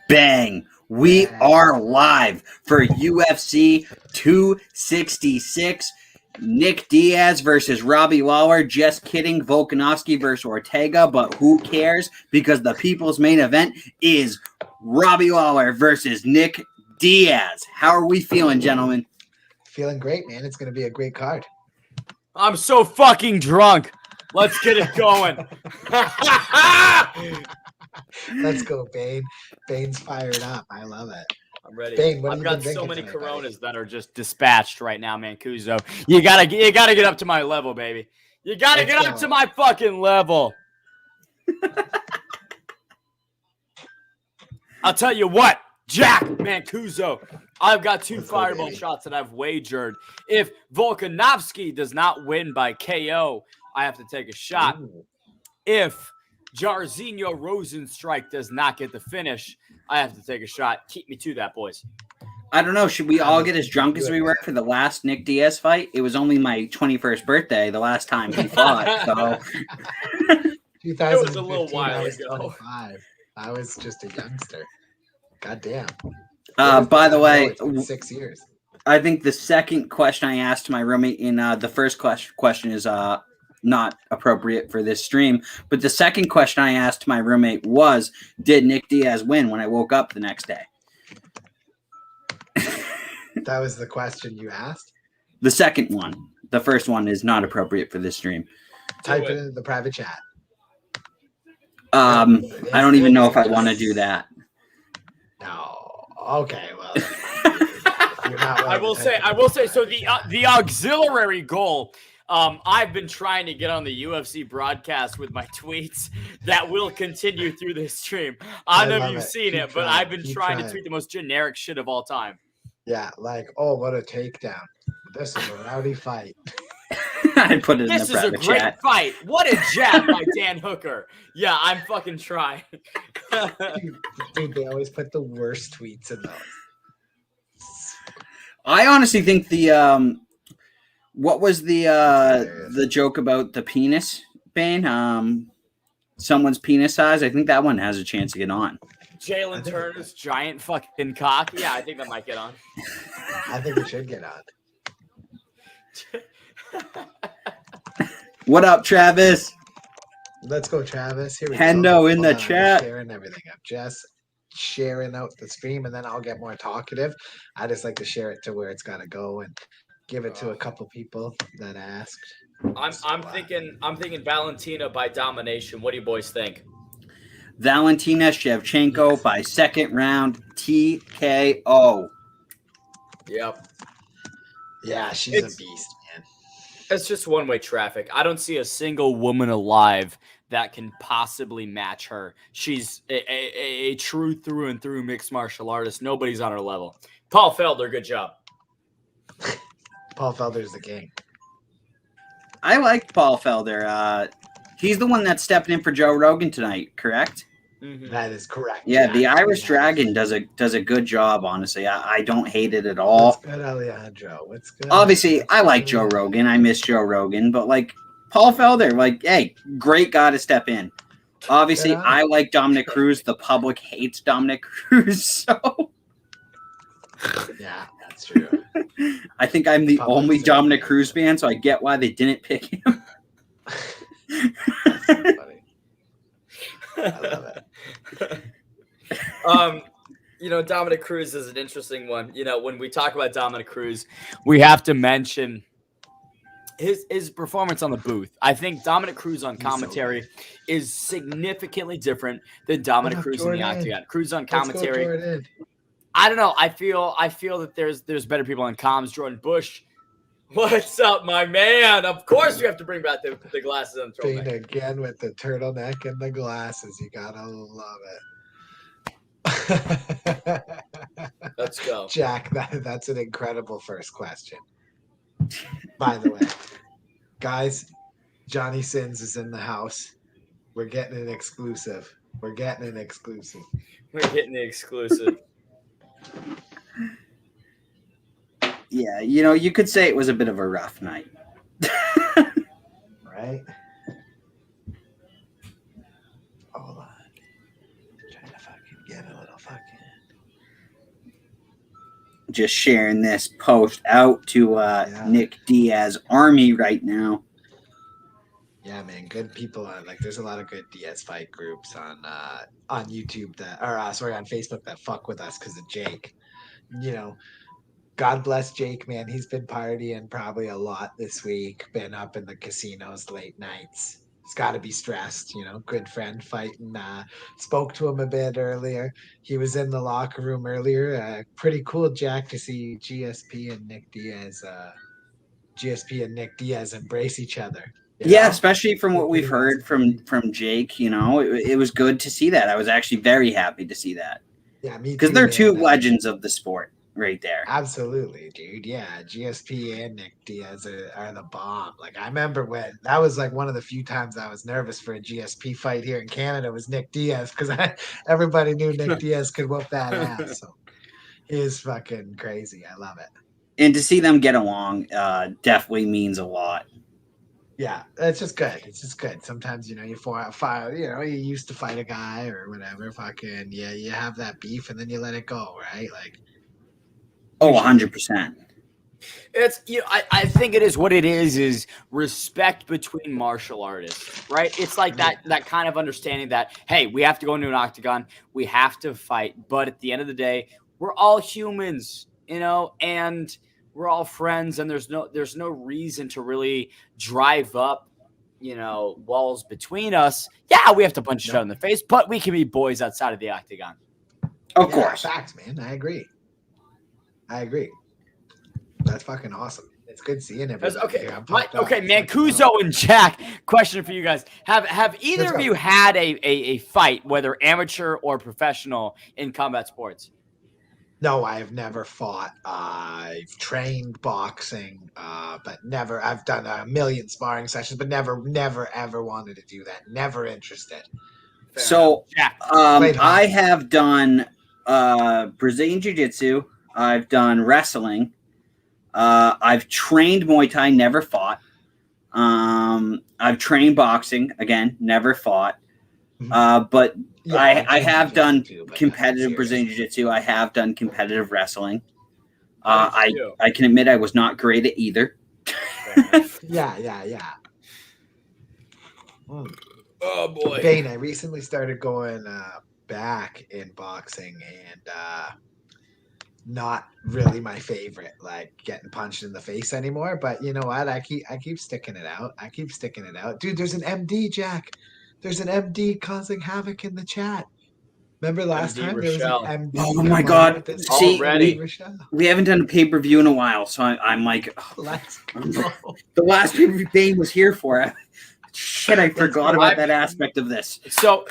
Bang! We are live for UFC 266. Nick Diaz versus Robbie Lawler. Just kidding. Volkanovski versus Ortega, but who cares? Because the people's main event is Robbie Lawler versus Nick Diaz. How are we feeling, gentlemen? Feeling great, man. It's going to be a great card. I'm so fucking drunk. Let's get it going. Let's go, Bane. Bane's fired up. I love it. I'm ready. Bane, I've got so many Coronas that are just dispatched right now, Mancuso. You gotta get up to my level, baby. You gotta get up to my fucking level. I'll tell you what, Jack Mancuso. I've got two fireball shots that I've wagered. If Volkanovski does not win by KO, I have to take a shot. Ooh. If Jairzinho Rosenstrike does not get the finish, I have to take a shot. Keep me to that, boys. I don't know. Should we all get as drunk as we were for the last Nick Diaz fight? It was only my 21st birthday the last time he fought. So it was a little while ago. I was just a youngster. Goddamn. By the way, 6 years. I think the second question I asked my roommate in the first question is not appropriate for this stream, but the second question I asked my roommate was, did Nick Diaz win when I woke up the next day? That was the question you asked? The second one. The first one is not appropriate for this stream. Type it in the private chat. I don't even know if I want to do that. No. Okay, well. I will say, so the auxiliary goal, I've been trying to get on the UFC broadcast with my tweets that will continue through this stream. I don't know if you've seen it, but I've been trying to tweet the most generic shit of all time. Yeah, like, oh, what a takedown. This is a rowdy fight. I put it in the private chat. This is a great fight. What a jab by Dan Hooker. Yeah, I'm fucking trying. Dude, they always put the worst tweets in those. I honestly think the what was the joke about the penis, Bane? Someone's penis size. I think that one has a chance to get on. Jalen Turner's giant fucking cock. Yeah, I think that might get on. I think it should get on. What up, Travis? Let's go, Travis. Here we Hendo go. in the chat. Sharing everything up. Just sharing out the stream, and then I'll get more talkative. I just like to share it to where it's got to go and give it to a couple people that asked. I'm thinking Valentina by domination. What do you boys think? Valentina Shevchenko by second round TKO. Yep. Yeah, she's a beast, man. It's just one-way traffic. I don't see a single woman alive that can possibly match her. She's a true through and through mixed martial artist. Nobody's on her level. Paul Felder, good job. Paul Felder's the king. I like Paul Felder. He's the one that's stepping in for Joe Rogan tonight, correct? Mm-hmm. That is correct. Yeah, the Irish Dragon does a good job, honestly. I don't hate it at all. What's good, Alejandro? What's good? Obviously, I like Joe Rogan. I miss Joe Rogan. But, like, Paul Felder, like, hey, great guy to step in. Obviously, I like Dominic Cruz. The public hates Dominic Cruz, so... Yeah, that's true. I think I'm the only Dominic Cruz fan, so I get why they didn't pick him. That's so funny. I love it. Dominic Cruz is an interesting one. When we talk about Dominic Cruz, we have to mention his performance on the booth. I think Dominic Cruz on commentary is significantly different than Dominic Cruz in the octagon. Cruz on commentary, I don't know. I feel that there's better people on comms. Jordan Bush. What's up, my man? Of course you have to bring back the glasses and throw Bane again with the turtleneck and the glasses. You gotta love it. Let's go. Jack, that's an incredible first question. By the way, guys, Johnny Sins is in the house. We're getting an exclusive. We're getting the exclusive. Yeah, you could say it was a bit of a rough night. just sharing this post out to Nick Diaz Army right now. Yeah, man, good people on there's a lot of good Diaz fight groups on YouTube on Facebook that fuck with us because of Jake. God bless Jake, man. He's been partying probably a lot this week. Been up in the casinos late nights. He's got to be stressed, good friend fighting. Spoke to him a bit earlier. He was in the locker room earlier. Pretty cool, Jack, to see GSP and Nick Diaz embrace each other. Yeah, especially from what we've heard from Jake, it was good to see that. I was actually very happy to see that. Yeah, me too. Because they're two legends of the sport right there. Absolutely, dude. Yeah, GSP and Nick Diaz are the bomb. I remember when that was one of the few times I was nervous for a GSP fight here in Canada was Nick Diaz because everybody knew Nick Diaz could whoop that ass. So he is fucking crazy. I love it. And to see them get along definitely means a lot. Yeah, it's just good. It's just good. Sometimes, you fire, you used to fight a guy or whatever, fucking, you have that beef and then you let it go, right? 100%. It's, I think it is what it is respect between martial artists, right? It's that kind of understanding that, hey, we have to go into an octagon, we have to fight, but at the end of the day, we're all humans, and we're all friends, and there's no reason to really drive up, walls between us. Yeah, we have to punch each other in the face, but we can be boys outside of the octagon. Of course. Facts, man. I agree. That's fucking awesome. It's good seeing everybody. Okay, Mancuso and Jack, question for you guys. Have either of you had a fight, whether amateur or professional, in combat sports? No, I have never fought. I've trained boxing, but never. I've done a million sparring sessions, but never, ever wanted to do that. Never interested. So, I have done Brazilian Jiu-Jitsu. I've done wrestling. I've trained Muay Thai, never fought. I've trained boxing, again, never fought. But I have done competitive Brazilian Jiu-Jitsu. I have done competitive wrestling. I can admit I was not great at either. Yeah. Oh boy, Bane, I recently started going back in boxing and not really my favorite, getting punched in the face anymore. But you know what? I keep sticking it out. Dude, there's an MD, Jack. There's an MD causing havoc in the chat. Remember last time there was an MD? Oh my God! See, we haven't done a pay-per-view in a while, so I'm like, let's go. The last pay-per-view Bane was here for. Shit, I forgot about that aspect of this. So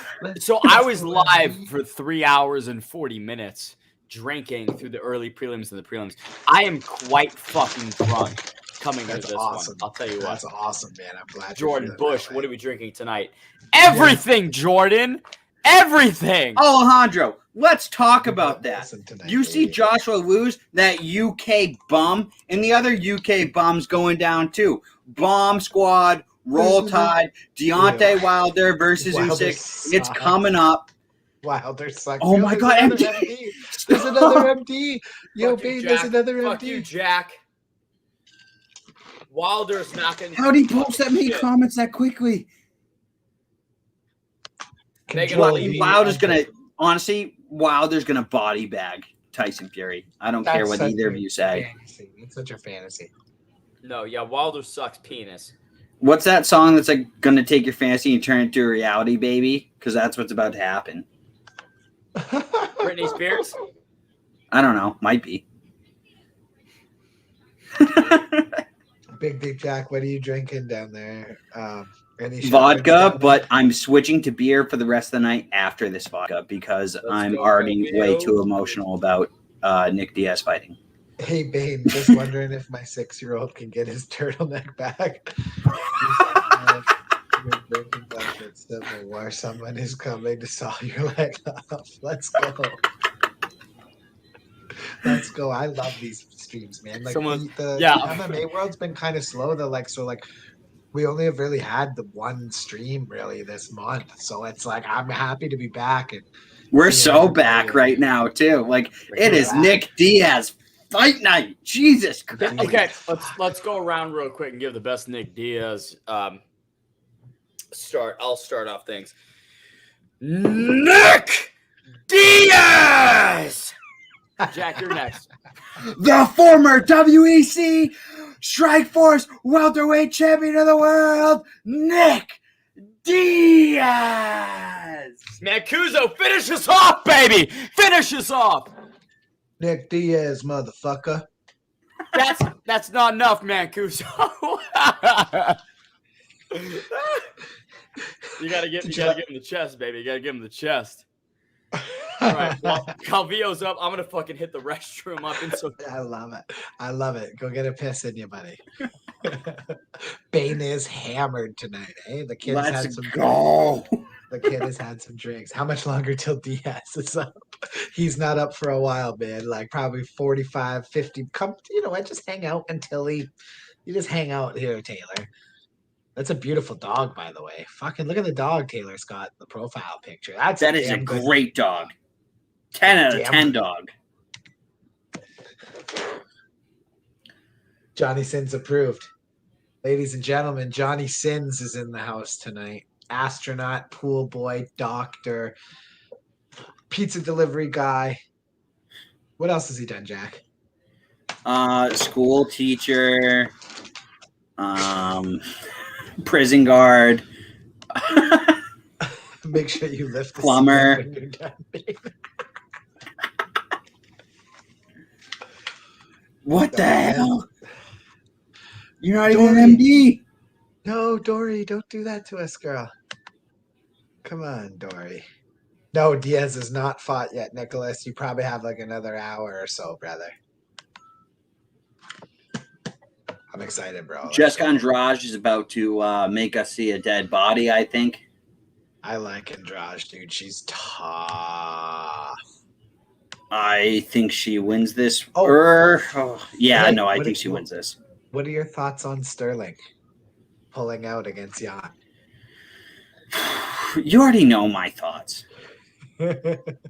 I was live for 3 hours and 40 minutes drinking through the early prelims and the prelims. I am quite fucking drunk coming into this awesome. one. I'll tell you what. That's awesome, man. I'm glad. Jordan Bush, what are we drinking tonight? Everything, Jordan. Everything. Alejandro, let's talk about that. You see Joshua lose, that UK bum, and the other UK bums going down too. Bomb Squad, Roll Tide, Deontay Wilder versus Usyk. It's coming up. Wilder sucks. Oh my God, MD. There's another MD. Yo, babe, there's another MD. Fuck you, Jack. Wilder's not going to... How'd he post that many comments that quickly? Wilder's going to... Honestly, Wilder's going to body bag Tyson Fury. I don't care what either of you say. Fantasy. It's such a fantasy. No, yeah, Wilder sucks penis. What's that song that's going to take your fantasy and turn it into a reality, baby? Because that's what's about to happen. Britney Spears? I don't know. Might be. Big Dick Jack, what are you drinking down there? Vodka, but I'm switching to beer for the rest of the night after this vodka because I'm already way too emotional about Nick Diaz fighting. Hey, Bane, just wondering if my 6-year-old can get his turtleneck back. Civil War. Someone is coming to saw your leg off. Let's go. Let's go. I love these streams, man. The MMA world's been kind of slow. We only have really had the one stream really this month. So it's I'm happy to be back. And we're so back right now too. It is Nick Diaz fight night. Jesus Christ. Okay, let's go around real quick and give the best Nick Diaz start. I'll start off things. Nick Diaz! Jack, you're next. The former WEC Strikeforce welterweight champion of the world, Nick Diaz. Mancuso, finish us off, baby! Finish us off! Nick Diaz, motherfucker. That's not enough, Mancuso. You gotta give him the chest, baby. You gotta give him the chest. All right, well, Calvillo's up. I'm gonna fucking hit the restroom up. I love it. Go get a piss in you, buddy. Bane is hammered tonight, eh? The kid has had some go. The kid has had some drinks. How much longer till Diaz is up? He's not up for a while, man. Like probably 45, 50. Come, just hang out until you just hang out here, Taylor. That's a beautiful dog, by the way. Fucking look at the dog Taylor Scott in the profile picture. That is a great dog. 10 out of 10 dog. Johnny Sins approved. Ladies and gentlemen, Johnny Sins is in the house tonight. Astronaut, pool boy, doctor, pizza delivery guy. What else has he done, Jack? School teacher, prison guard. Make sure you lift the plumber. when you're done, baby. What the hell? You're not even an MD. No, Dory, don't do that to us, girl. Come on, Dory. No, Diaz has not fought yet, Nicholas. You probably have like another hour or so, brother. I'm excited, bro. Jessica Andrade is about to make us see a dead body, I think. I like Andrade, dude. She's tough. I think she wins this. Oh. I think she wins this. What are your thoughts on Sterling pulling out against Jan? You already know my thoughts.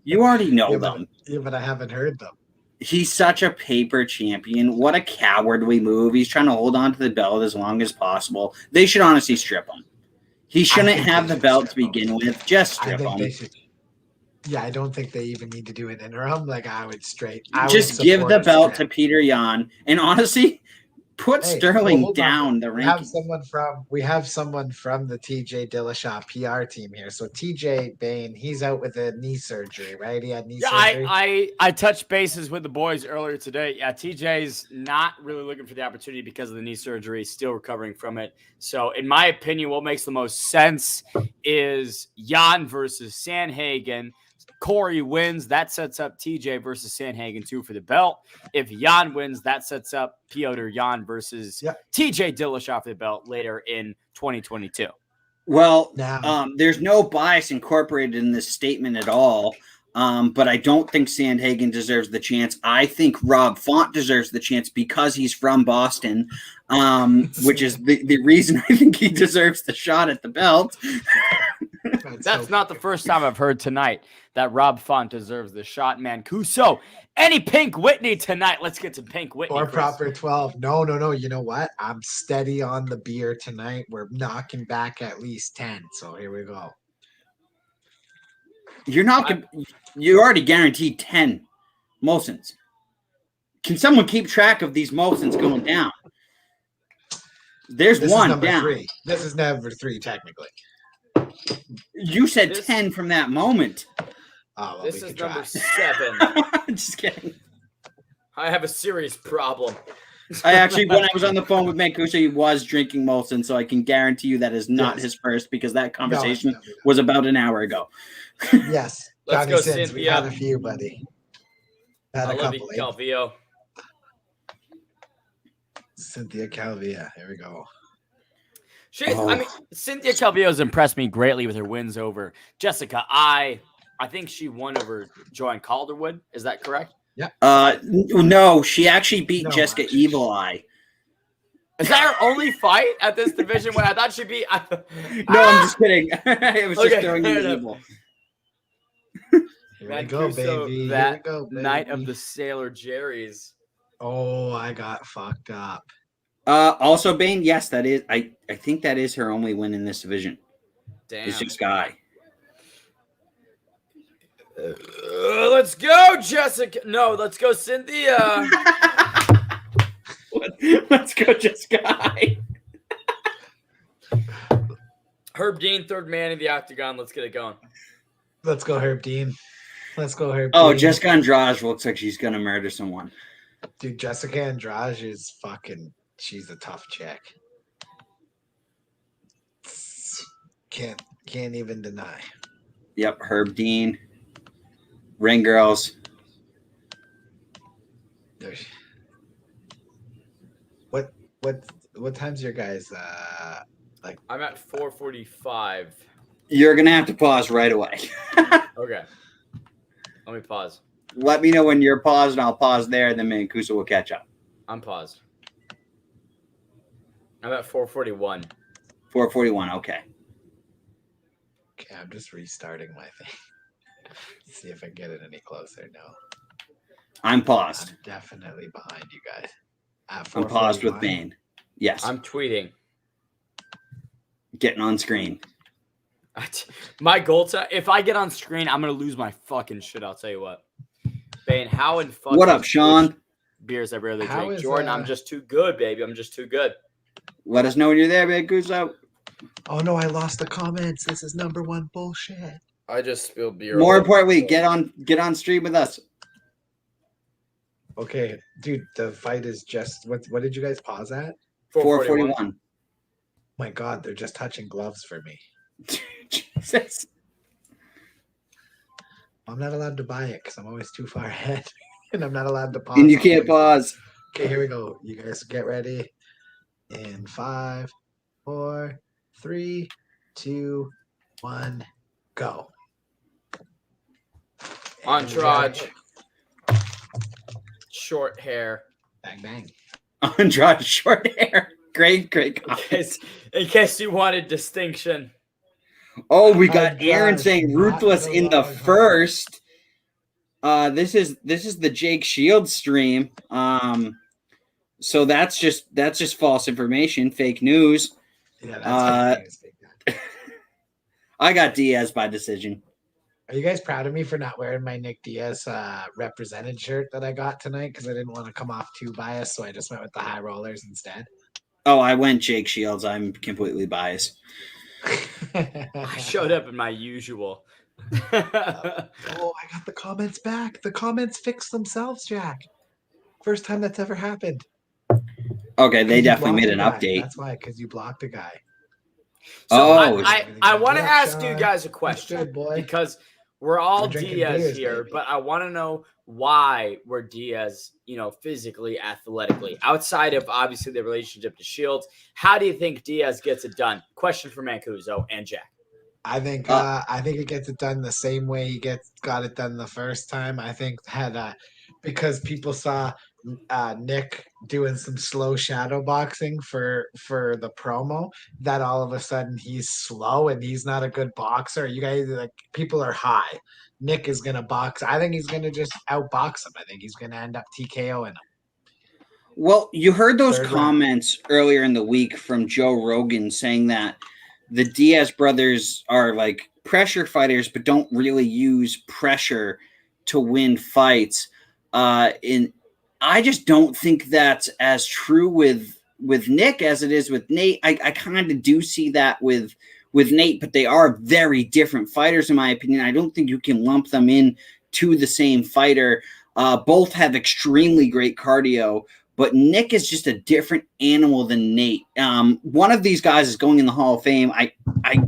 You already know them. But I haven't heard them. He's such a paper champion. What a cowardly move. He's trying to hold on to the belt as long as possible. They should honestly strip him. He shouldn't have the belt to begin with. Just strip him. I don't think they even need to do an interim. Like I would just give the belt to Peter Yan. And honestly, put Sterling down the ranking. We have someone from the TJ Dillashaw PR team here. So TJ Bane, he's out with a knee surgery, right? He had knee surgery. I touched bases with the boys earlier today. Yeah, TJ's not really looking for the opportunity because of the knee surgery, still recovering from it. So in my opinion, what makes the most sense is Jan versus Sanhagen. Corey wins, that sets up TJ versus Sanhagen 2 for the belt. If Jan wins, that sets up Piotr Jan versus TJ Dillashaw for the belt later in 2022. Well, there's no bias incorporated in this statement at all, but I don't think Sanhagen deserves the chance. I think Rob Font deserves the chance because he's from Boston, which is the reason I think he deserves the shot at the belt. That's not the first time I've heard tonight that Rob Font deserves the shot, Mancuso. Any Pink Whitney tonight? Let's get to Pink Whitney. Or proper 12. No. You know what? I'm steady on the beer tonight. We're knocking back at least 10. So here we go. You already guaranteed 10 Molsons. Can someone keep track of these Molsons going down? There's one down. 3. This is number 3, technically. You said 10 from that moment. Oh, well, this is number 7. Just kidding. I have a serious problem. I actually, when I was on the phone with Mancuso, he was drinking Molson, so I can guarantee you that is not his first because that conversation was about an hour ago. Yes. Let's go, Cynthia. We've had a few, buddy. I love you, Calvillo. Cynthia Calvillo. Here we go. Cynthia Calvillo has impressed me greatly with her wins over Jessica. I think she won over Joanne Calderwood. Is that correct? Yeah. No, she actually beat Jessica Evil Eye. Is that her only fight at this division? When I thought she'd be. No, I'm just kidding. It was just throwing you evil. Here we go, baby. That night of the Sailor Jerry's. Oh, I got fucked up. Also, Bane, yes, that is. I think that is her only win in this division. Damn. It's just Guy. Let's go, Jessica. No, let's go, Cynthia. Let's go, just Guy. Herb Dean, third man in the octagon. Let's get it going. Let's go, Herb Dean. Let's go, Herb Oh, Dean. Jessica Andrade looks like she's gonna murder someone. Dude, Jessica Andrade is she's a tough chick. Can't even deny. Yep, Herb Dean. Ring girls. What time's your guys I'm at 4:45. You're gonna have to pause right away. Okay. Let me pause. Let me know when you're paused, and I'll pause there, and then Mancuso will catch up. I'm paused. I'm at 4:41. 4:41. Okay. Okay, I'm just restarting my thing. See if I can get it any closer. No. I'm paused. I'm definitely behind you guys. I'm paused with Bane. Yes. I'm tweeting. Getting on screen. My goal to if I get on screen, I'm gonna lose my fucking shit. I'll tell you what. Bane, how in fucking What up, Sean? Beers I rarely How drink. is, Jordan, I'm just too good, baby. I'm just too good. Let us know when you're there, Mancuso. Oh no, I lost the comments. This is number one bullshit. I just spilled beer. More importantly, get on stream with us. Okay, dude, the fight is just what did you guys pause at? 4:41. My God, they're just touching gloves for me. Jesus. I'm not allowed to buy it because I'm always too far ahead, and I'm not allowed to pause. And you can't pause. Okay, here we go. You guys get ready. In 5, 4, 3, 2, 1, go. Entourage. Short hair. Bang bang. Andrade short hair. Great comment. In case you wanted distinction. Oh, we got Andrade, Aaron saying not ruthless the in the wrong first. This is the Jake Shields stream. So that's just false information, fake news. Yeah, that's fake news. I got Diaz by decision. Are you guys proud of me for not wearing my Nick Diaz represented shirt that I got tonight? Because I didn't want to come off too biased, so I just went with the high rollers instead. Oh, I went Jake Shields. I'm completely biased. I showed up in my usual. Oh, I got the comments back. The comments fixed themselves, Jack. First time that's ever happened. Okay, they 'Cause you definitely made blocked an a guy. update. That's why, because you blocked a guy. So Oh, I want to Good ask you shot. guys a That's question good, boy. because we're all We're drinking Diaz beers, here, baby. but I want to know why we're Diaz, physically, athletically, outside of obviously the relationship to Shields. How do you think Diaz gets it done? Question for Mancuso and Jack. I think it gets it done the same way he got it done the first time. I think that because people saw Nick doing some slow shadow boxing for the promo, that all of a sudden he's slow and he's not a good boxer. You guys people are high. Nick is gonna box. I think he's gonna just outbox him. I think he's gonna end up TKOing him. Well, you heard those Third round. comments earlier in the week from Joe Rogan saying that the Diaz brothers are like pressure fighters, but don't really use pressure to win fights. And I just don't think that's as true with Nick as it is with Nate. I kind of do see that with Nate, but they are very different fighters, in my opinion. I don't think you can lump them in to the same fighter. Both have extremely great cardio, but Nick is just a different animal than Nate. One of these guys is going in the Hall of Fame. I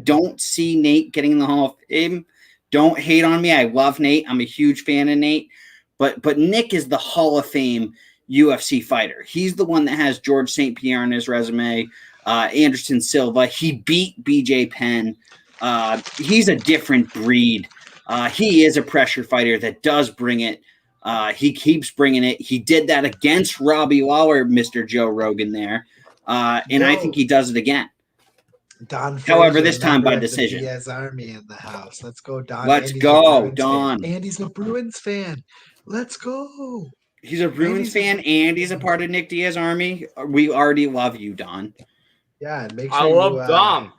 don't see Nate getting in the Hall of Fame. Don't hate on me. I love Nate. I'm a huge fan of Nate. But Nick is the Hall of Fame UFC fighter. He's the one that has George St. Pierre on his resume, Anderson Silva. He beat BJ Penn. He's a different breed. He is a pressure fighter that does bring it. He keeps bringing it. He did that against Robbie Lawler, Mr. Joe Rogan there. And I think he does it again. Don However, Fraser, this time by member of the decision. Diaz Army in the house. Let's go, Don. Let's Andy's go, a Bruins Don. fan. Andy's a Bruins fan. Let's go. He's a Bruins fan and he's a part of Nick Diaz army. We already love you, Don. Yeah, and make sure I love Dom.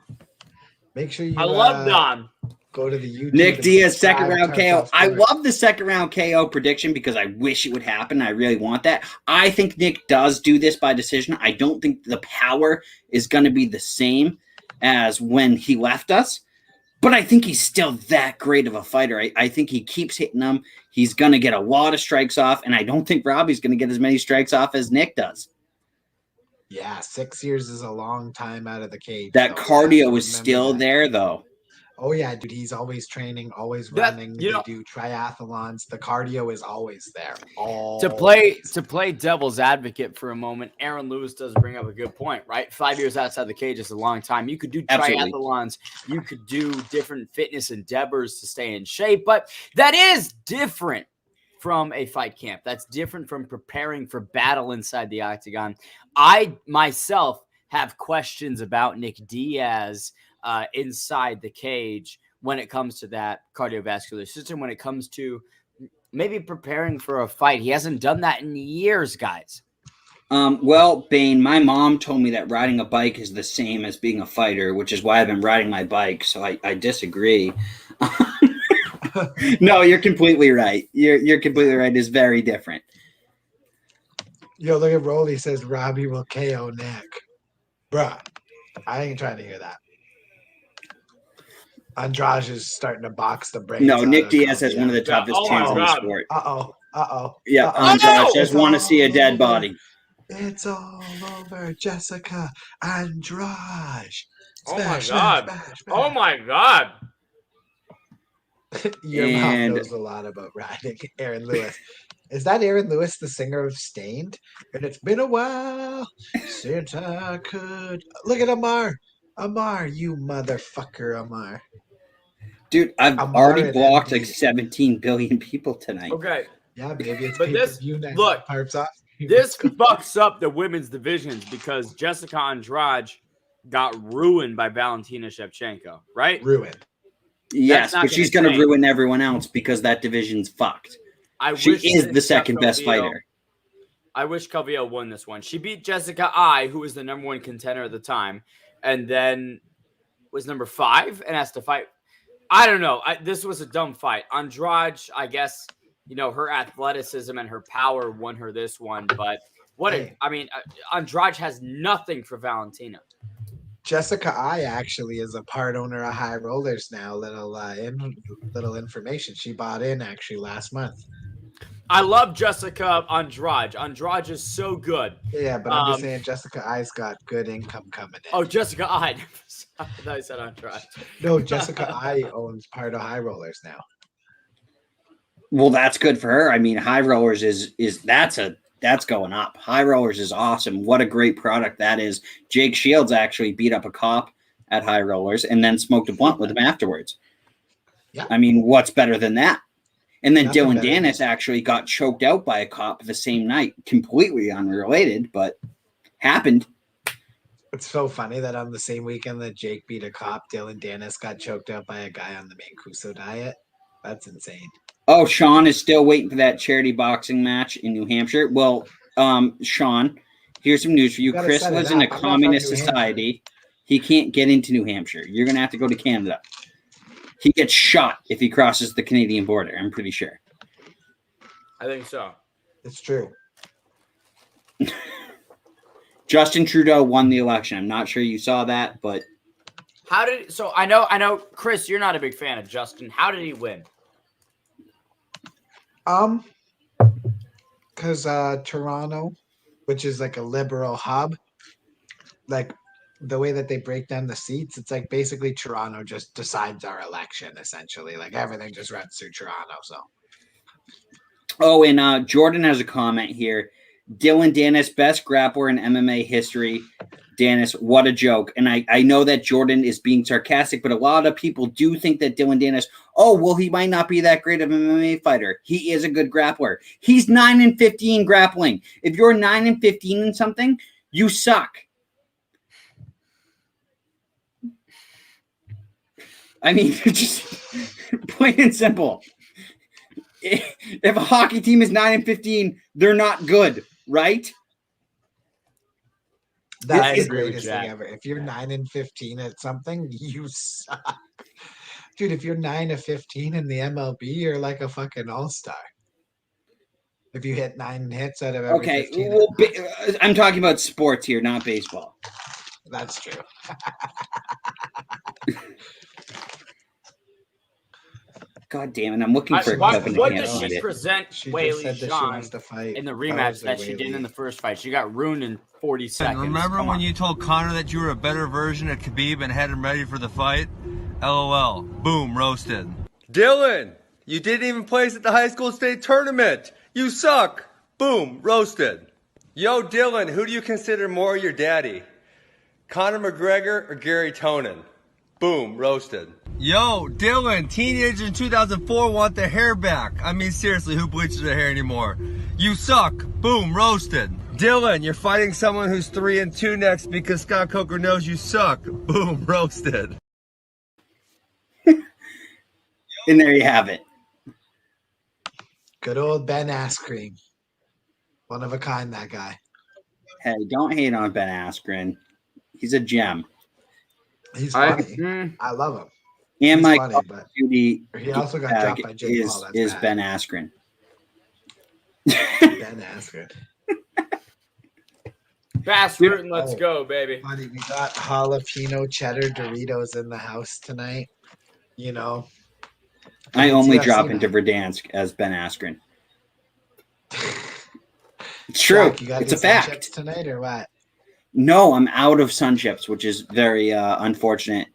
Make sure you. I love Dom. Go to the YouTube. Nick Diaz, second round Tarps KO. on I Sport. love the second round KO prediction because I wish it would happen. I really want that. I think Nick does do this by decision. I don't think the power is going to be the same as when he left us, but I think he's still that great of a fighter. I think he keeps hitting them. He's going to get a lot of strikes off, and I don't think Robbie's going to get as many strikes off as Nick does. Yeah, 6 years is a long time out of the cage. That though. cardio Yeah, is still remember that. there, though. Oh yeah, dude, he's always training, always running. They do triathlons. The cardio is always there. To play devil's advocate for a moment, Aaron Lewis does bring up a good point, right? 5 years outside the cage is a long time. You could do Absolutely. triathlons, you could do different fitness endeavors to stay in shape, but that is different from a fight camp. That's different from preparing for battle inside the octagon. I myself have questions about Nick Diaz inside the cage when it comes to that cardiovascular system, when it comes to maybe preparing for a fight. He hasn't done that in years, guys. Well, Bane, my mom told me that riding a bike is the same as being a fighter, which is why I've been riding my bike. So I disagree. No, you're completely right. You're completely right. It's very different. Yo, look at Rolly. He says Robbie will KO Nick. Bruh, I ain't trying to hear that. Andrade is starting to box the brains. No, out Nick of Diaz has Kobe. one of the toughest Oh my chins in the God. sport. Uh-oh. Yeah, Uh-oh. Andrade no! just want to see a dead body. It's all over, Jessica Andrade. Oh my Smash, God. smash, smash, Oh smash. my God. Your mom And- knows a lot about riding. Aaron Lewis. Is that Aaron Lewis, the singer of Stained? And it's been a while since I could. Look at Amar. Amar, you motherfucker, Amar. Dude, I've I'm already worried, blocked MD. like 17 billion people tonight. Okay. Yeah, maybe it's But this- pay-per-view next. look, Tarps off. This fucks up the women's divisions because Jessica Andrade got ruined by Valentina Shevchenko, right? Ruined. Yes, not but she's gonna going to change. ruin everyone else because that division's fucked. I She wish is the that second best Calvillo- fighter. I wish Calvillo won this one. She beat Jessica I, who was the number one contender at the time, and then was number 5 and has to fight. I don't know. This was a dumb fight. Andrade, I guess, her athleticism and her power won her this one, but Andrade has nothing for Valentina. Jessica I actually is a part owner of High Rollers now. Little information. She bought in actually last month. I love Jessica Andrade. Andrade is so good. Yeah, but I'm just saying Jessica I's got good income coming in. Oh, Jessica I. I thought you said Andrade. No, Jessica I owns part of High Rollers now. Well, that's good for her. I mean, High Rollers that's going up. High Rollers is awesome. What a great product that is. Jake Shields actually beat up a cop at High Rollers and then smoked a blunt with him afterwards. Yeah. I mean, what's better than that? And then Nothing Dylan better. Dennis actually got choked out by a cop the same night. Completely unrelated, but happened. It's so funny that on the same weekend that Jake beat a cop, Dylan Dennis got choked out by a guy on the Mancuso diet. That's insane. Oh, Sean is still waiting for that charity boxing match in New Hampshire. Well, Sean, here's some news for you. You gotta Chris set it lives in a up. I'm not from communist New Hampshire. society. He can't get into New Hampshire. You're going to have to go to Canada. He gets shot if he crosses the Canadian border, I'm pretty sure. I think so. It's true. Justin Trudeau won the election. I'm not sure you saw that, but I know, Chris, you're not a big fan of Justin. How did he win? Because Toronto, which is like a liberal hub, like the way that they break down the seats, it's like basically Toronto just decides our election, essentially. Like everything just runs through Toronto. So oh, and Jordan has a comment here. Dylan Dennis, best grappler in MMA history. Dennis, what a joke. And I know that Jordan is being sarcastic, but a lot of people do think that Dylan Dennis, he might not be that great of an MMA fighter. He is a good grappler. He's 9-15 grappling. If you're 9-15 in something, you suck. I mean, just plain and simple. if a hockey team is 9-15, they're not good, right? That's the agree with greatest thing Jack. ever. If you're 9-15 at something, you suck. Dude, if you're 9-15 in the MLB, you're like a fucking all-star. If you hit 9 hits out of every Okay, 15. well, I'm talking about sports here, not baseball. That's true. God damn it! I'm looking for a What clip and I can't does find she it. present She Wei just Li said that she Zhang wants to fight in the rematch that she did in the first fight? She got ruined in 40 seconds. Remember when you told Connor that you were a better version of Khabib and had him ready for the fight? LOL. Boom, roasted. Dylan, you didn't even place at the high school state tournament. You suck. Boom, roasted. Yo, Dylan, who do you consider more your daddy? Conor McGregor or Gary Tonin? Boom, roasted. Yo, Dylan, teenagers in 2004 want their hair back. I mean, seriously, who bleaches their hair anymore? You suck. Boom, roasted. Dylan, you're fighting someone who's 3-2 next because Scott Coker knows you suck. Boom, roasted. And there you have it. Good old Ben Askren. One of a kind, that guy. Hey, don't hate on Ben Askren. He's a gem. He's funny. I love him. And He's my funny, Call of but Duty he also got dropped by Jake Paul. That's is bad. Ben Askren. Ben Askren. Fast rootin', let's go, baby. Buddy, we got jalapeno cheddar Doritos in the house tonight. You know, I only UFC drop into night. Verdansk as Ben Askren. It's true. Jack, you got It's a any Sun fact. chips tonight or what? No, I'm out of Sun Chips, which is very unfortunate.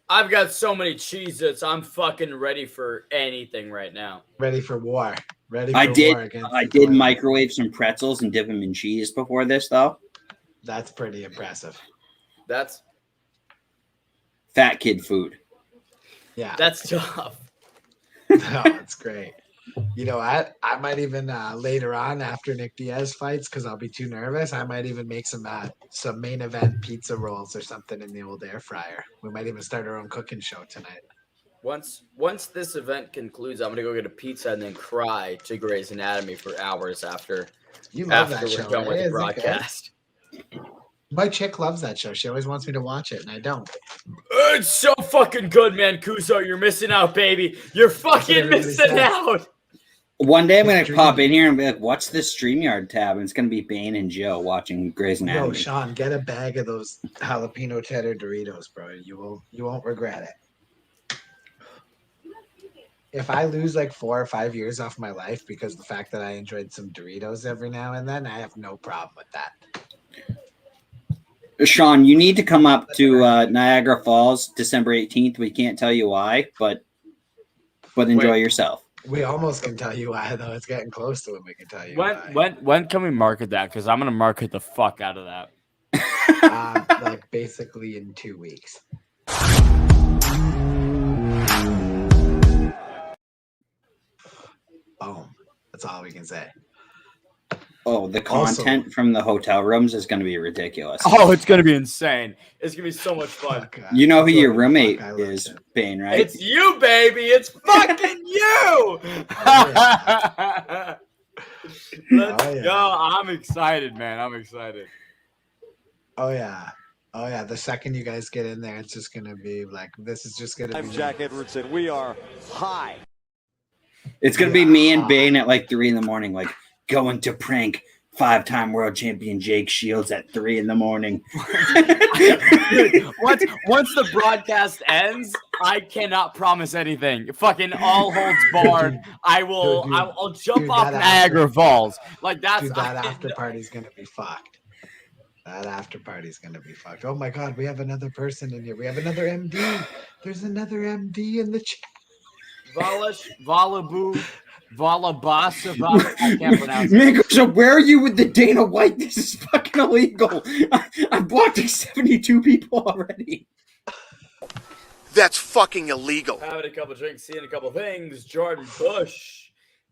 I've got so many Cheez-Its. I'm fucking ready for anything right now. Ready for war. Ready for I war did against I the did toilet. microwave some pretzels and dip them in cheese before this, though. That's pretty impressive. That's Fat kid food. Yeah. that's tough. No, it's great. You know what? I might even later on after Nick Diaz fights, because I'll be too nervous, I might even make some main event pizza rolls or something in the old air fryer. We might even start our own cooking show tonight. Once this event concludes, I'm gonna go get a pizza and then cry to Grey's Anatomy for hours after You love that we're show, done with right? the Isn't it good? broadcast. My chick loves that show. She always wants me to watch it, and I don't. It's so fucking good, Mancuso. You're missing out, baby. You're fucking everybody missing says. out. One day I'm It's going to dreamy. pop in here and be like, what's this StreamYard tab? And it's going to be Bane and Jill watching Grey's Anatomy. No, Sean, get a bag of those jalapeno cheddar Doritos, bro. You won't regret it. If I lose like 4 or 5 years off my life because of the fact that I enjoyed some Doritos every now and then, I have no problem with that. Sean, you need to come up to Niagara Falls December 18th. We can't tell you why, but enjoy yourself. We almost can tell you why, though. It's getting close to when we can tell you why. When can we market that? Because I'm gonna market the fuck out of that. Like basically in 2 weeks. Boom. That's all we can say. Oh, the content from the hotel rooms is going to be ridiculous. Oh, it's gonna be insane. It's gonna be so much fun. You know who That's your what the roommate fuck I looked is, at. Bane, right? It's you, baby. It's fucking you. Let's Oh, yeah. go. I'm excited, man. I'm excited. Oh yeah. Oh yeah. The second you guys get in there, it's just gonna be like this is just gonna be I'm Jack Edwardson. We are high. It's going to be me and Bane at like 3 a.m, like going to prank 5-time world champion Jake Shields at 3 a.m. Dude, once the broadcast ends, I cannot promise anything. Fucking all holds barred. I'll jump off that Niagara Falls. Like that's Dude, that after party's gonna be fucked. That after party's gonna be fucked. Oh my god, we have another person in here. We have another MD. There's another MD in the chat. Valabu, Valabasa. I can't pronounce it. Nick, so where are you with the Dana White? This is fucking illegal. I've blocked 72 people already. That's fucking illegal. Having a couple drinks, seeing a couple things. Jordan Bush,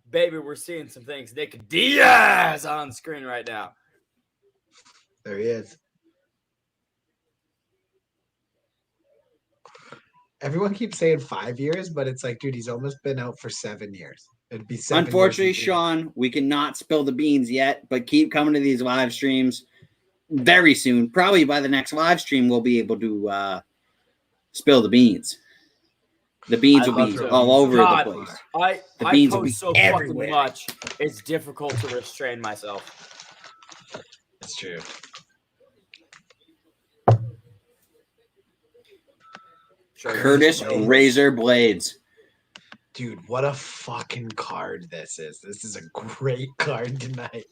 baby, we're seeing some things. Nick Diaz on screen right now. There he is. Everyone keeps saying 5 years, but it's like, dude, he's almost been out for 7 years. It'd be 7 Unfortunately, years. Sean, we cannot spill the beans yet, but keep coming to these live streams very soon. Probably by the next live stream, we'll be able to spill the beans. The beans will be all over the place. The beans will be so everywhere. fucking much. It's difficult to restrain myself. That's true. Curtis Razor Blades. Dude, what a fucking card this is. This is a great card tonight.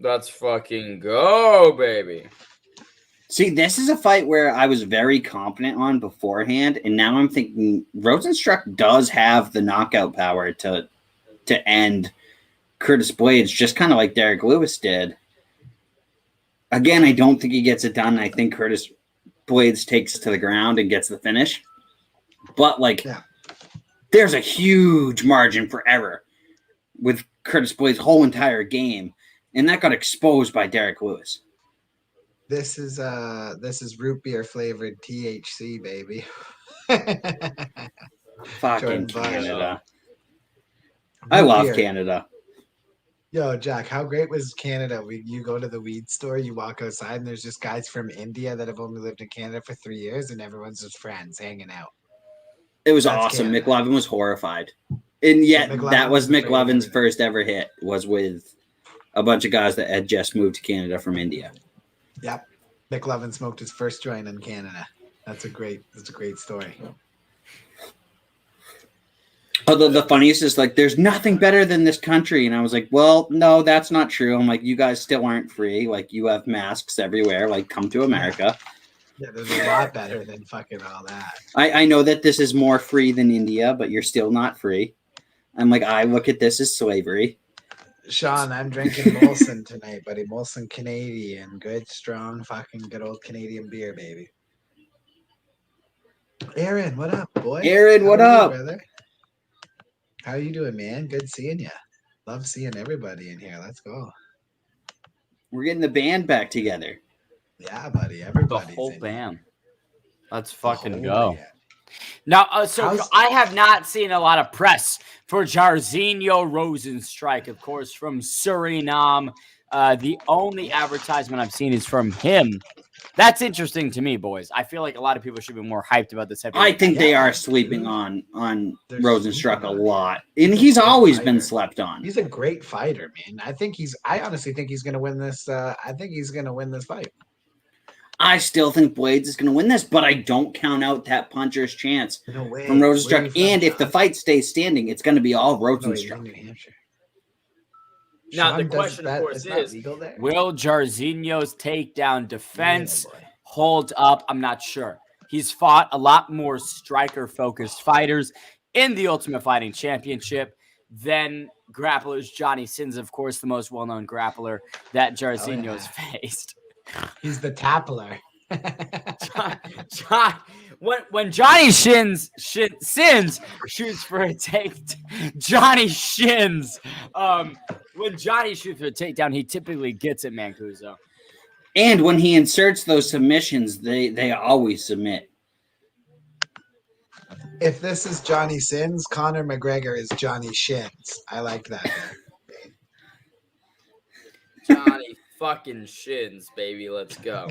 Let's fucking go, baby. See, this is a fight where I was very confident on beforehand, and now I'm thinking Rosenstruck does have the knockout power to end Curtis Blades, just kind of like Derek Lewis did. Again, I don't think he gets it done. I think Curtis Blades takes it to the ground and gets the finish. But, there's a huge margin for error with Curtis Blades' whole entire game, and that got exposed by Derek Lewis. This is root beer flavored THC, baby. Fucking Canada. I love Canada. Yo, Jack, how great was Canada? You go to the weed store, you walk outside, and there's just guys from India that have only lived in Canada for 3 years, and everyone's just friends hanging out. It was awesome. Canada. McLovin was horrified. And yet, that was McLovin's first ever hit, was with a bunch of guys that had just moved to Canada from India. Yep. McLovin smoked his first joint in Canada. That's a great story. Although the funniest is there's nothing better than this country. And I was like, well, no, that's not true. I'm like, you guys still aren't free. You have masks everywhere. Come to America. Yeah, there's a lot better than fucking all that. I know that this is more free than India, but you're still not free. I'm like, I look at this as slavery. Sean, I'm drinking Molson tonight, buddy. Molson Canadian. Good, strong, fucking good old Canadian beer, baby. Aaron, what up, boy? Aaron, what up? Brother? How you doing, man? Good seeing you. Love seeing everybody in here. Let's go. We're getting the band back together. Yeah, buddy. Everybody's the whole in band. Here. Let's fucking go. Band. Now, I have not seen a lot of press for Jairzinho Rosenstrike, of course, from Suriname. The only advertisement I've seen is from him. That's interesting to me, boys. I feel like a lot of people should be more hyped about this. I think they are sleeping on Rosenstruck a lot, and he's always been slept on. He's a great fighter, man. I honestly think he's going to win this. I think he's going to win this fight. I still think Blades is going to win this, but I don't count out that puncher's chance from Rosenstruck. And if the fight stays standing, it's going to be all Rosenstruck. New Hampshire. Now, the question, of course, is will Jairzinho's takedown defense hold up? I'm not sure. He's fought a lot more striker-focused fighters in the Ultimate Fighting Championship than grapplers. Johnny Sins, of course, the most well-known grappler that Jairzinho's faced. He's the tappler. When Johnny Sins shoots for a Johnny Shins. When Johnny shoots for a takedown, he typically gets it, Mancuso. And when he inserts those submissions, they always submit. If this is Johnny Sins, Conor McGregor is Johnny Shins. I like that. Johnny fucking Shins, baby. Let's go.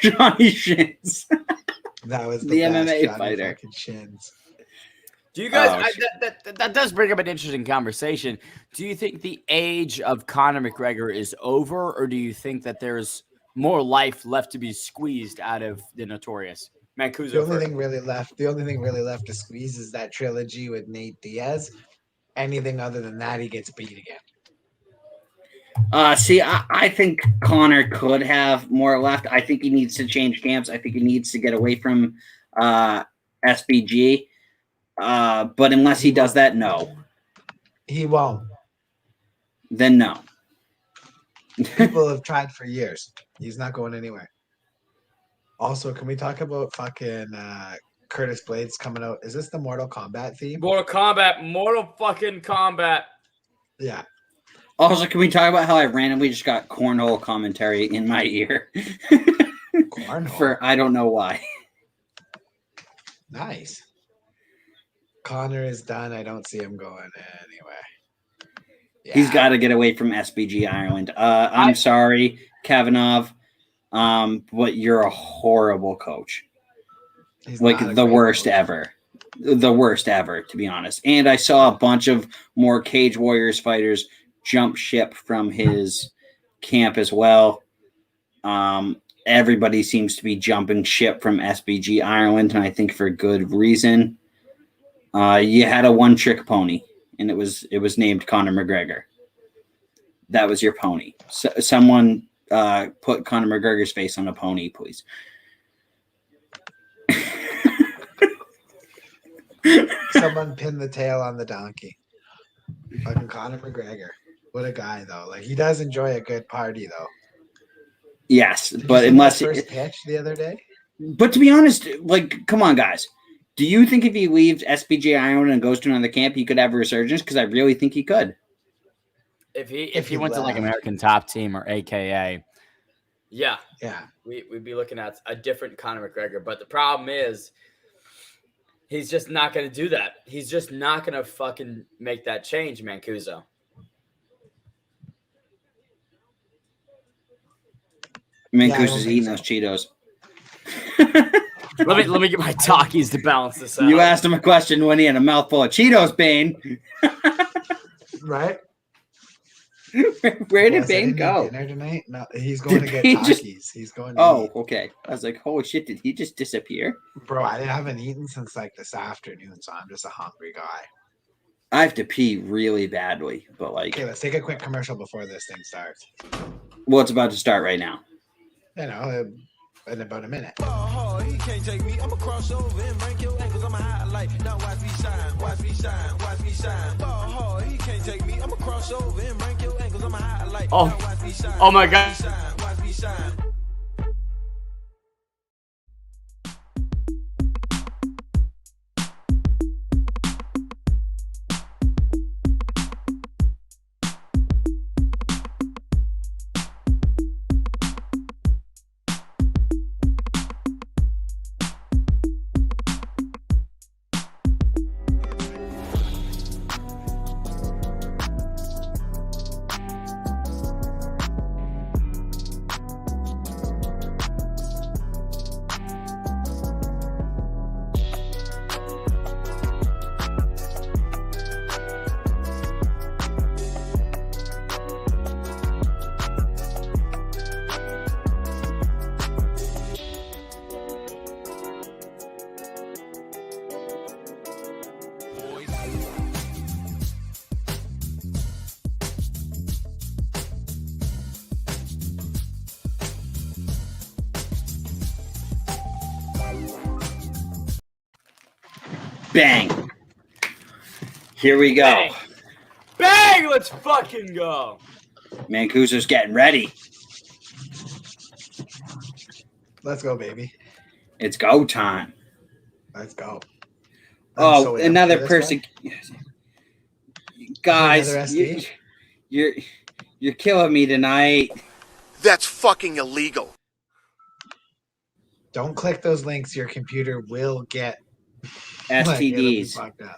Johnny Shins. That was the best, MMA Johnny fighter. Shins. Do you guys? That does bring up an interesting conversation. Do you think the age of Conor McGregor is over, or do you think that there's more life left to be squeezed out of the Notorious Mancuso? The only thing really left to squeeze is that trilogy with Nate Diaz. Anything other than that, he gets beat again. See, I think Conor could have more left. I think he needs to change camps. I think he needs to get away from SBG. But unless he does that, no. He won't. Then no. People have tried for years. He's not going anywhere. Also, can we talk about fucking Curtis Blades coming out? Is this the Mortal Kombat theme? Mortal fucking Kombat. Yeah. Also, can we talk about how I randomly just got cornhole commentary in my ear? Cornhole. I don't know why. Nice. Connor is done. I don't see him going anywhere. Yeah. He's got to get away from SBG Ireland. I'm sorry, Kavanagh, but you're a horrible coach. He's Like not a the great worst coach. ever. The worst ever, to be honest. And I saw a bunch of more Cage Warriors fighters jump ship from his camp as well. Everybody seems to be jumping ship from SBG Ireland, and I think for good reason. You had a one-trick pony, and it was named Conor McGregor. That was your pony. So, someone put Conor McGregor's face on a pony, please. Someone pinned the tail on the donkey. Fucking Conor McGregor. What a guy, though. Like, he does enjoy a good party, though. Yes, Did but you see unless that first pitch the other day. But to be honest, like, come on, guys. Do you think if he leaves SBJ Ireland and goes to another camp, he could have a resurgence? Because I really think he could. If he he went to like left. American Top Team or AKA, yeah, Yeah. we'd be looking at a different Conor McGregor. But the problem is, he's just not going to do that. He's just not going to fucking make that change, Mancuso. Mancuso's eating those Cheetos. Let me get my talkies to balance this out. You asked him a question when he had a mouthful of Cheetos, Bane. Right? Where did Was I Bane eating go? dinner tonight? No, he's going Did to get Bane just- Takis. He's going to Oh, eat. okay. I was like, holy shit, did he just disappear? Bro, I haven't eaten since like this afternoon, so I'm just a hungry guy. I have to pee really badly, but like, Okay, let's take a quick commercial before this thing starts. well, it's about to start right now. You know, in about a minute. Oh, he can't take me. I'm a crossover and rank your ankles. I'm a highlight. Now watch me shine, watch me shine, watch me shine. Oh, he can't take me. I'm a crossover and rank your ankles. I'm a highlight. Oh. Now watch me shine. Oh my God. Watch me shine. Bang. Here we go. Bang. Bang! Let's fucking go. Mancuso's getting ready. Let's go, baby. It's go time. Let's go. Oh, so another for this person. Guys, Another SDH? you're killing me tonight. That's fucking illegal. Don't click those links. Your computer will get like, it'll be STDs. fucked up.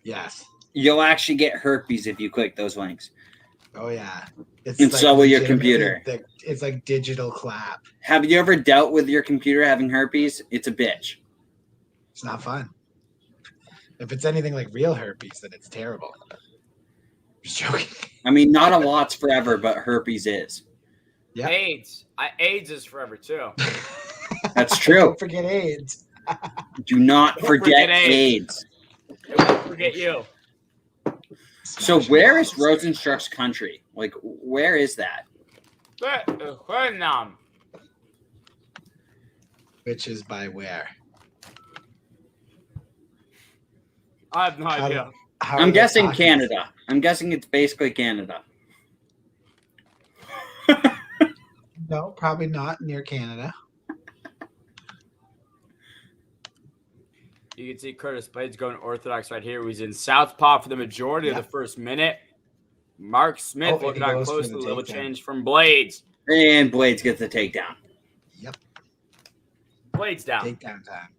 Yes. You'll actually get herpes if you click those links. Oh yeah. It's And so will your legitimately computer. It's like digital clap. Have you ever dealt with your computer having herpes? It's a bitch. It's not fun. If it's anything like real herpes, then it's terrible. Just joking. I mean, not a lot's forever, but herpes is. Yeah. AIDS. AIDS is forever too. That's true. Don't forget AIDS. Do not Don't forget forget AIDS. It won't forget you. So Smash where balls. is Rosenstruck's country? Like, where is that? Vietnam. Which is by where? I have no How idea. do- how I'm are the guessing Takis? Canada. I'm guessing it's basically Canada. No, probably not near Canada. You can see Curtis Blades going orthodox right here. He's in southpaw for the majority of the first minute. Mark Smith Oh, looking he out goes for close the to the little takedown. change from Blades. And Blades gets the takedown. Yep. Blade's down. Takedown time.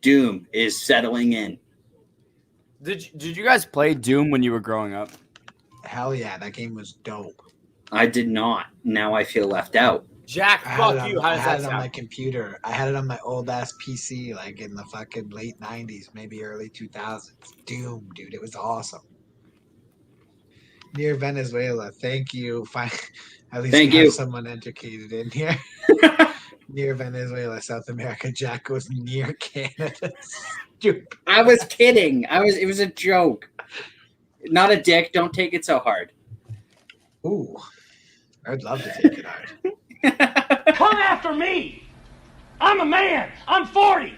Doom is settling in. Did you guys play Doom when you were growing up? Hell yeah, that game was dope. I did not. Now I feel left out. Jack, fuck you. How I does had that it on my sound? computer. I had it on my old ass PC, like in the fucking late 90s, maybe early 2000s. Doom, dude, it was awesome. Near Venezuela, thank you. At least Thank we have you. someone educated in here. Near Venezuela, South America. Jack goes near Canada. Stupid. I was kidding. It was a joke. Not a dick. Don't take it so hard. Ooh, I'd love to take it hard. Come after me! I'm a man! I'm 40!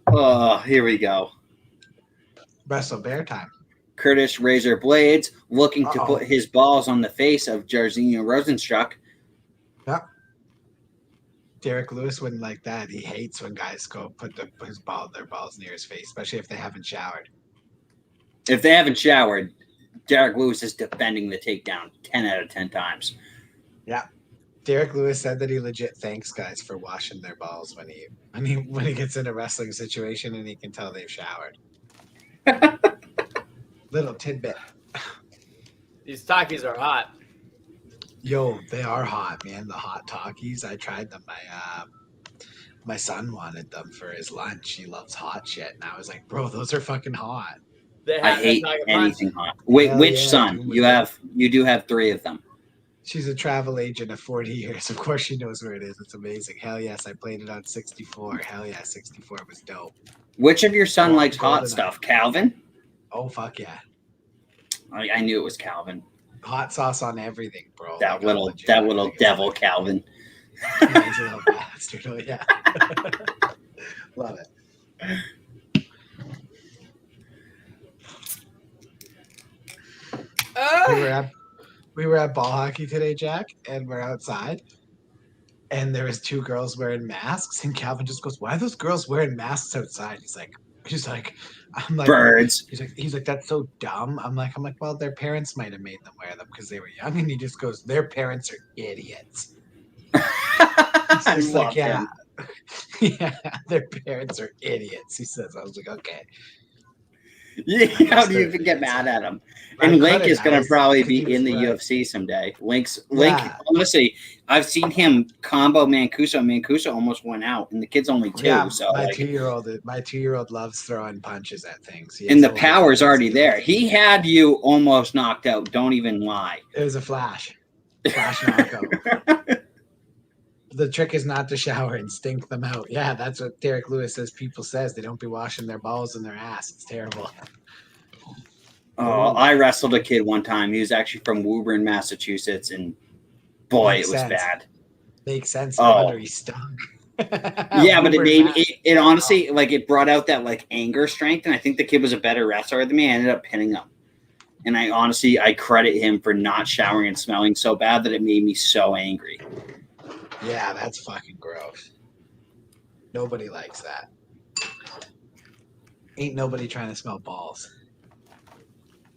Oh, here we go. Wrestle bear time. Curtis Razor Blades looking to Uh-oh. put his balls on the face of Jairzinho Rosenstruck. Yep. Derek Lewis wouldn't like that. He hates when guys go put their balls near his face, especially if they haven't showered. If they haven't showered, Derek Lewis is defending the takedown 10 out of 10 times. Yeah. Derek Lewis said that he legit thanks guys for washing their balls when he gets in a wrestling situation and he can tell they've showered. Little tidbit. These Takis are hot. Yo, they are hot, man. The hot Takis. I tried them. My son wanted them for his lunch. He loves hot shit. And I was like, bro, those are fucking hot. They I have hate Taka punch. anything hot. Wait, Hell which yeah, son? dude. You do have 3 of them. She's a travel agent of 40 years. Of course she knows where it is. It's amazing. Hell yes, I played it on 64. Hell yeah, 64 was dope. Which of your son Golden- likes hot GoldenEye. stuff? Calvin? Oh, fuck yeah. I knew it was Calvin. Hot sauce on everything, bro. That Like, little legit, that little everything is devil like- Calvin. Yeah, he's a little bastard. Oh, yeah. Love it. We were at ball hockey today, Jack, and we're outside. And there was 2 girls wearing masks, and Calvin just goes, "Why are those girls wearing masks outside?" I'm like, Birds. he's like, "That's so dumb." I'm like, well, their parents might have made them wear them because they were young. And he just goes, "Their parents are idiots." It's I just love like, yeah, him. yeah, their parents are idiots. He says, I was like, okay. Yeah, how do you they're even get idiots. mad at him? I And Link couldn't, is going I to was- probably 'cause he be in was the right. UFC someday. Link, Yeah. honestly, I've seen him combo Mancuso. Mancuso almost went out, and the kid's only 2. Yeah, So my like, 2-year-old loves throwing punches at things. He and has the all power's things. already there. He had you almost knocked out. Don't even lie. It was a flash knockout. The trick is not to shower and stink them out. Yeah, that's what Derek Lewis says. People says they don't be washing their balls and their ass. It's terrible. Oh, I wrestled a kid one time. He was actually from Woburn, Massachusetts, and boy, Makes it was sense. bad. Makes sense. Oh. No wonder he stunk. Yeah, but it Uber made Matt. it honestly like it brought out that like anger strength, and I think the kid was a better wrestler than me. I ended up pinning him, and I credit him for not showering and smelling so bad that it made me so angry. Yeah, that's fucking gross. Nobody likes that. Ain't nobody trying to smell balls.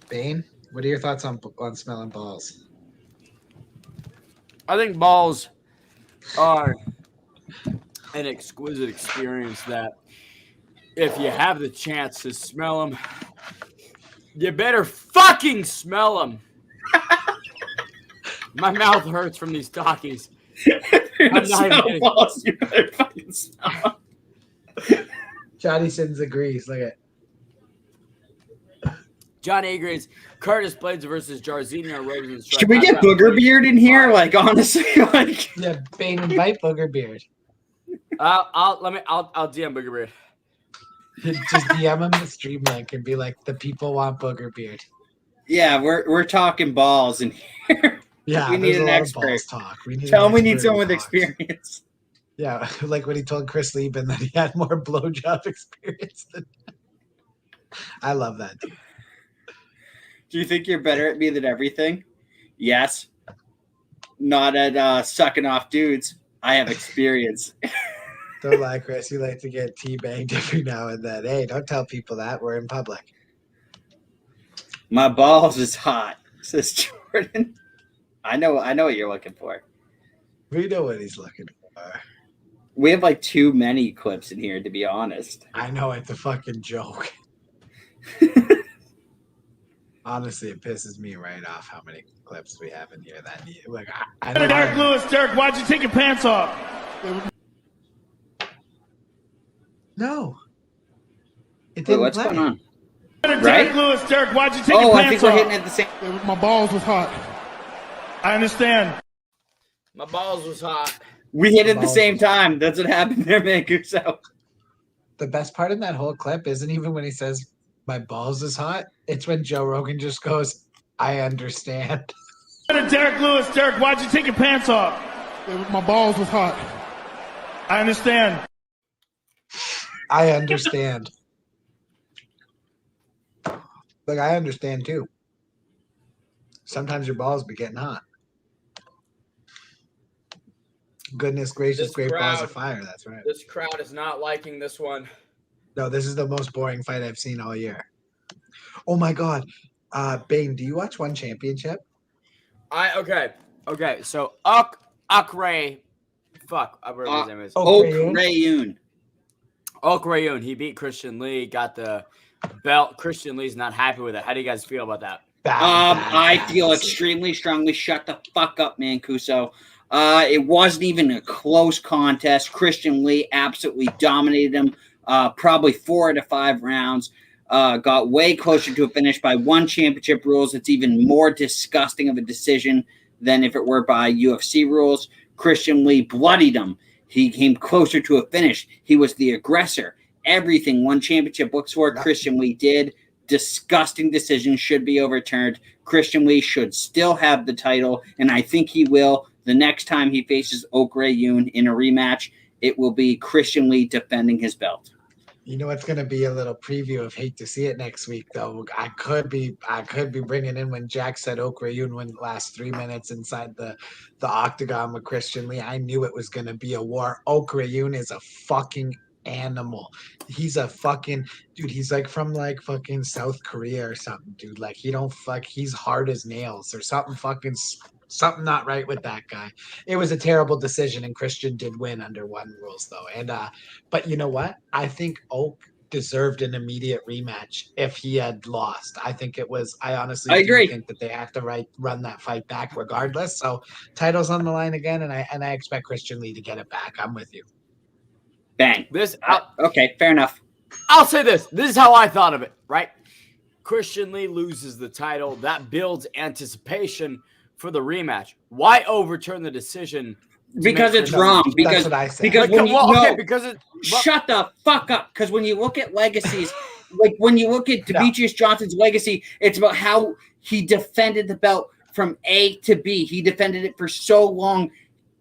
Bane, what are your thoughts on smelling balls? I think balls are an exquisite experience that if you have the chance to smell them, you better fucking smell them. My mouth hurts from these talkies. I'm not even kidding. Balls, you better fucking smell. Johnny Sins agrees. Look at John agrees. Curtis Blades versus Jairzinho Rosenstruck. Should we get Booger Beard in here? Like honestly, like yeah, Bane invite Booger Beard. I'll DM Booger Beard. Just DM him the stream link and be like, the people want Booger Beard. yeah, we're talking balls in here. Yeah, We need there's a an lot expert. of balls talk. Tell him we an need expert someone who with talks. experience. Yeah, like when he told Chris Lieben that he had more blowjob experience than. I love that dude. Do you think you're better at me than everything? Yes. Not at sucking off dudes. I have experience. Don't lie, Chris. You like to get teabagged every now and then. Hey, don't tell people that. We're in public. My balls is hot, says Jordan. I know what you're looking for. We know what he's looking for. We have like too many clips in here, to be honest. I know it's a fucking joke. Honestly, it pisses me right off how many clips we have in here. I know Derek Lewis, Derek, why'd you take your pants off? No. It Wait, didn't what's play. going on? Derek Right? Lewis, Derek, why'd you take your Oh, I pants think we're off? hitting at the same. My balls was hot. I understand. My balls was hot. We hit at the same time. That's what happened there, Mancuso. The best part in that whole clip isn't even when he says, my balls is hot. It's when Joe Rogan just goes, I understand. Derek Lewis, Derek, why'd you take your pants off? My balls was hot. I understand. I understand. Look, I understand too. Sometimes your balls be getting hot. Goodness gracious, This great balls crowd- of fire. That's right. This crowd is not liking this one. No, this is the most boring fight I've seen all year. Oh my God. Bane, do you watch One Championship? Okay. So Okray, fuck, I remember his name is. Okrayun. Okrayun. He beat Christian Lee, got the belt. Christian Lee's not happy with it. How do you guys feel about that? I feel extremely strongly. Shut the fuck up, Mancuso. It wasn't even a close contest. Christian Lee absolutely dominated him. Probably 4 out of 5 rounds. Got way closer to a finish by One Championship rules. It's even more disgusting of a decision than if it were by UFC rules. Christian Lee bloodied him. He came closer to a finish. He was the aggressor. Everything One Championship looks for, Christian Lee did. Disgusting decision, should be overturned. Christian Lee should still have the title, and I think he will. The next time he faces Okrayun in a rematch, it will be Christian Lee defending his belt. You know, it's going to be a little preview of Hate to See It next week, though. I could be bringing in when Jack said Okrayun wouldn't last 3 minutes inside the octagon with Christian Lee. I knew it was going to be a war. Okrayun is a fucking animal. He's a fucking dude. He's like from like fucking South Korea or something, dude. Like he's hard as nails or something. Something not right with that guy. It was a terrible decision, and Christian did win under one rules, though. And but you know what? I think Oak deserved an immediate rematch if he had lost. I think it was. I honestly agree. think that they have to run that fight back regardless. So title's on the line again, and I expect Christian Lee to get it back. I'm with you. Bang. Okay, fair enough. I'll say this. This is how I thought of it, right? Christian Lee loses the title. That builds anticipation for the rematch. Why overturn the decision? Because it's wrong. Because that's what I said. Because when you shut the fuck up. Because when you look at legacies, like when you look at Demetrius Johnson's legacy, it's about how he defended the belt from A to B. He defended it for so long,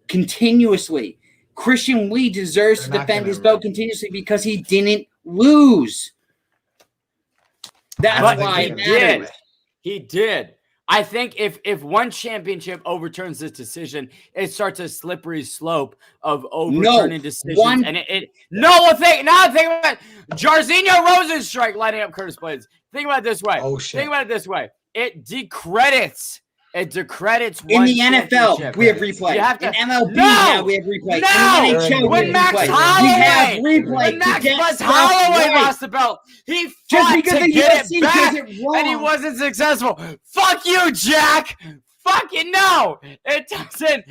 continuously. Christian Lee deserves to defend his belt continuously because he didn't lose. That's why it matters. He did. I think if One Championship overturns this decision, it starts a slippery slope of overturning decisions. Now think about it. Jairzinho Rosenstrike lighting up Curtis Blades. Think about it this way. Oh shit. Think about it this way. It decredits in the NFL, we have replay. In MLB, now we have replay. No! In NHL, When Max Holloway lost the belt, he fought because to the get UFC it back, does it wrong. and he wasn't successful. Fuck you, Jack. Fucking no. It doesn't.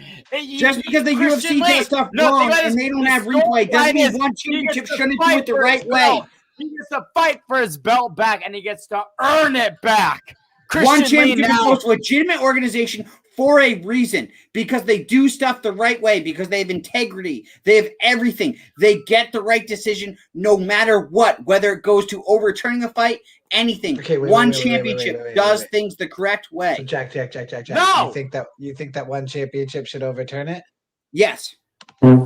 Just because the UFC does stuff wrong and they don't have replay doesn't mean One Championship shouldn't do it the right way. He gets to fight for his belt back, and he gets to earn it back. One Championship is the most legitimate organization for a reason, because they do stuff the right way, because they have integrity. They have everything. They get the right decision no matter what, whether it goes to overturning a fight, anything. Okay, One Championship does things the correct way. So Jack. No! You think that One Championship should overturn it? Yes. I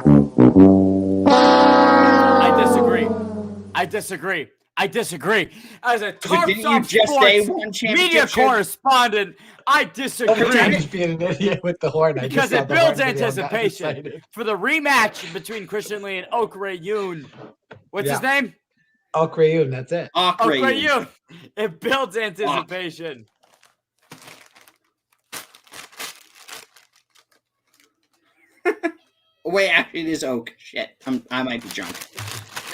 disagree. As a Tarps Sports media correspondent, I disagree. Jack's being an idiot with the horn. Because it builds anticipation for the rematch between Christian Lee and Okrayun. What's his name? Okrayun, that's it. Okrayun. It builds anticipation. Wait, actually, it is oak. Shit, I might be drunk.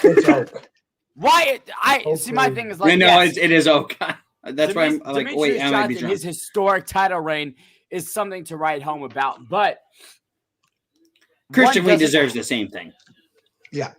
It's oak. Why? I see. My thing is like, no, yes, it is oak. That's why I'm like, Demetrius wait, I might be Johnson, drunk. his historic title reign is something to write home about, but Christian Lee one doesn't- deserves the same thing. Yeah.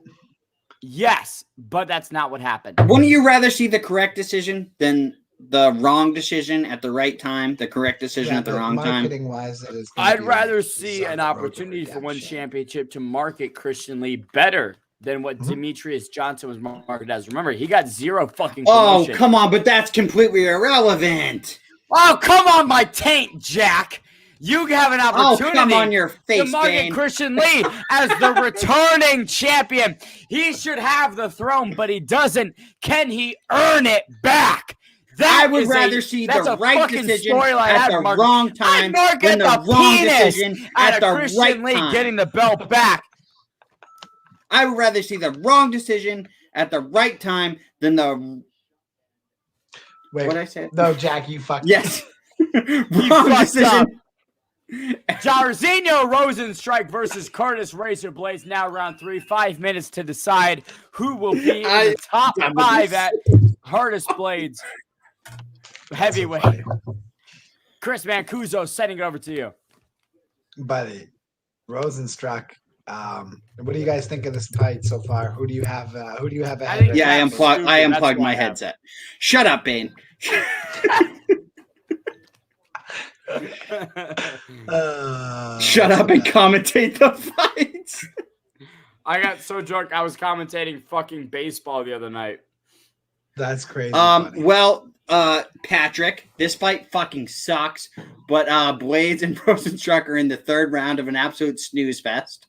Yes, but that's not what happened. Wouldn't you rather see the correct decision than the wrong decision at the right time? The correct decision at the wrong time. Marketing wise, it is. gonna I'd be rather like see an Road to opportunity for one Redemption. championship to market Christian Lee better than what Demetrius Johnson was marketed as. Remember, he got zero fucking Oh, promotion. come on, but that's completely irrelevant. Oh, come on, my taint, Jack. You have an Oh, opportunity come on your to face, market Bane. Christian Lee as the returning champion. He should have the throne, but he doesn't. Can he earn it back? I would rather see the right decision at the wrong time than the wrong decision at the Christian right Lee time. getting the belt back. I would rather see the wrong decision at the right time than the Wait, what I said. no, Jack, you fucked. Yes, He wrong fucked decision. up. Jairzinho Rosenstrike versus Curtis Razorblades. Now round 3, 5 minutes to decide who will be in the top done with 5 this. at Curtis Blades heavyweight. Chris Mancuso, sending it over to you. Buddy, Rosenstruck. What do you guys think of this fight so far? Who do you have? Who do you have ahead? think Yeah, I That's unplugged. I stupid. That's unplugged why my I have- headset. Shut up, Bane. Shut up and commentate the fights. I got so drunk I was commentating fucking baseball the other night. That's crazy. buddy. Well, Patrick, this fight fucking sucks. But Blades and Rosenstruck are in the third round of an absolute snooze fest.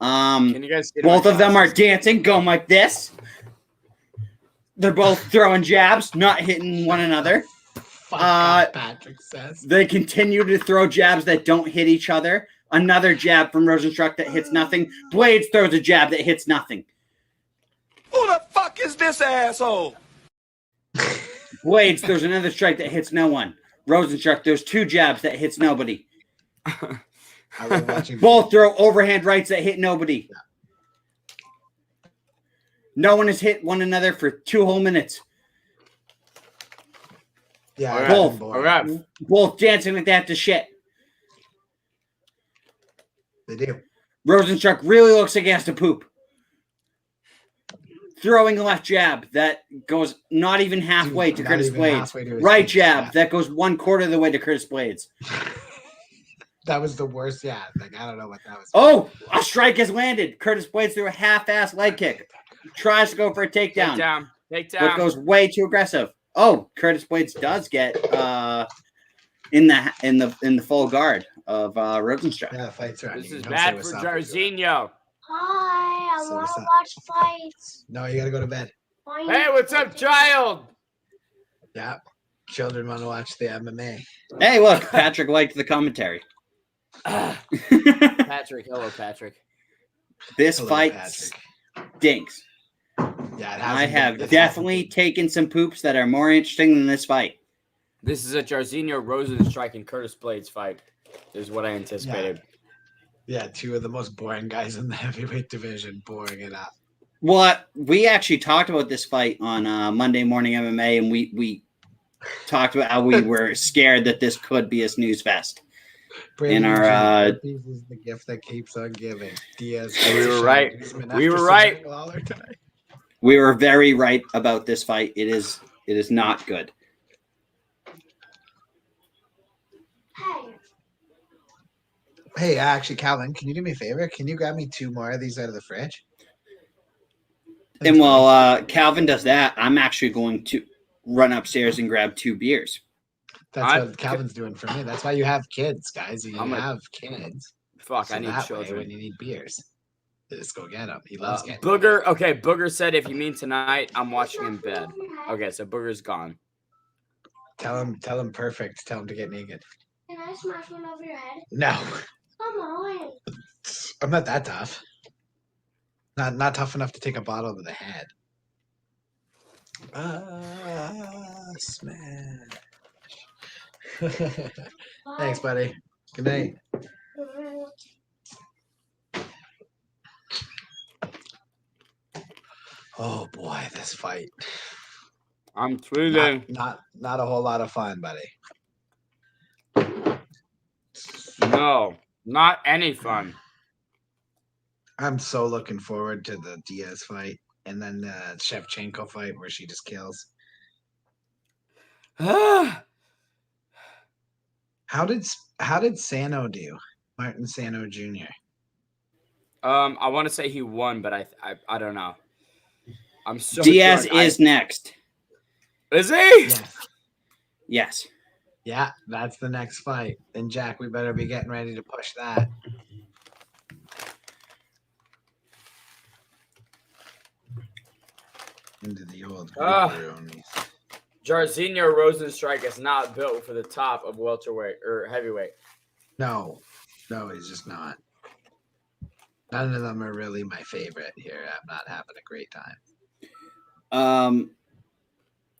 Can you guys get Both my of them are glasses? dancing, going like this. They're both throwing jabs, not hitting one another. Fuck off, Patrick says. They continue to throw jabs that don't hit each other. Another jab from Rosenstruck that hits nothing. Blades throws a jab that hits nothing. Who the fuck is this asshole? Blades throws another strike that hits no one. Rosenstruck throws 2 jabs that hits nobody. I was watching. Both throw overhand rights that hit nobody. No one has hit one another for 2 whole minutes. Yeah, All right. Both. boy. All right. Both dancing like they have to shit. They do. Rosenstruck really looks like he has to poop. Throwing a left jab that goes not even halfway to Not Curtis even Blades. halfway to his Right feet, jab yeah. that goes 1/4 of the way to Curtis Blades. That was the worst. Yeah, like I don't know what that was. Oh, a strike has landed. Curtis Blades threw a half-ass leg kick. Tries to go for a takedown, Take but down. goes way too aggressive. Oh, Curtis Blades does get in the full guard of Rosenstruck. Yeah, fights are. This ending. is Come say bad what's for up. Jairzinho. Hi, I So want what's to up? watch fights. No, you gotta go to bed. Why Hey, you- what's up, child? Yeah, children want to watch the MMA. Hey, look, Patrick liked the commentary. Patrick, hello, Patrick. This Hello, fight Patrick. stinks. Yeah, it I hasn't have been- it definitely hasn't taken some poops that are more interesting than this fight. This is a Jairzinho Rosenstrike and Curtis Blades fight, is what I anticipated. been. Yeah, 2 of the most boring guys in the heavyweight division, boring it up. Well, we actually talked about this fight on Monday Morning MMA, and we talked about how we were scared that this could be a snooze fest. Brady our, Ortiz is the gift that keeps on giving. Diaz. We were right. We were right. Lawler tonight. We were very right about this fight. It is not good. Hey, Hey, actually, Calvin, can you do me a favor? Can you grab me 2 more of these out of the fridge? And while Calvin does that, I'm actually going to run upstairs and grab 2 beers. That's what Calvin's doing for me. That's why you have kids, guys. You have kids. Fuck, So I need that way, children. when you need beers, just go get them. He loves getting Booger, okay, Booger said if you mean tonight, I'm watching in bed. Okay, so Booger's gone. Tell him perfect. Tell him to get naked. can I smash one over your head? No, Come on. I'm not that tough. Not tough enough to take a bottle to the head. Smash. Thanks, buddy. Good night. Oh boy, this fight. I'm tweeting. Not a whole lot of fun, buddy. No, not any fun. I'm so looking forward to the Diaz fight and then the Shevchenko fight where she just kills. How did Sano do? Martin Sano Jr. I want to say he won, but I don't know. I'm so Diaz drunk. is next. Is he? Yes. Yes. Yeah, that's the next fight. Then Jack, we better be getting ready to push that. Into the old Greek Jairzinho Rosenstrike is not built for the top of welterweight or heavyweight. No, he's just not. None of them are really my favorite here. I'm not having a great time.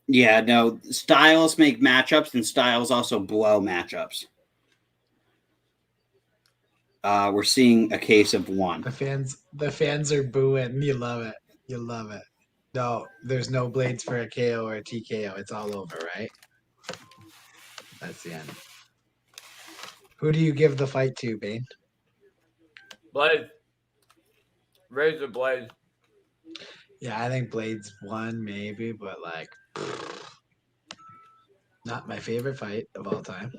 Yeah, no, styles make matchups and styles also blow matchups. We're seeing a case of one. The fans are booing. You love it. You love it. No, there's no blades for a KO or a TKO. It's all over, right? That's the end. Who do you give the fight to, Bane? Blade. Razor blade. Yeah, I think Blades won, maybe, but not my favorite fight of all time.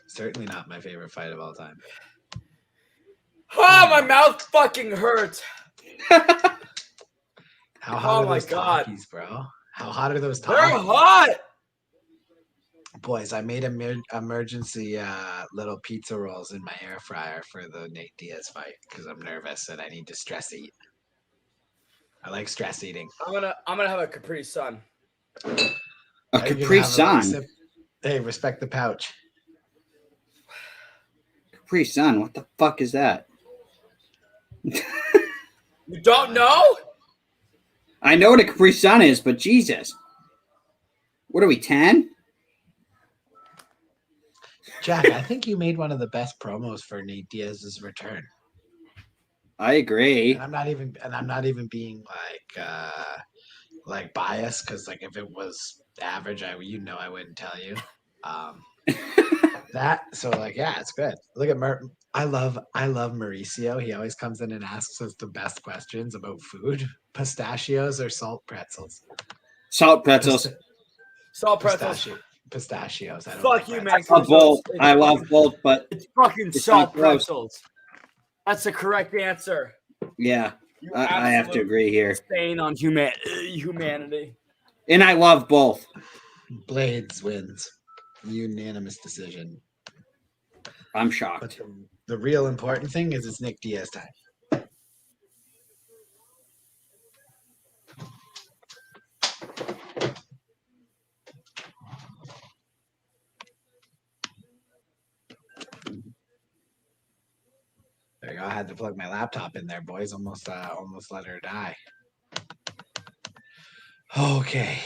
Certainly not my favorite fight of all time. Oh, my mouth fucking hurts. How hot are my those God. Takis, bro? How hot are those Takis? They're hot. Boys, I made emergency little pizza rolls in my air fryer for the Nick Diaz fight because I'm nervous and I need to stress eat. I like stress eating. I'm gonna have a Capri Sun. A Capri Sun? Hey, respect the pouch. Capri Sun? What the fuck is that? You don't know? I know what a Capri Sun is, but Jesus. What are we, 10? Jack, I think you made one of the best promos for Nate Diaz's return. I agree. And I'm not even being biased because if it was average, I wouldn't tell you. It's good. Look at I love Mauricio. He always comes in and asks us the best questions about food. Pistachios or salt pretzels? Salt pretzels. Salt pretzels. Pistachios. I don't Fuck like you, pretzels. man. I love both. I love both, but it's fucking it's salt not gross. pretzels. That's the correct answer. Yeah, I have to agree here. Stain on humanity. And I love both. Blades wins. Unanimous decision. I'm shocked. But the real important thing is it's Nick Diaz time. There you go. I had to plug my laptop in there, boys. Almost let her die. Okay.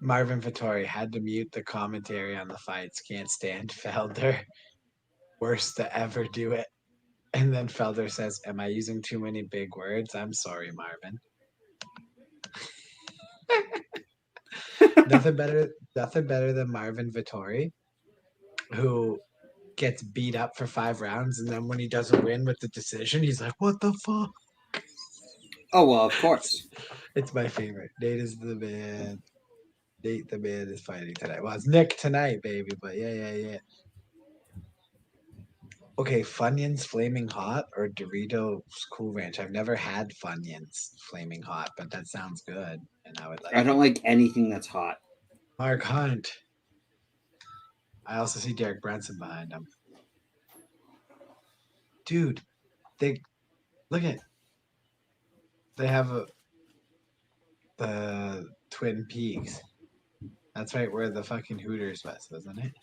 Marvin Vittori had to mute the commentary on the fights. Can't stand Felder. Worst to ever do it. And then Felder says, "Am I using too many big words? I'm sorry, Marvin." Nothing better than Marvin Vittori, who gets beat up for 5 rounds, and then when he doesn't win with the decision, he's like, "What the fuck?" Oh well, of course. It's my favorite. Nate is the man. Nate the man is fighting tonight. Well, it's Nick tonight, baby. But yeah. Okay, Funyuns Flaming Hot or Doritos Cool Ranch. I've never had Funyuns Flaming Hot, but that sounds good, and I would like. I don't like anything that's hot. Mark Hunt. I also see Derek Brunson behind him. Dude, they have the Twin Peaks. That's right where the fucking Hooters was, wasn't it?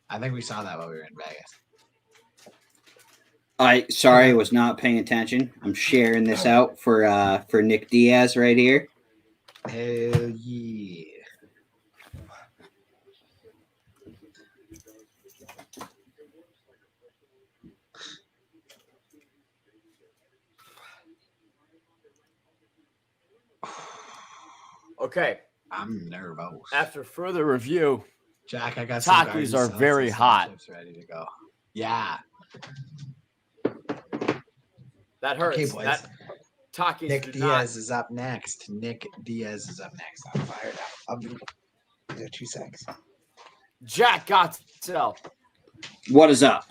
I think we saw that while we were in Vegas. I was not paying attention. I'm sharing this out for Nick Diaz right here. Hell yeah. Okay. I'm nervous. After further review, Jack, I got some Takis garden are salsa very hot. chips ready to go. Yeah. That hurts. Okay, boys. That Takis Nick do Diaz is up next. Nick Diaz is up next. I'm fired up. I'll be there 2 seconds. Jack Gotsell. What is up?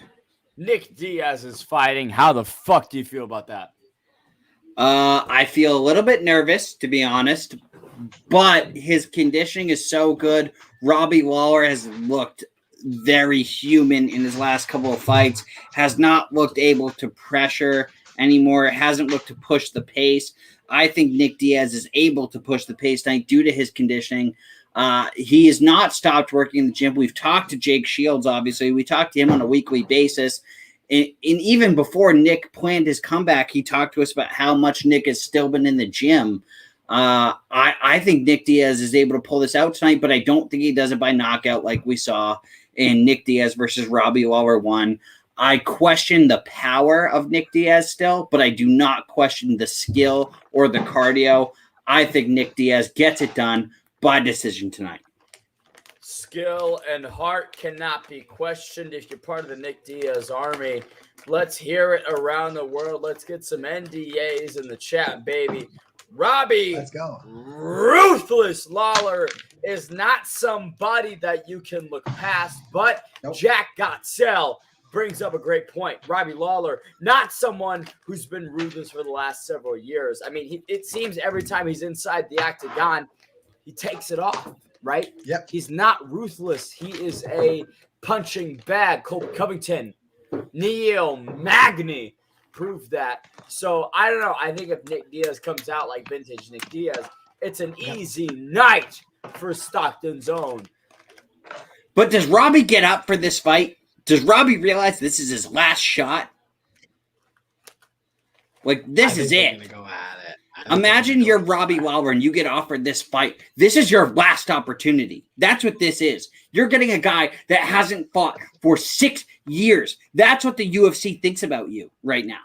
Nick Diaz is fighting. How the fuck do you feel about that? I feel a little bit nervous, to be honest, but his conditioning is so good. Robbie Lawler has looked very human in his last couple of fights, has not looked able to pressure anymore, hasn't looked to push the pace. I think Nick Diaz is able to push the pace tonight due to his conditioning. He has not stopped working in the gym. We've talked to Jake Shields, obviously. We talk to him on a weekly basis. And even before Nick planned his comeback, he talked to us about how much Nick has still been in the gym. I think Nick Diaz is able to pull this out tonight, but I don't think he does it by knockout like we saw in Nick Diaz versus Robbie Lawler 1. I question the power of Nick Diaz still, but I do not question the skill or the cardio. I think Nick Diaz gets it done by decision tonight. Skill and heart cannot be questioned if you're part of the Nick Diaz army. Let's hear it around the world. Let's get some NDAs in the chat, baby. Robbie, Let's go. Ruthless Lawler is not somebody that you can look past, but Nope. Jack Gotsell brings up a great point. Robbie Lawler, not someone who's been ruthless for the last several years. I mean, it seems every time he's inside the octagon, he takes it off, right? Yep. He's not ruthless. He is a punching bag. Colby Covington, Neil Magny proved that. So I don't know. I think if Nick Diaz comes out like vintage Nick Diaz, it's an easy night for Stockton's own. But does Robbie get up for this fight? Does Robbie realize this is his last shot? Like, this is They're it. gonna go at it. Imagine you're Robbie Lawler and you get offered this fight. This is your last opportunity. That's what this is. You're getting a guy that hasn't fought for 6 years. That's what the UFC thinks about you right now.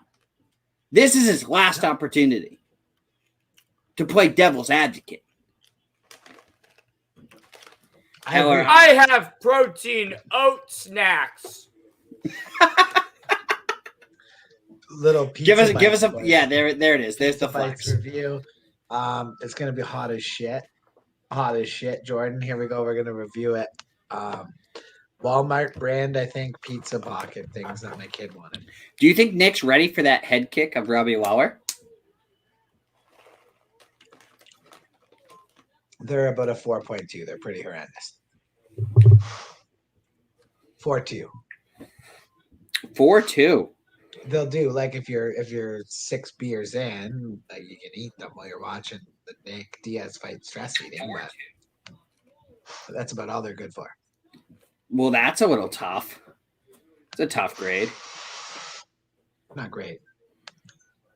This is his last opportunity to play devil's advocate. I have protein oat snacks. Little pizza. Give us a boys. yeah. There it is. There's the Fights flex. review. It's gonna be hot as shit. Hot as shit, Jordan. Here we go. We're gonna review it. Walmart brand, I think, pizza pocket things that my kid wanted. Do you think Nick's ready for that head kick of Robbie Lawler? They're about a 4.2. They're pretty horrendous. 4.2. 4-2. They'll do like if you're 6 beers in, like you can eat them while you're watching the Nick Diaz fight stress eating, but that's about all they're good for. Well, that's a little tough. It's a tough grade. Not great.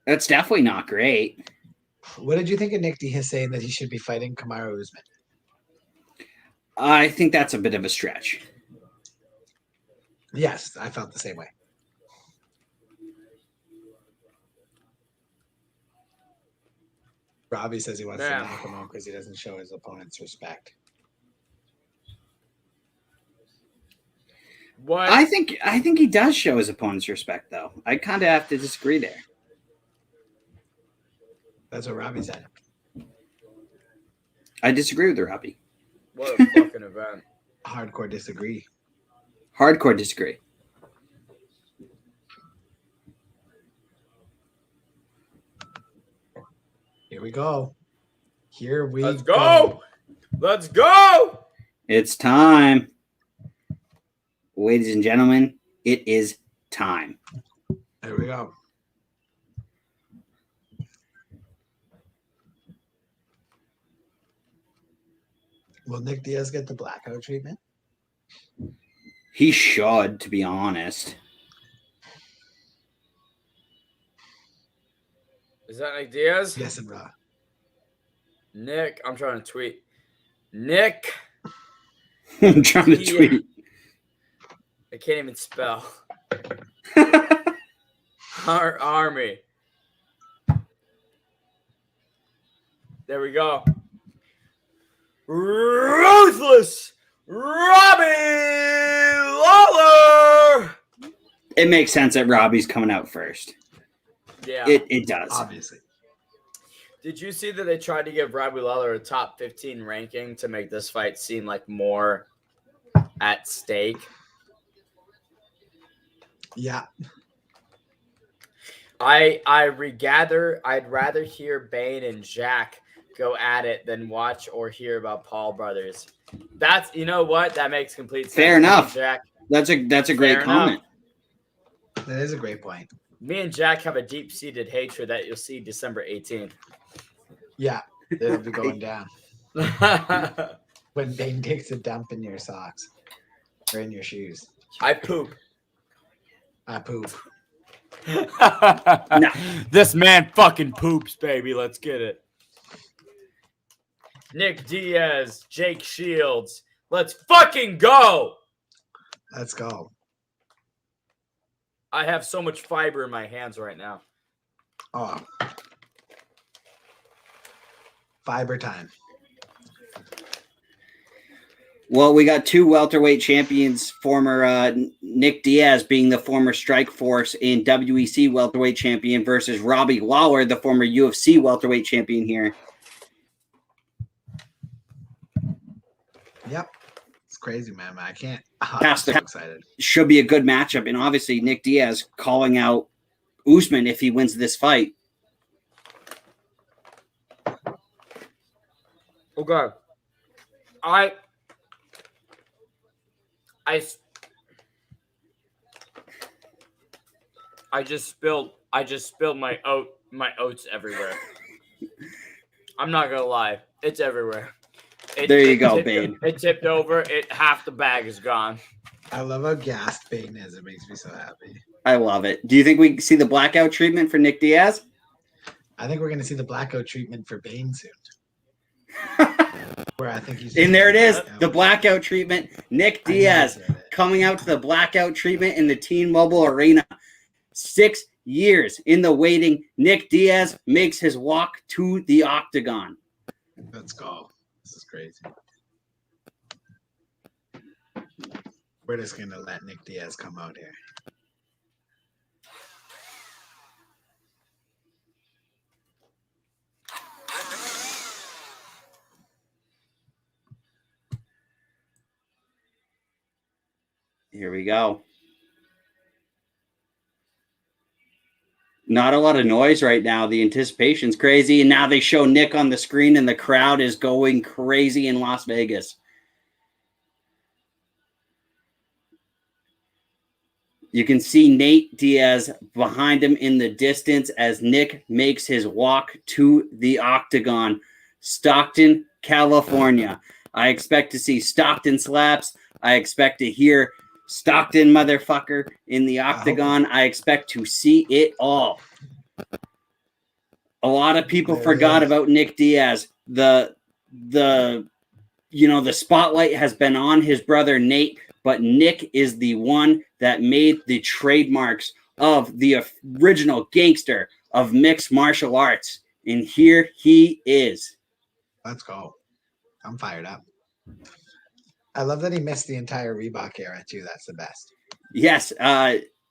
That's definitely not great. What did you think of Nick Diaz saying that he should be fighting Kamaru Usman? I think that's a bit of a stretch. Yes, I felt the same way. Robbie says he wants to knock him out because he doesn't show his opponents respect. What? I think he does show his opponents respect, though. I kind of have to disagree there. That's what Robbie said. I disagree with Robbie. What a fucking event. Hardcore disagree. Hardcore disagree. Here we go. Here we Let's go. Let's go. It's time. Ladies and gentlemen, it is time. There we go. Will Nick Diaz get the blackout treatment? He should, to be honest. Is that Nick Diaz? Yes, and Raw. Nick, I'm trying to tweet. Nick. I'm trying to tweet. I can't even spell. Our army. There we go. Ruthless Robbie Lawler. It makes sense that Robbie's coming out first. Yeah. It does. Obviously. Did you see that they tried to give Robbie Lawler a top 15 ranking to make this fight seem like more at stake? Yeah. I'd rather hear Bane and Jack go at it than watch or hear about Paul brothers. That's, you know what? That makes complete sense. Fair enough. Jack. That's a great Fair comment. That is a great point. Me and Jack have a deep-seated hatred that you'll see December 18th. Yeah, it'll be going down. When Bane takes a dump in your socks or in your shoes. I poop. I poop. No. This man fucking poops, baby. Let's get it. Nick Diaz, Jake Shields. Let's fucking go. Let's go. I have so much fiber in my hands right now. Oh. Fiber time. Well, we got two welterweight champions, former Nick Diaz being the former Strikeforce and WEC welterweight champion versus Robbie Lawler, the former UFC welterweight champion here. Yep. It's crazy, man. I can't. I'm so excited. Should be a good matchup. And obviously, Nick Diaz calling out Usman if he wins this fight. Okay. I just spilled my oats everywhere. I'm not gonna lie. It's everywhere. There you go, Bane. It tipped over. Half the bag is gone. I love how gassed Bane is. It makes me so happy. I love it. Do you think we see the blackout treatment for Nick Diaz? I think we're going to see the blackout treatment for Bane soon. Where I think he's. And there it is, the blackout treatment. Nick Diaz coming out to the blackout treatment in the T-Mobile Arena. 6 years in the waiting. Nick Diaz makes his walk to the octagon. Let's go. This is crazy. We're just going to let Nick Diaz come out here. Here we go. Not a lot of noise right now. The anticipation's crazy. And now they show Nick on the screen and the crowd is going crazy in Las Vegas. You can see Nate Diaz behind him in the distance as Nick makes his walk to the octagon. Stockton, California. I expect to see Stockton slaps. I expect to hear Stockton motherfucker in the octagon. I expect to see it all. A lot of people forgot about Nick Diaz. The spotlight has been on his brother Nate, but Nick is the one that made the trademarks of the original gangster of mixed martial arts. And here he is. Let's go. I'm fired up. I love that he missed the entire Reebok era, too. That's the best. Yes.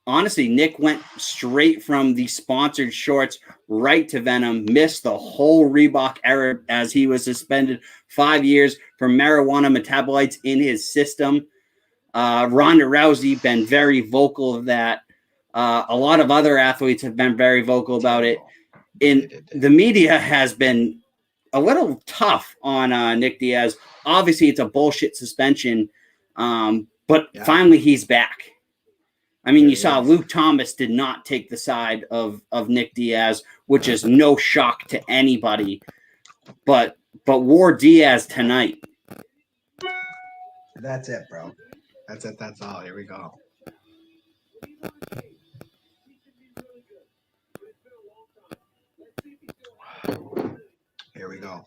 Honestly, Nick went straight from the sponsored shorts right to Venom, missed the whole Reebok era as he was suspended 5 years for marijuana metabolites in his system. Ronda Rousey been very vocal of that. A lot of other athletes have been very vocal about it. The media has been a little tough on Nick Diaz. Obviously, it's a bullshit suspension, but finally he's back. I mean, you saw Luke Thomas did not take the side of Nick Diaz, which is no shock to anybody. But War Diaz tonight. That's it, bro. That's it. That's all. Here we go. Here we go.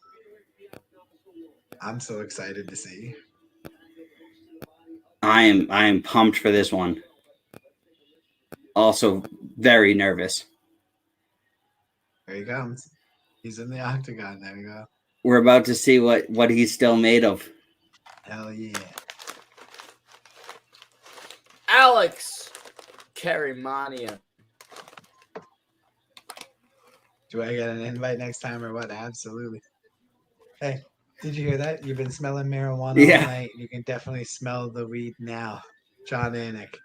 I'm so excited to see. I am pumped for this one. Also very nervous. Here he comes. He's in the octagon. There we go. We're about to see what he's still made of. Hell yeah. Alex Karimania. Do I get an invite next time or what? Absolutely. Hey, did you hear that? You've been smelling marijuana all night. You can definitely smell the weed now. John Anik.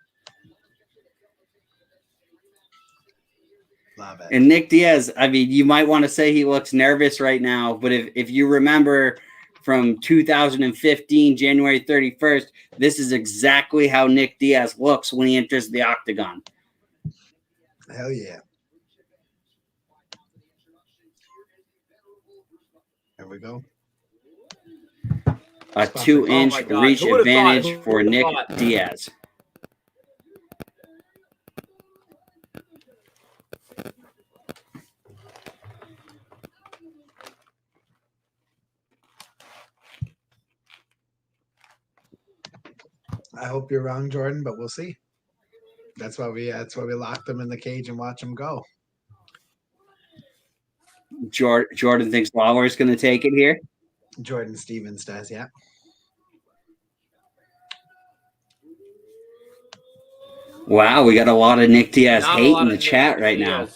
Love it. And Nick Diaz, I mean, you might want to say he looks nervous right now, but if you remember from 2015, January 31st, this is exactly how Nick Diaz looks when he enters the octagon. Hell yeah. There we go. A 2-inch reach advantage for Nick Diaz. I hope you're wrong, Jordan, but we'll see. That's why we locked them in the cage and watch them go. Jordan thinks Lawler is going to take it here. Jordan Stevens does, yeah. Wow, we got a lot of Nick Diaz hate in the chat right now.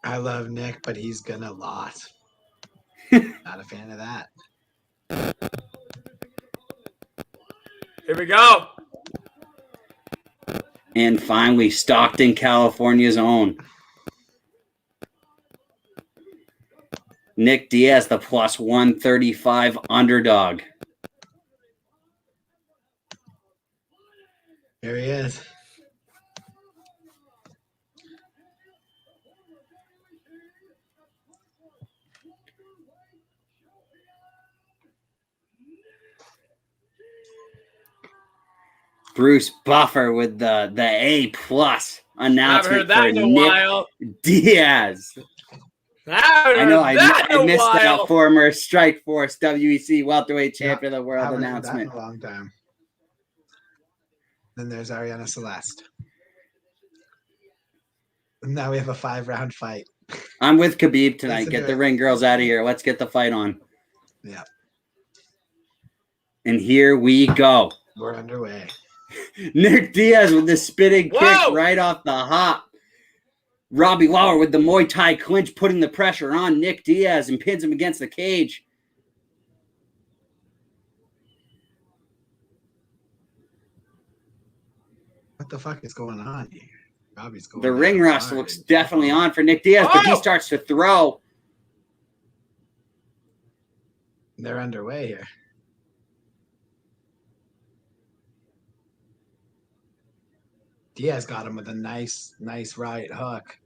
I love Nick, but he's gonna lose. Not a fan of that. Here we go. And finally, Stockton, California's own Nick Diaz, the plus 135 underdog. Here he is. Bruce Buffer with the A+ announcement for Nick Diaz. I know I missed that former Strikeforce WEC welterweight champion of the world announcement. That in a long time. Then there's Ariana Celeste. And now we have a 5-round fight. I'm with Khabib tonight. Get the ring girls out of here. Let's get the fight on. Yeah. And here we go. We're underway. Nick Diaz with the spinning kick right off the hop. Robbie Lawler with the Muay Thai clinch, putting the pressure on Nick Diaz and pins him against the cage. What the fuck is going on here? Robbie's going. The ring rust looks definitely on for Nick Diaz, but he starts to throw. They're underway here. Diaz got him with a nice right hook.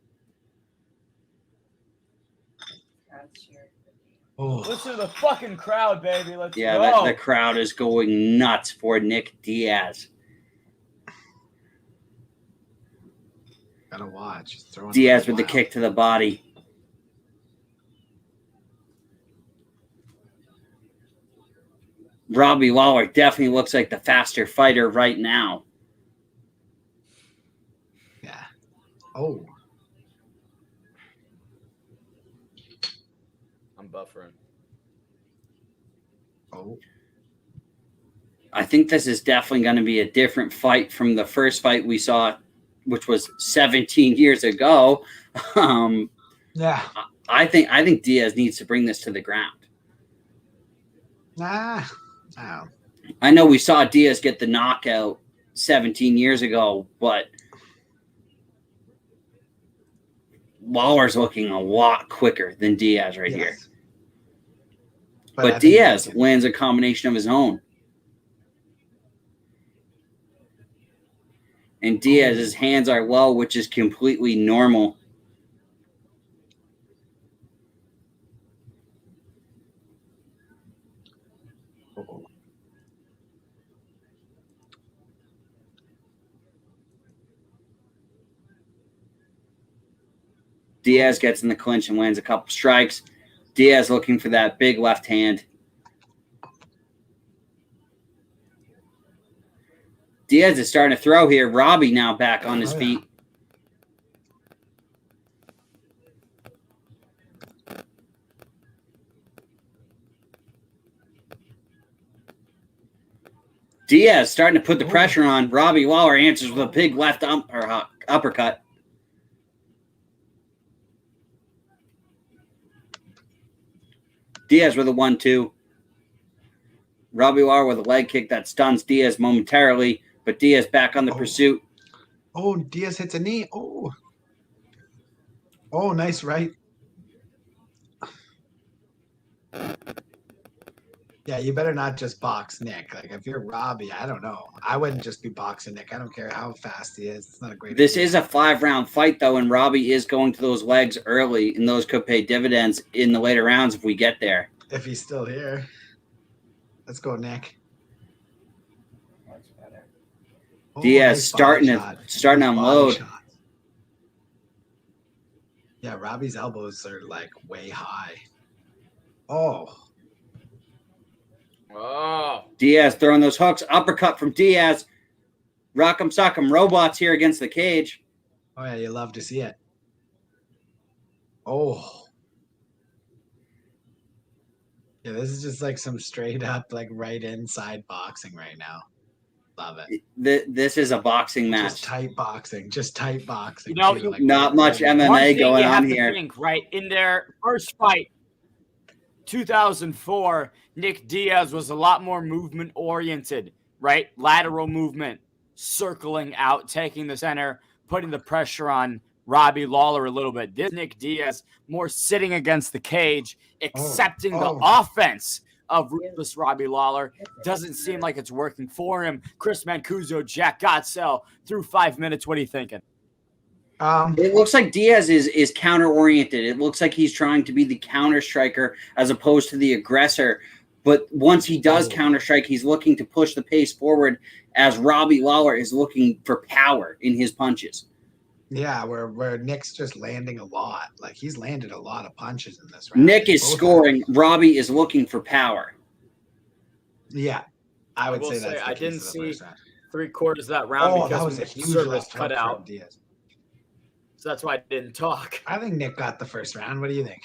Oh. Listen to the fucking crowd, baby. Let's go. The crowd is going nuts for Nick Diaz. Gotta watch. Diaz with the kick to the body. Robbie Lawler definitely looks like the faster fighter right now. Yeah. Oh. I'm buffering. Oh. I think this is definitely going to be a different fight from the first fight we saw, which was 17 years ago. Yeah. I think Diaz needs to bring this to the ground. Oh. I know we saw Diaz get the knockout 17 years ago, but Lawler's looking a lot quicker than Diaz here. But Diaz lands a combination of his own. And Diaz's hands are low, which is completely normal. Diaz gets in the clinch and lands a couple strikes. Diaz looking for that big left hand. Diaz is starting to throw here. Robbie now back on his feet. Diaz starting to put the pressure on. Robbie Lawler answers with a big left uppercut. Diaz with a 1-2. Robbie Lawler with a leg kick that stuns Diaz momentarily, but Diaz back on the pursuit. Oh, Diaz hits a knee. Oh, nice right. Yeah, you better not just box Nick. Like, if you're Robbie, I don't know. I wouldn't just be boxing Nick. I don't care how fast he is. It's not a great This idea. is a 5-round fight, though, and Robbie is going to those legs early, and those could pay dividends in the later rounds if we get there. If he's still here. Let's go, Nick. Diaz nice starting body to shot. Nice unload. body shot. Yeah, Robbie's elbows are like way high. Oh. Diaz throwing those hooks. Uppercut from Diaz. Rock'em sock'em robots here against the cage. Oh, yeah, you love to see it. Oh. Yeah, this is just like some straight up, like right inside boxing right now. Love it. This is a boxing match. Just tight boxing. Just tight boxing. You know, too, like not much One MMA thing going you have on to here. think, right? In their first fight, 2004, Nick Diaz was a lot more movement oriented, right? Lateral movement, circling out, taking the center, putting the pressure on Robbie Lawler a little bit. This Nick Diaz more sitting against the cage, accepting the offense of ruthless Robbie Lawler. Doesn't seem like it's working for him. Chris Mancuso, Jack Gotsell, through 5 minutes. What are you thinking? It looks like Diaz is counter-oriented. It looks like he's trying to be the counter-striker as opposed to the aggressor. But once he does counter-strike, he's looking to push the pace forward as Robbie Lawler is looking for power in his punches. Yeah, where Nick's just landing a lot. Like, he's landed a lot of punches in this round. Nick is scoring. Robbie is looking for power. Yeah, I would say that's I didn't see 3/4 of that round because that was a huge service left cut hook out. from Diaz. So that's why I didn't talk. I think Nick got the first round. What do you think?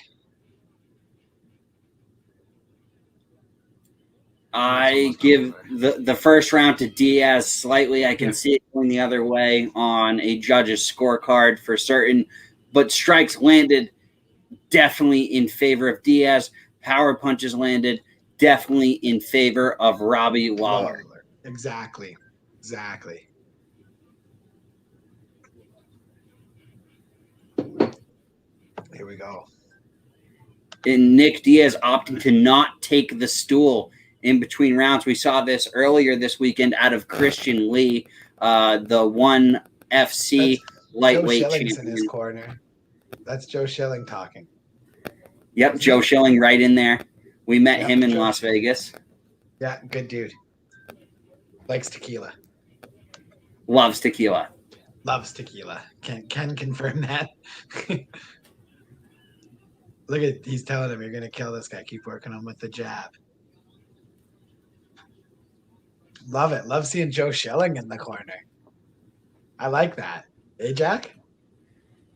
I give the first round to Diaz slightly. I can see it going the other way on a judge's scorecard for certain, but strikes landed definitely in favor of Diaz. Power punches landed definitely in favor of Robbie Lawler. Exactly. Here we go. And Nick Diaz opting to not take the stool in between rounds. We saw this earlier this weekend out of Christian Lee, the ONE FC lightweight Joe Schilling's champion. in his corner. That's Joe Schilling talking. Yep, Joe Schilling right in there. We met him in Las Vegas. Yeah, good dude. Likes tequila. Loves tequila. Loves tequila. Can confirm that. Look at, he's telling him, you're going to kill this guy. Keep working on with the jab. Love it. Love seeing Joe Schilling in the corner. I like that. Hey, Jack?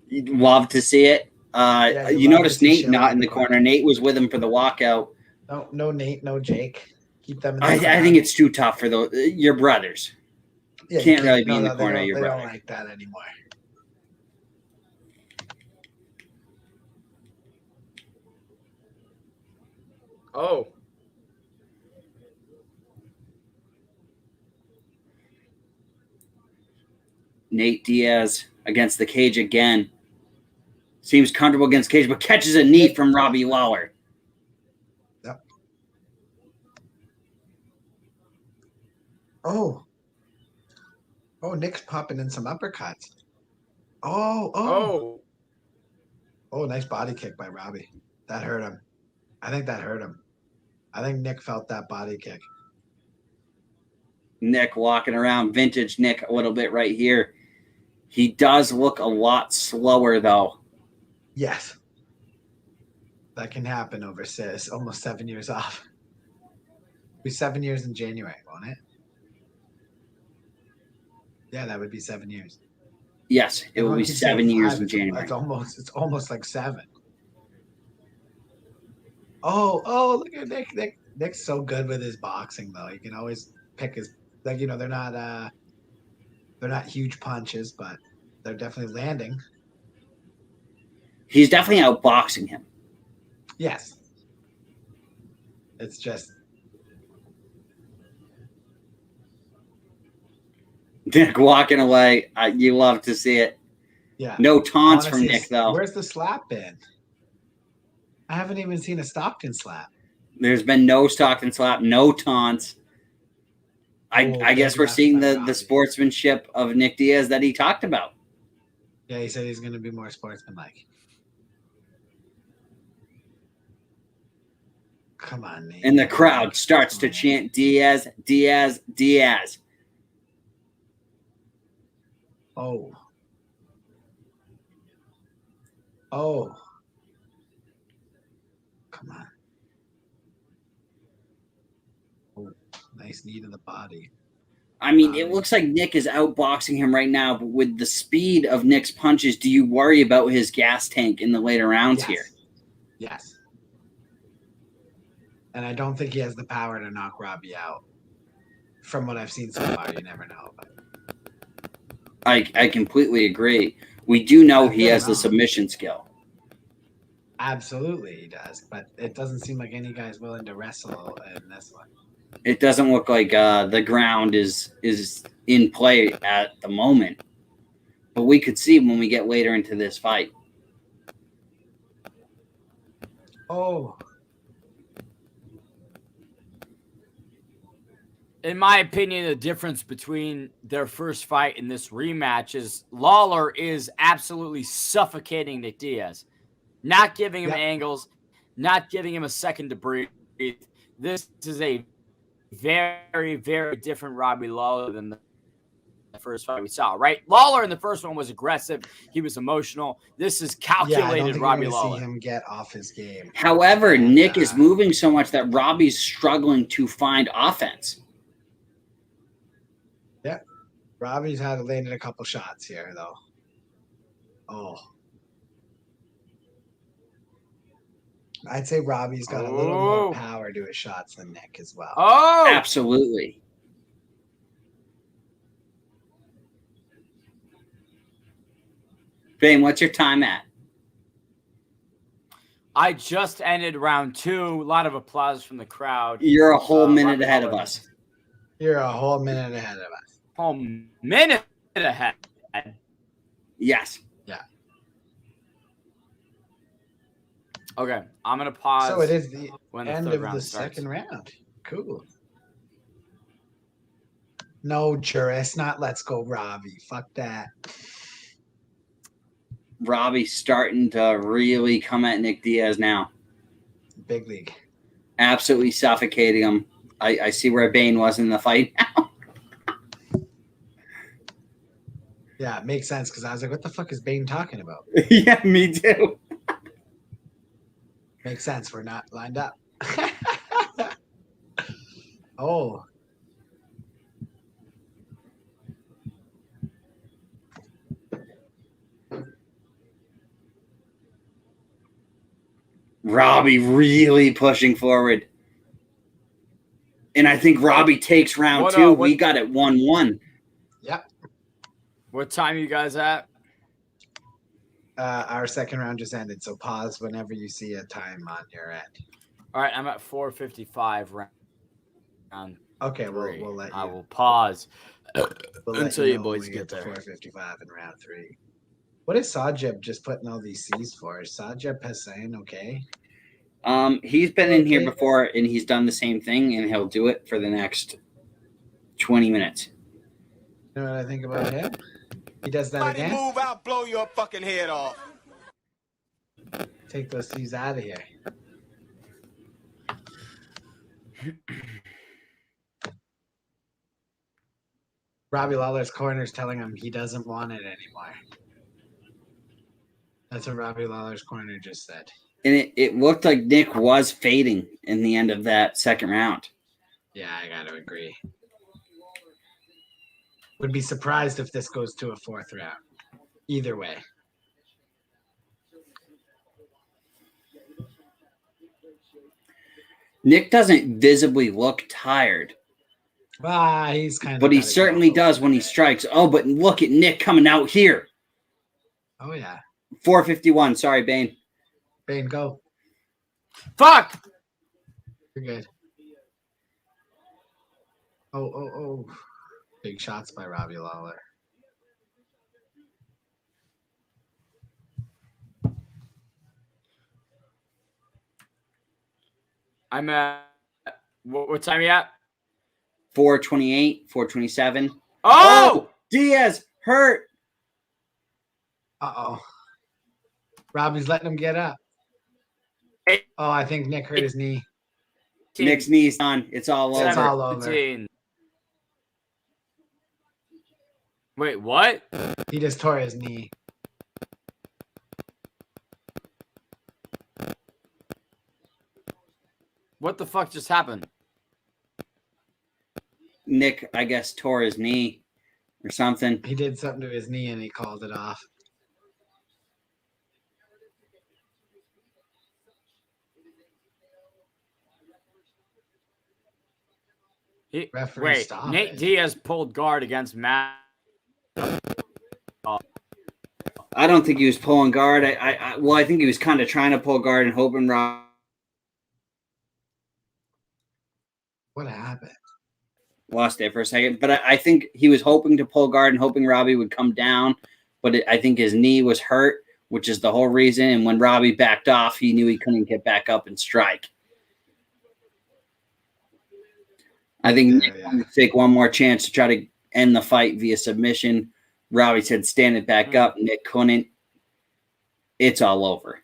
Love to see it. You notice Nate not in the corner. Nate was with him for the walkout. No Nate, no Jake. Keep them in the I think it's too tough for your brothers. Yeah, Can't really be in the corner of your they brother. don't like that anymore. Oh. Nate Diaz against the cage again. Seems comfortable against cage, but catches a knee from Robbie Lawler. Yep. Oh, Nick's popping in some uppercuts. Oh, nice body kick by Robbie. That hurt him. I think that hurt him. I think Nick felt that body kick. Nick walking around, vintage Nick a little bit right here. He does look a lot slower, though. Yes. That can happen over almost 7 years off. It'll be 7 years in January, won't it? Yeah, that would be 7 years. Yes, it will be 7 years in January. It's almost like 7. Oh, look at Nick. Nick's so good with his boxing, though. He can always pick his Like, they're not huge punches, but they're definitely landing. He's definitely outboxing him. Yes. It's just Nick walking away. You love to see it. yeah. No taunts from Nick, though. Where's the slap been? I haven't even seen a Stockton slap. There's been no Stockton slap, no taunts. I guess we're seeing the sportsmanship of Nick Diaz that he talked about. Yeah, he said he's going to be more sportsmanlike. Come on, Nate. And the crowd starts to chant Diaz, Diaz, Diaz. Oh. Oh. Come on. Oh, nice knee to the body. I mean, it looks like Nick is outboxing him right now, but with the speed of Nick's punches, do you worry about his gas tank in the later rounds here? Yes. And I don't think he has the power to knock Robbie out. From what I've seen so far, you never know. But I completely agree. We do know he has the submission skill. absolutely he does, but it doesn't seem like any guy's willing to wrestle in this one. It doesn't look like the ground is in play at the moment. But we could see when we get later into this fight. Oh. In my opinion, the difference between their first fight and this rematch is Lawler is absolutely suffocating Nick Diaz. Not giving him angles, not giving him a second to breathe. This is a very, very different Robbie Lawler than the first fight we saw, right? Lawler in the first one was aggressive. He was emotional. This is calculated Robbie Lawler. See him get off his game. However, Nick is moving so much that Robbie's struggling to find offense. Yeah. Robbie's had landed a couple shots here, though. Oh. I'd say Robbie's got a little more power to his shots than Nick as well. Oh, absolutely. Bane, what's your time at? I just ended round 2. A lot of applause from the crowd. You're a whole minute ahead of us. You're a whole minute ahead of us. Whole minute ahead. Yes. Yeah. Okay, I'm going to pause. So it is the end of the starts. second round. Cool. No, Juris, not let's go, Robbie. Fuck that. Robbie's starting to really come at Nick Diaz now. Big league. Absolutely suffocating him. I see where Bane was in the fight now. Yeah, it makes sense because I was like, what the fuck is Bane talking about? Yeah, me too. Makes sense. We're not lined up. Oh. Robbie really pushing forward. And I think Robbie takes round 2. We got it 1-1. Yep. What time are you guys at? Our second round just ended, so pause whenever you see a time on your end. All right, I'm at 4:55 round. Okay, we'll let you. I will pause We'll until you boys get there. 4:55 in round 3. What is Sajib just putting all these C's for? Is Sajib Hussein okay? He's been in here before, and he's done the same thing, and he'll do it for the next 20 minutes. You know what I think about him? He does that again. Move out, blow your fucking head off. Take those C's out of here. Robbie Lawler's corner is telling him he doesn't want it anymore. That's what Robbie Lawler's corner just said. And it looked like Nick was fading in the end of that second round. Yeah, I got to agree. Would be surprised if this goes to a 4th round. Either way. Nick doesn't visibly look tired. He's kind of. But he certainly does when he strikes. Oh, but look at Nick coming out here. Oh yeah. 451. Sorry, Bane. Bane, go. Fuck. You're good. Oh. Big shots by Robbie Lawler. I'm at what time are you at? 428, 427. Oh! Diaz hurt. Uh-oh. Robbie's letting him get up. Oh, I think Nick hurt his knee. Nick's knee's done. It's all over. It's all over. 17. Wait, what? He just tore his knee. What the fuck just happened? Nick, I guess, tore his knee or something. He did something to his knee and he called it off. Referee, stop Nate it. Diaz pulled guard against Matt. I don't think he was pulling guard. I think he was kind of trying to pull guard and hoping Rob What happened? lost it for a second. But I think he was hoping to pull guard and hoping Robbie would come down. But I think his knee was hurt, which is the whole reason. And when Robbie backed off, he knew he couldn't get back up and strike. I think Nick wanted to take one more chance to try to end the fight via submission. Robbie said, stand it back up. Nick couldn't. It's all over.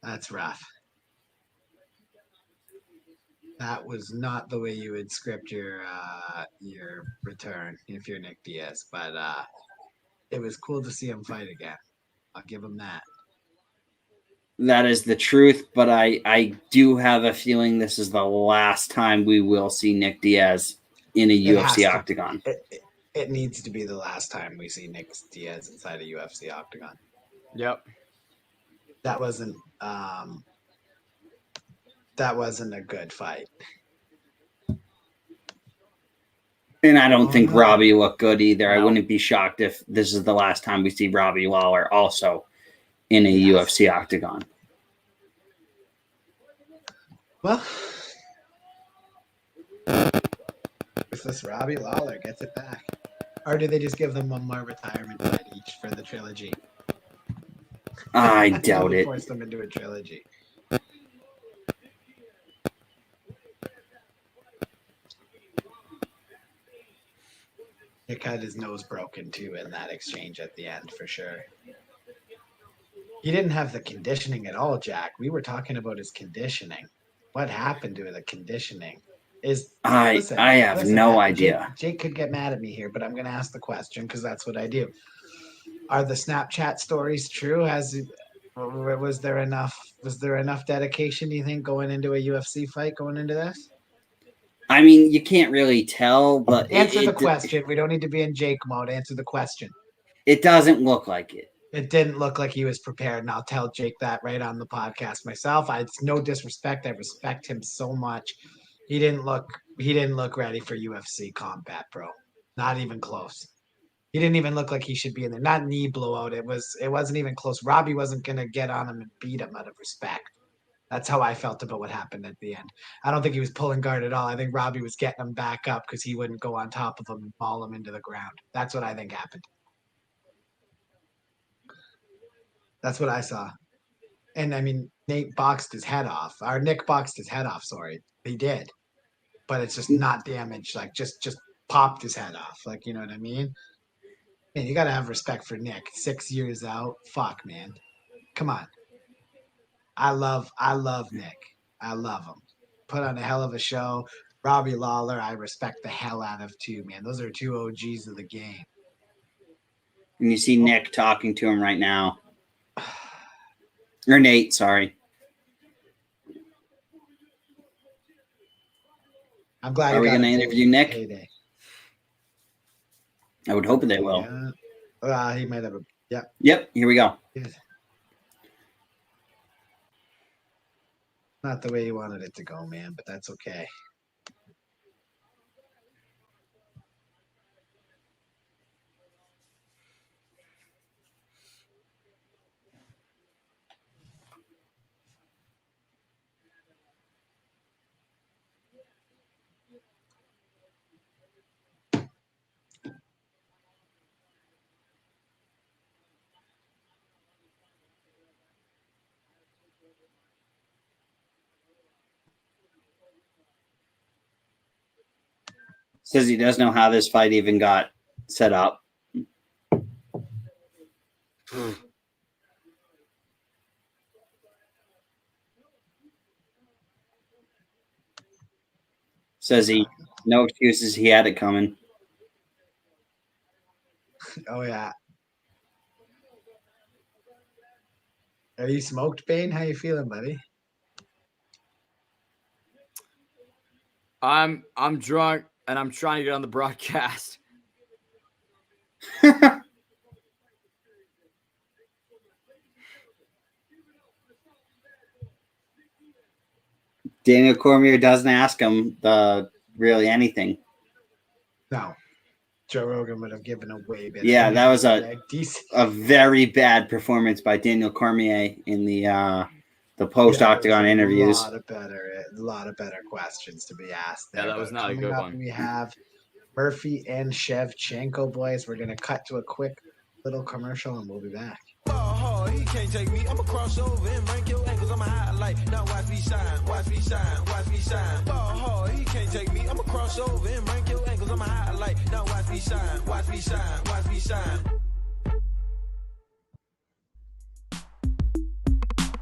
That's rough. That was not the way you would script your return if you're Nick Diaz, but it was cool to see him fight again. I'll give him that. That is the truth, but I do have a feeling this is the last time we will see Nick Diaz in a UFC octagon. It needs to be the last time we see Nick Diaz inside a UFC octagon. Yep. That wasn't a good fight. And I don't think Robbie looked good either. No. I wouldn't be shocked if this is the last time we see Robbie Lawler also in a UFC octagon. Well, if this Robbie Lawler gets it back, or do they just give them one more retirement fight each for the trilogy? I doubt it. Force them into a trilogy. Nick had his nose broken too in that exchange at the end for sure. He didn't have the conditioning at all, Jack. We were talking about his conditioning. What happened to the conditioning? I have no idea. Jake could get mad at me here, but I'm going to ask the question because that's what I do. Are the Snapchat stories true? Was there enough dedication, do you think, going into a UFC fight going into this? I mean, you can't really tell, but answer the question. We don't need to be in Jake mode. Answer the question. It doesn't look like it. It didn't look like he was prepared, and I'll tell Jake that right on the podcast myself. It's no disrespect. I respect him so much. He didn't look ready for UFC combat, bro. Not even close. He didn't even look like he should be in there. Not knee blowout. It wasn't even close. Robbie wasn't gonna get on him and beat him out of respect. That's how I felt about what happened at the end. I don't think he was pulling guard at all. I think Robbie was getting him back up because he wouldn't go on top of him and maul him into the ground. That's what I think happened. That's what I saw. And I mean, Nick boxed his head off. Sorry. He did. But it's just not damaged. Like just popped his head off. Like, you know what I mean? Man, you got to have respect for Nick. 6 years out. Fuck, man. Come on. I love Nick. I love him. Put on a hell of a show. Robbie Lawler, I respect the hell out of too, man. Those are two OGs of the game. And you see Nick talking to him right now. Or Nate, sorry. I'm glad. Are we going to interview Nick? Payday. I would hope they will. Yeah. He might have a. Yeah. Yep. Here we go. Not the way you wanted it to go, man, but that's okay. Says he doesn't know how this fight even got set up. Says he no excuses. He had it coming. Oh yeah. Are you smoked, Bane? How you feeling, buddy? I'm drunk and I'm trying to get on the broadcast. Daniel Cormier doesn't ask him really anything. No. Joe Rogan would have given away better. Yeah, that was a decent. very bad performance by Daniel Cormier in the post octagon interviews. A lot of better questions to be asked there. Yeah, that was not a Coming good up, one. We have Murphy and Shevchenko, boys. We're gonna cut to a quick little commercial and we'll be back. He can't take me. I'ma cross over and break your ankles. I'm a highlight. Now watch me shine. Watch me shine. Watch me shine. Ball hard. He can't take me. I'ma cross over and break your ankles. I'm a highlight. Now watch me shine. Watch me shine. Watch me shine.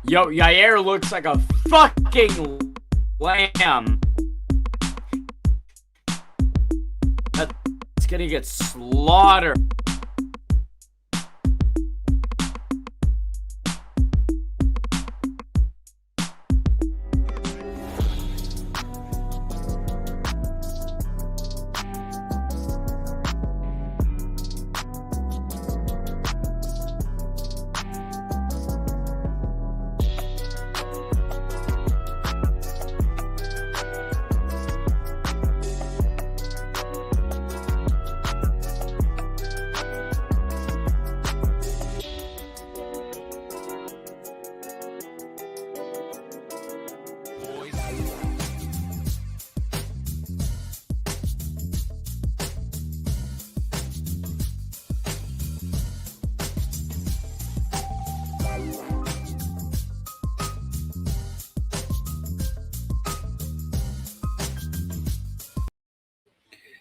Yo, Yair looks like a fucking lamb. That's gonna get slaughtered.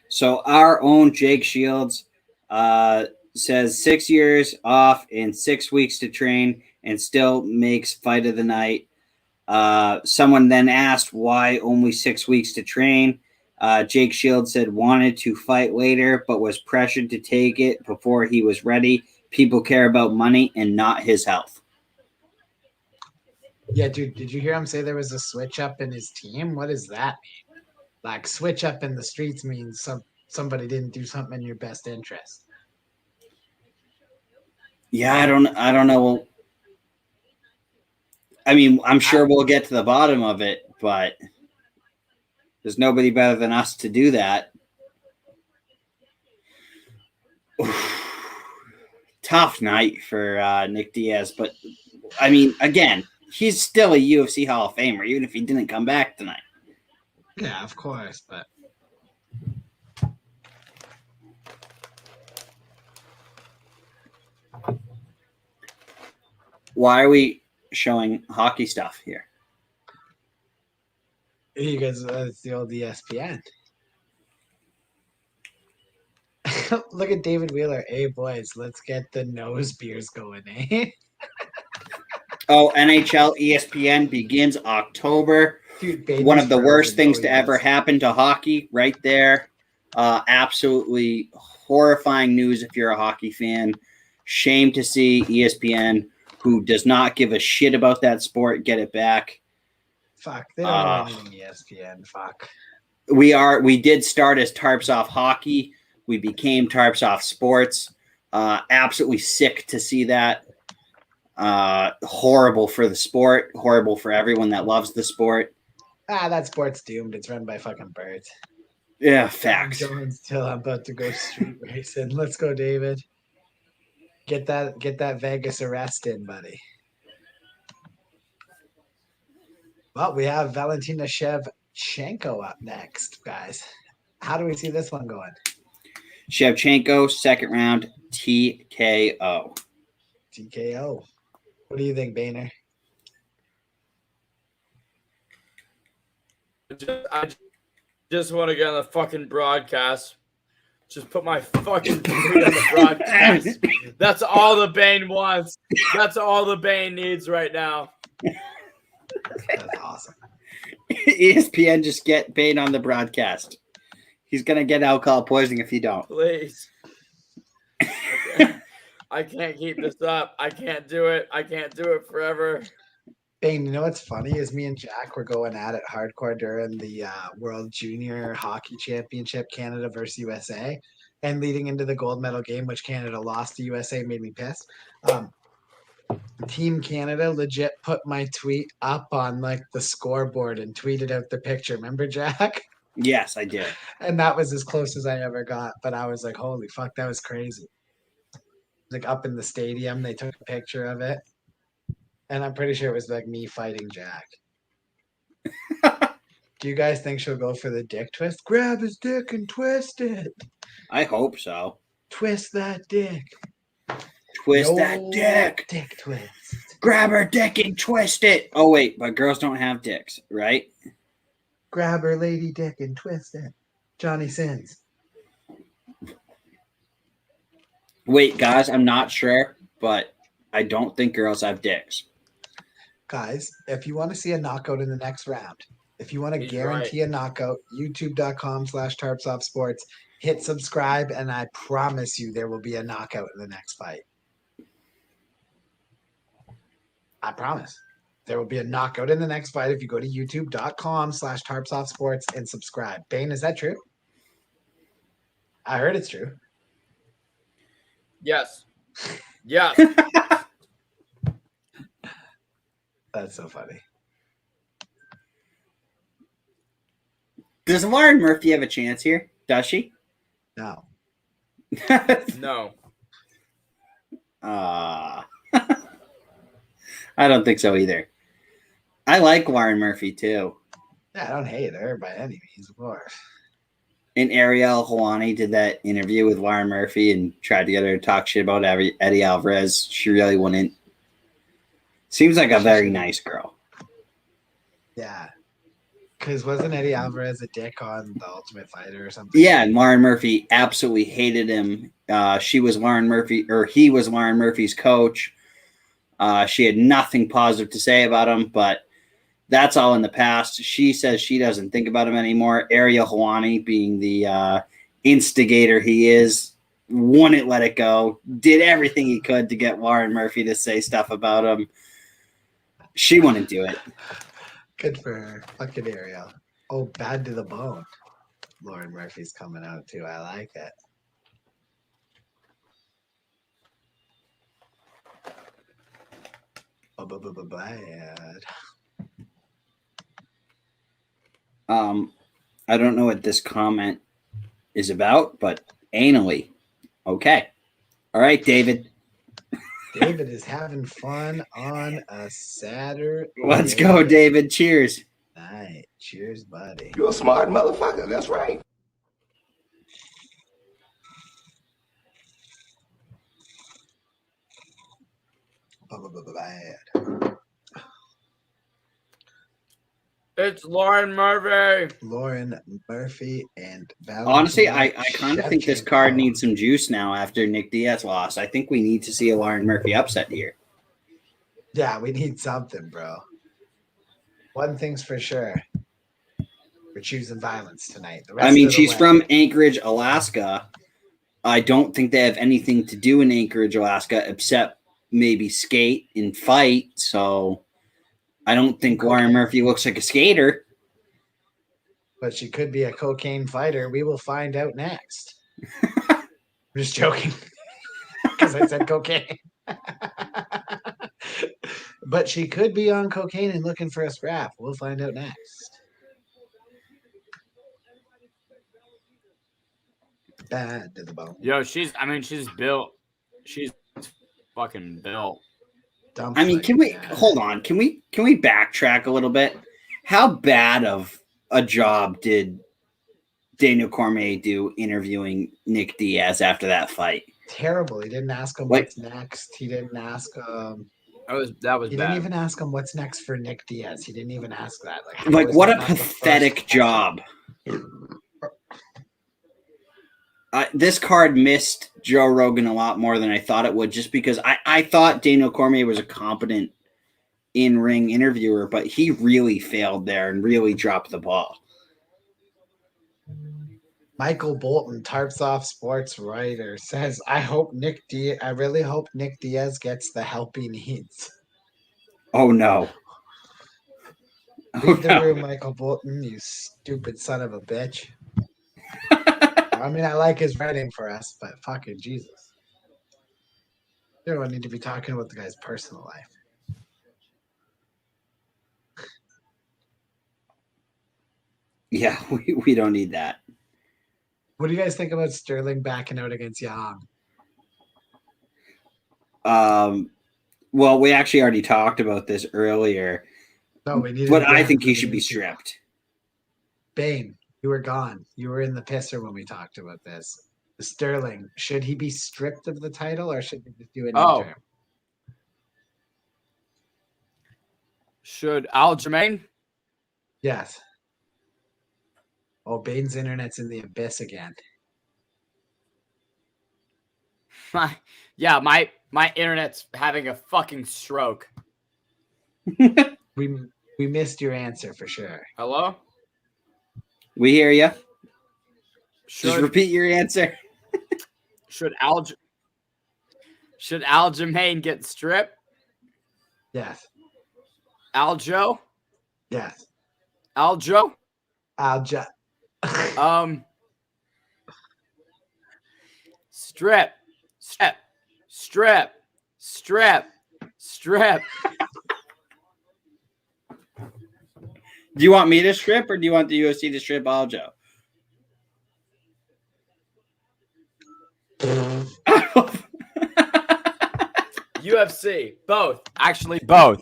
So our own Jake Shields says 6 years off and 6 weeks to train and still makes fight of the night. Someone then asked why only 6 weeks to train. Jake Shields said wanted to fight later, but was pressured to take it before he was ready. People care about money and not his health. Yeah, dude, did you hear him say there was a switch up in his team? What does that mean? Like, switch up in the streets means somebody didn't do something in your best interest. Yeah, I don't know. I mean, I'm sure we'll get to the bottom of it, but there's nobody better than us to do that. Tough night for Nick Diaz, but I mean, again, he's still a UFC Hall of Famer, even if he didn't come back tonight. Yeah, of course, but why are we showing hockey stuff here? because it's the old ESPN. Look at David Wheeler. Hey, boys, let's get the nose beers going, eh? Oh, NHL ESPN begins October. Dude, one of the worst things to ever happen to hockey right there. Absolutely horrifying news if you're a hockey fan. Shame to see ESPN, who does not give a shit about that sport, get it back. Fuck, they don't know anything, ESPN. Fuck. We did start as Tarps Off Hockey. We became Tarps Off Sports. Absolutely sick to see that. Horrible for the sport. Horrible for everyone that loves the sport. That sport's doomed. It's run by fucking birds. Yeah, facts. Till I'm about to go street racing. Let's go, David. Get that Vegas arrest in, buddy. Well, we have Valentina Shevchenko up next, guys. How do we see this one going? Shevchenko, second round, TKO. TKO. What do you think, Boehner? I Just want to get on the fucking broadcast. Just put my fucking tweet on the broadcast. That's all the Bane wants. That's all the Bane needs right now. That's awesome. ESPN, just get Bane on the broadcast. He's going to get alcohol poisoning if you don't. Please. I can't keep this up. I can't do it. I can't do it forever. Bane, you know what's funny is me and Jack were going at it hardcore during the World Junior Hockey Championship, Canada versus USA, and leading into the gold medal game, which Canada lost to USA, made me pissed. Team Canada legit put my tweet up on like the scoreboard and tweeted out the picture. Remember, Jack? Yes, I did. And that was as close as I ever got. But I was like, holy fuck, that was crazy. Like up in the stadium, they took a picture of it. And I'm pretty sure it was like me fighting Jack. Do you guys think she'll go for the dick twist? Grab his dick and twist it. I hope so. Twist that dick. Twist that dick. Dick twist. Grab her dick and twist it. Oh, wait, but girls don't have dicks, right? Grab her lady dick and twist it. Johnny Sins. Wait, guys, I'm not sure, but I don't think girls have dicks. Guys, if you want to see a knockout in the next round, if you want to He's guarantee a knockout, youtube.com/tarpsoftsports, hit subscribe, and I promise you there will be a knockout in the next fight. I promise. There will be a knockout in the next fight if you go to youtube.com/tarpsoftsports and subscribe. Bane, is that true? I heard it's true. Yes. Yes. That's so funny. Does Lauren Murphy have a chance here? Does she? No. No. I don't think so either. I like Lauren Murphy too. Yeah, I don't hate her by any means, of course. And Ariel Helwani did that interview with Lauren Murphy and tried to get her to talk shit about Eddie Alvarez. She really wouldn't. Seems like a very nice girl. Yeah. Because wasn't Eddie Alvarez a dick on The Ultimate Fighter or something? Yeah, and Lauren Murphy absolutely hated him. She was Lauren Murphy, or he was Lauren Murphy's coach. She had nothing positive to say about him, but that's all in the past. She says she doesn't think about him anymore. Ariel Helwani, being the instigator he is, wouldn't let it go. Did everything he could to get Lauren Murphy to say stuff about him. She wouldn't do it. Good for her. Fucking Ariel. Oh, bad to the bone. Lauren Murphy's coming out too. I like it. Oh, bad. I don't know what this comment is about, but anally. Okay. All right, David. David is having fun on a Saturday. Let's go, David. Cheers. Night. Cheers, buddy. You're a smart motherfucker. That's right. Bad. It's Lauren Murphy. Lauren Murphy and Honestly, I kind of think this card needs some juice now after Nick Diaz lost. I think we need to see a Lauren Murphy upset here. Yeah, we need something, bro. One thing's for sure. We're choosing violence tonight. The rest I mean, of the she's way- from Anchorage, Alaska. I don't think they have anything to do in Anchorage, Alaska, except maybe skate and fight. So I don't think Lauren Murphy looks like a skater. But she could be a cocaine fighter. We will find out next. I'm just joking. Because I said cocaine. But she could be on cocaine and looking for a scrap. We'll find out next. Bad to the bone. Yo, she's built. She's fucking built. Dumb I mean, fight, can we yeah. hold on? Can we backtrack a little bit? How bad of a job did Daniel Cormier do interviewing Nick Diaz after that fight? Terrible. He didn't ask him Like- what's next. He didn't ask That was He bad. didn't even ask him what's next for Nick Diaz. He didn't even ask that. Like, how is what that a not the first pathetic question? job. This card missed Joe Rogan a lot more than I thought it would, just because I thought Daniel Cormier was a competent in-ring interviewer, but he really failed there and really dropped the ball. Michael Bolton, Tarps Off Sports writer, says, I really hope Nick Diaz gets the help he needs. Oh, no. Leave the room, Michael Bolton, you stupid son of a bitch. I mean, I like his writing for us, but fucking Jesus. You don't need to be talking about the guy's personal life. Yeah, we don't need that. What do you guys think about Sterling backing out against Young? Well, we actually already talked about this earlier. No, we need. But I think he should be stripped. Bane, you were gone. You were in the pisser when we talked about this. Sterling, should he be stripped of the title or should he just do an interim? Should Aljamain? Yes. Oh, Bane's internet's in the abyss again. My internet's having a fucking stroke. We missed your answer for sure. Hello? We hear you. Just repeat your answer. Should Aljamain get stripped? Yes. Aljo? Yes. Aljo? Aljo. Strip. Do you want me to strip or do you want the UFC to strip Aljo? UFC. Both. Actually, both.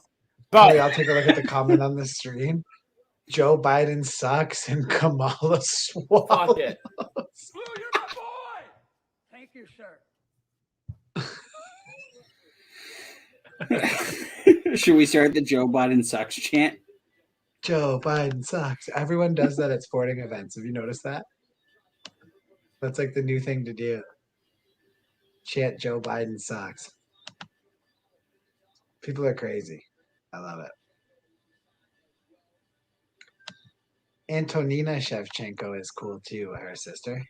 Hey, I'll take a look at the comment on the stream. Joe Biden sucks and Kamala swallows. Fuck it. You're my boy. Thank you, sir. Should we start the Joe Biden sucks chant? Joe Biden sucks. Everyone does that at sporting events. Have you noticed that? That's like the new thing to do. Chant Joe Biden sucks. People are crazy. I love it. Antonina Shevchenko is cool too, her sister.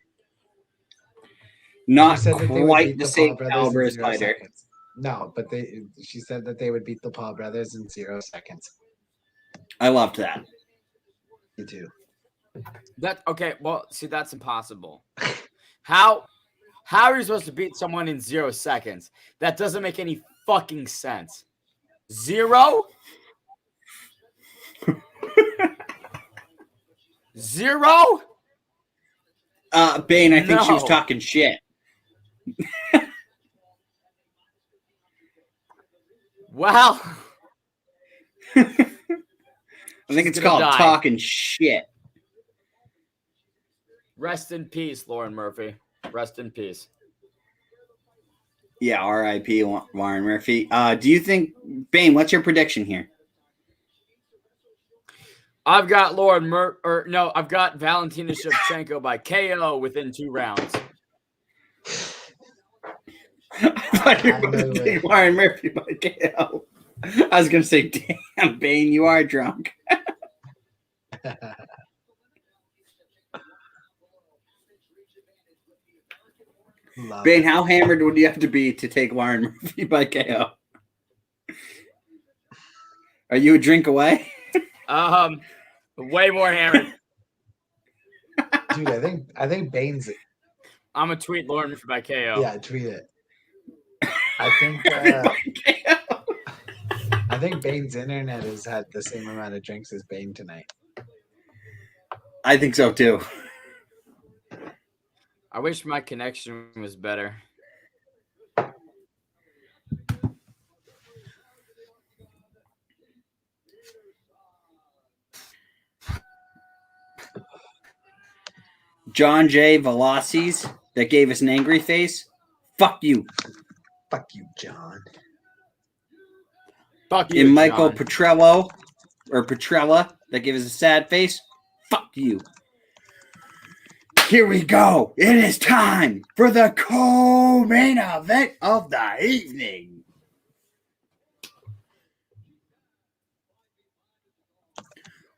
Not She said that they would quite beat the the same Paul brothers caliber in as 0 fighter. seconds. No, but she said that they would beat the Paul brothers in 0 seconds. I loved that. Me too. Okay, well, see, that's impossible. How are you supposed to beat someone in 0 seconds? That doesn't make any fucking sense. 0? 0? Bane, I think she was No. talking shit. Well, I think it's gonna called die. talking shit. rest in peace, Lauren Murphy. Rest in peace. Yeah, R.I.P. Warren Murphy. Do you think, Bane, what's your prediction here? I've got I've got Valentina Shevchenko by KO within 2 rounds. I thought you were going to say Warren Murphy by KO. I was going to say, damn, Bane, you are drunk. Bane, how hammered would you have to be to take Warren Murphy by KO? Are you a drink away? Way more hammered. Dude, I think Bane's. I'm gonna tweet Lauren Murphy by KO. Yeah, tweet it. I think Bane's internet has had the same amount of drinks as Bane tonight. I think so too. I wish my connection was better. John J. Veloci's that gave us an angry face. Fuck you. Fuck you, John. Fuck you, And Michael John. Petrella that gave us a sad face. Fuck you. Here we go. It is time for the co-main event of the evening.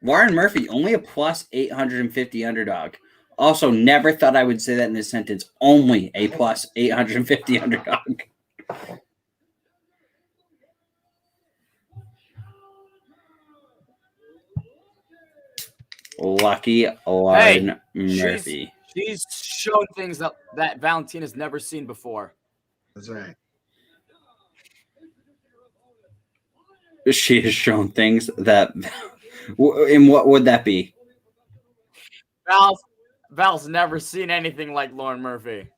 Warren Murphy, only a plus 850 underdog. Also, never thought I would say that in this sentence. Only a plus 850 underdog. Lucky Lauren Murphy. She's shown things that Valentina's never seen before. That's right. She has shown things that... And what would that be? Val's never seen anything like Lauren Murphy.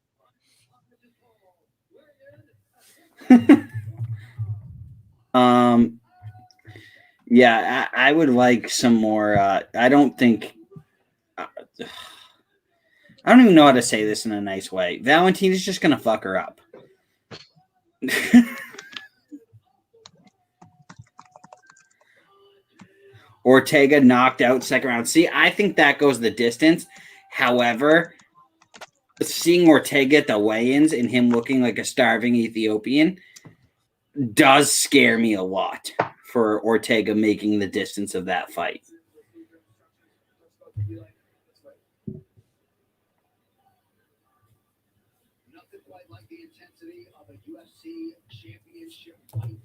Yeah, I would like some more. I don't think. I don't even know how to say this in a nice way. Valentina's just gonna fuck her up. Ortega knocked out second round. See, I think that goes the distance. However, seeing Ortega at the weigh-ins and him looking like a starving Ethiopian does scare me a lot for Ortega making the distance of that fight. Nothing quite like the intensity of a UFC championship fight.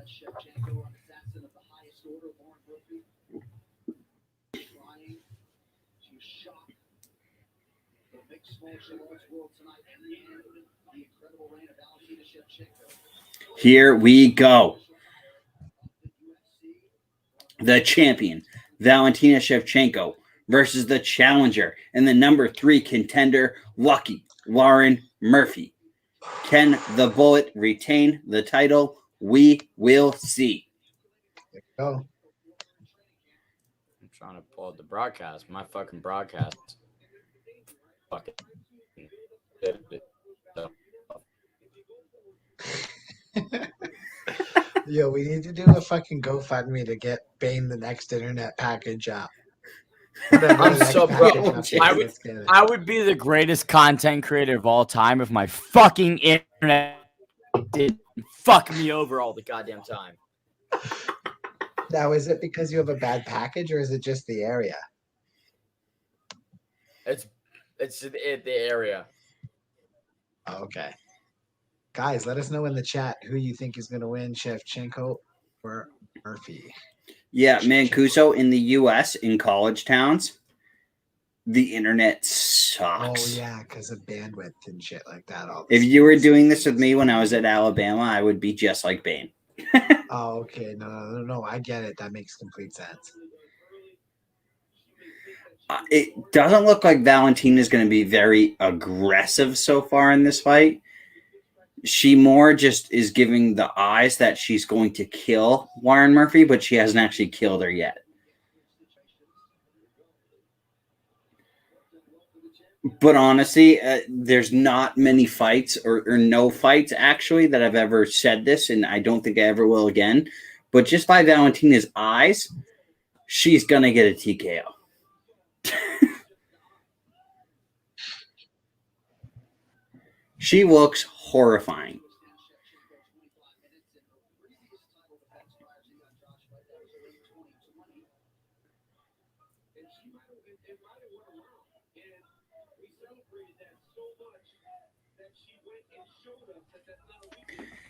Shevchenko, an assassin of the highest order, Lauren Murphy, trying to shock the mixed martial arts world tonight and the incredible reign of Valentina Shevchenko. Here we go. The champion, Valentina Shevchenko, versus the challenger and the number 3 contender, Lucky Lauren Murphy. Can the Bullet retain the title? We will see. There you go. I'm trying to pull up the broadcast. My fucking broadcast. Fucking. Yo, we need to do a fucking GoFundMe to get Bane the next internet package up. I'm so broke. I would be the greatest content creator of all time if my fucking internet didn't fuck me over all the goddamn time. Now, is it because you have a bad package or is it just the area? It's the area. Oh, okay. Guys, let us know in the chat who you think is going to win, Shevchenko or Murphy. Yeah, Mancuso, in the U.S., in college towns, the internet sucks. Oh, yeah, because of bandwidth and shit like that. If you were doing this with me when I was at Alabama, I would be just like Bane. Oh, okay. No. I get it. That makes complete sense. It doesn't look like Valentina is going to be very aggressive so far in this fight. She more just is giving the eyes that she's going to kill Warren Murphy, but she hasn't actually killed her yet. But honestly, there's not many fights or no fights actually that I've ever said this, and I don't think I ever will again. But just by Valentina's eyes, she's going to get a TKO. She looks horrifying.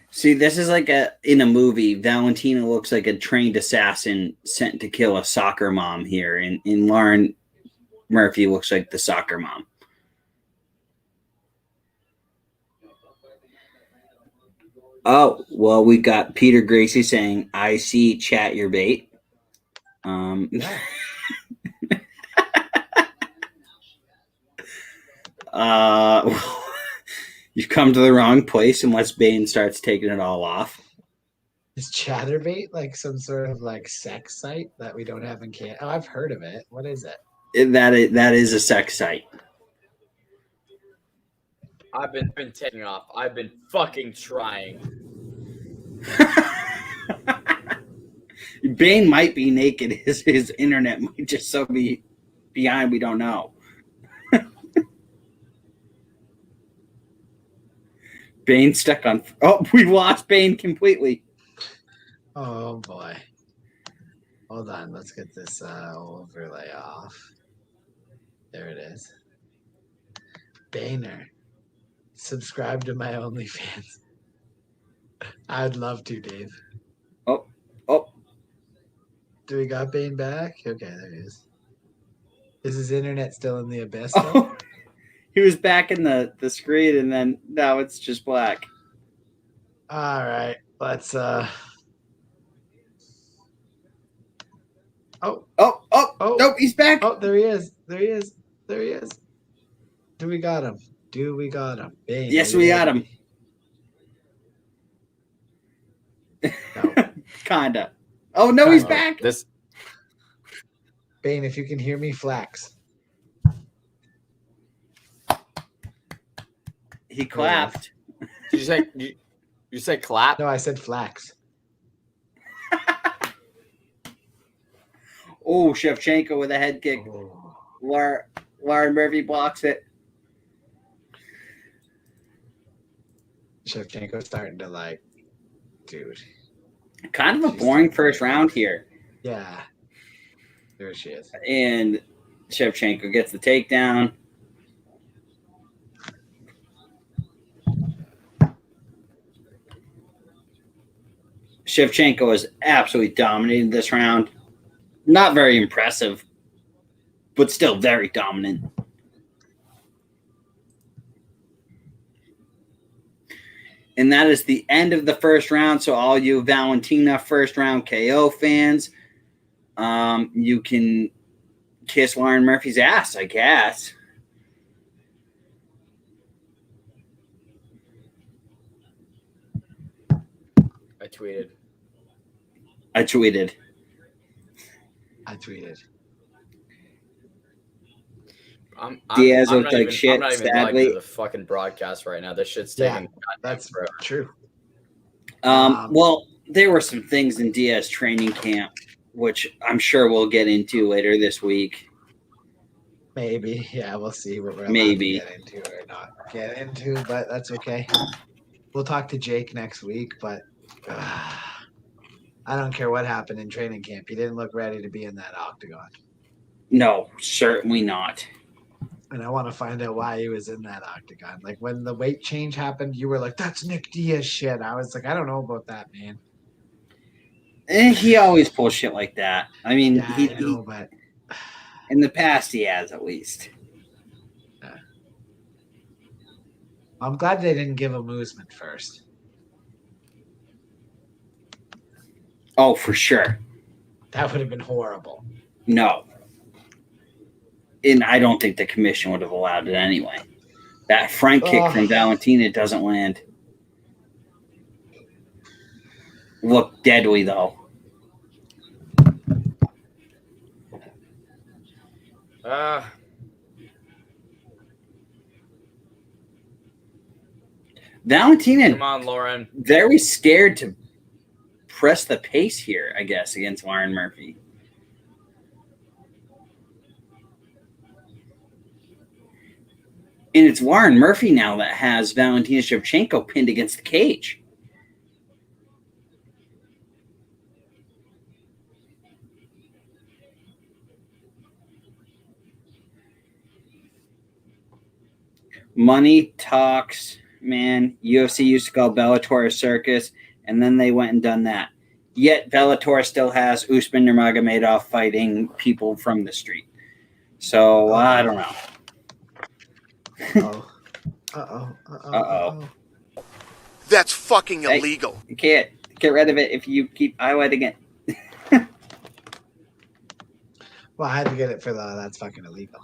See, this is like in a movie. Valentina looks like a trained assassin sent to kill a soccer mom here. And Lauren Murphy looks like the soccer mom. Oh, well, we got Peter Gracie saying, I see chat your bait. You've come to the wrong place unless Bane starts taking it all off. Is Chatterbait like some sort of like sex site that we don't have in Canada? Oh, I've heard of it. What is it? That is a sex site. I've been taking off. I've been fucking trying. Bane might be naked. His internet might just so be behind, we don't know. Bane stuck on. Oh, we lost Bane completely. Oh boy. Hold on. Let's get this overlay off. There it is. Baner, subscribe to my OnlyFans. I'd love to, Dave. Oh. Do we got Bane back? Okay, there he is. Is his internet still in the abyss? Oh, he was back in the screen, and then now it's just black. All right, let's. Oh, nope, he's back. Oh, there he is. Do we got him? Bane, yes, we got him. No. Kinda. Oh no, he's back. Bane, if you can hear me, flax. He clapped. Did you say clap? No, I said flax. Oh, Shevchenko with a head kick. Lauren Murphy blocks it. Shevchenko's starting to dude. Kind of a boring first round here. Yeah. There she is. And Shevchenko gets the takedown. Shevchenko is absolutely dominating this round. Not very impressive, but still very dominant. And that is the end of the first round. So all you Valentina first round KO fans, you can kiss Lauren Murphy's ass, I guess. I tweeted. Diaz I'm looked like shit, I'm not even sadly. to the fucking broadcast right now. This shit's taking. That's forever. true. Well, there were some things in Diaz training camp, which I'm sure we'll get into later this week. Maybe. Yeah, we'll see what we're allowed Maybe. to get into or not get into, but that's okay. We'll talk to Jake next week, but I don't care what happened in training camp. He didn't look ready to be in that octagon. No, certainly not. And I want to find out why he was in that octagon. Like when the weight change happened, you were like, that's Nick Diaz shit. I was like, I don't know about that, man. He always pulls shit like that. I mean, Yeah, I know, but in the past he has, at least. I'm glad they didn't give him Usman first. Oh, for sure. That would have been horrible. No. And I don't think the commission would have allowed it anyway. That front kick from Valentina doesn't land. Look deadly, though. Valentina, Come on, Lauren. very scared to press the pace here, I guess, against Lauren Murphy. And it's Lauren Murphy now that has Valentina Shevchenko pinned against the cage. Money talks, man. UFC used to call Bellator a circus, and then they went and done that. Yet Bellator still has Usman Nurmagomedov fighting people from the street. So I don't know. Uh-oh. That's fucking illegal. You can't get rid of it if you keep highlighting it. Well, I had to get it for that's fucking illegal.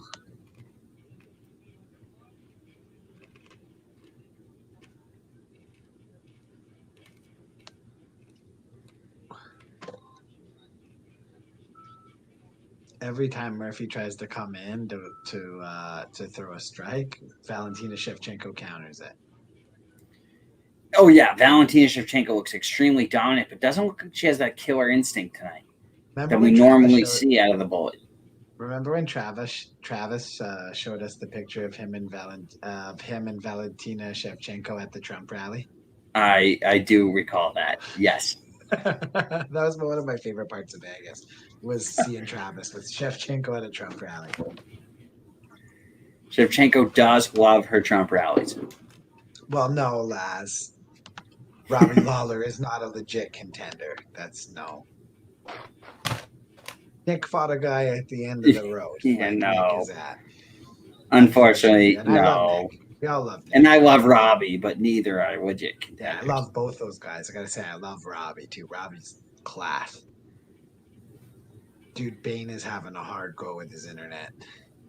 Every time Murphy tries to come in to throw a strike, Valentina Shevchenko counters it. Oh, yeah. Valentina Shevchenko looks extremely dominant, but doesn't look like she has that killer instinct tonight that we normally see out of the bullet. Remember when Travis showed us the picture of him and Valentina Shevchenko at the Trump rally? I do recall that. Yes. That was one of my favorite parts of Vegas, was seeing Travis with Shevchenko at a Trump rally. Shevchenko does love her Trump rallies. Well, no, Laz. Robbie Lawler is not a legit contender. That's no. Nick fought a guy at the end of the road. Yeah, like no. Nick is at. Unfortunately, And I love no. Nick. We all love Nick. And I love Robbie, but neither are legit Yeah, contenders. I love both those guys. I gotta say, I love Robbie too. Robbie's class. Dude, Bane is having a hard go with his internet.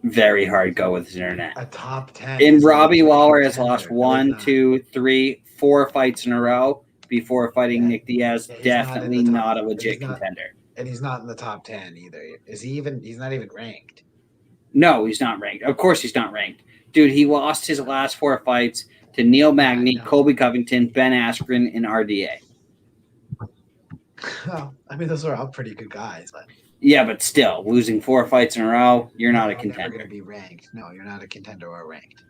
Very hard go with his internet. A top 10. And Robbie Lawler has contender. lost 1, 2, 3, 4 fights in a row before fighting Nick Diaz. Yeah, he's Definitely not a legit contender. And he's not in the top 10 either. Is he even? He's not even ranked. No, he's not ranked. Of course he's not ranked. Dude, he lost his last 4 fights to Neil Magny, Colby Covington, Ben Askren, and RDA. Well, I mean, those are all pretty good guys, but Yeah, but still, losing 4 fights in a row, you're not a never contender. going to be ranked. No, you're not a contender or ranked.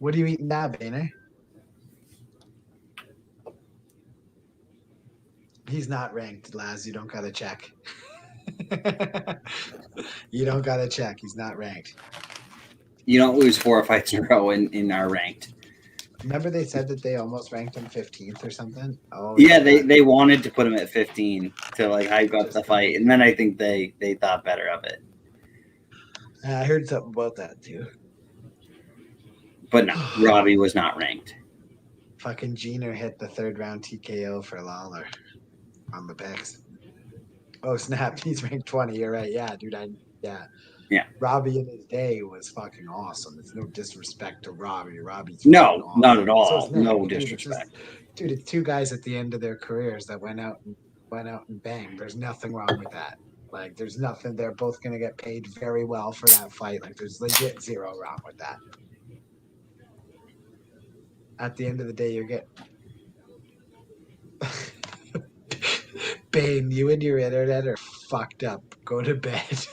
What are you eating now, Boehner? He's not ranked, Laz. You don't got to check. You don't got to check. He's not ranked. You don't lose 4 fights in a row and are ranked. Remember they said that they almost ranked him 15th or something? Oh, Yeah, they wanted to put him at 15 to like hype up the fight, and then I think they thought better of it. I heard something about that too. But no, Robbie was not ranked. Fucking Jenner hit the 3rd round TKO for Lawler on the picks. Oh snap! He's ranked 20. You're right. Yeah, dude. Yeah. Robbie in his day was fucking awesome. It's no disrespect to Robbie. Robbie's No, awesome. not at all. So is Nick. No Dude, disrespect. It's 2 guys at the end of their careers that went out and banged. There's nothing wrong with that. Like, there's nothing. They're both gonna get paid very well for that fight. Like, there's legit zero wrong with that. At the end of the day, you're getting. Bane, you and your internet are fucked up. Go to bed.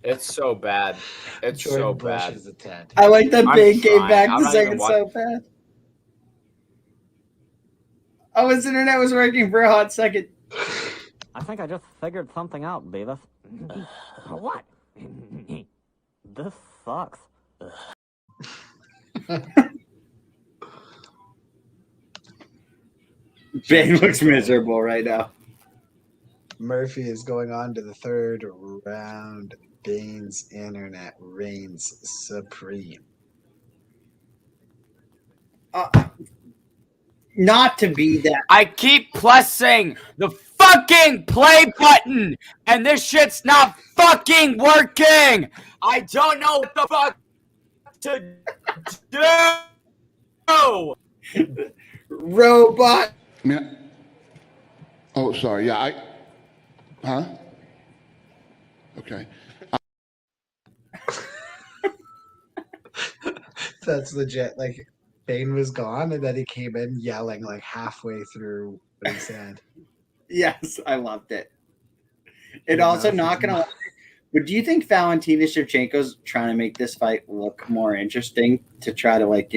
It's so bad. It's Jordan so Bush bad. is a 10. I like that I'm Bane came trying. back I'm to not say even it's so watching. bad. Oh, his internet was working for a hot second. I think I just figured something out, Beavis. What? This sucks. Bane looks miserable right now. Murphy is going on to the 3rd round. Bane's internet reigns supreme. Not to be that. I keep pressing the fucking play button, and this shit's not fucking working. I don't know what the fuck to do. Robot. Oh, sorry. Yeah, Huh? Okay. That's legit. Like, Bane was gone, and then he came in yelling like halfway through what he said. Yes, I loved it. And also, not gonna lie, but do you think Valentina Shevchenko's trying to make this fight look more interesting to try to, like,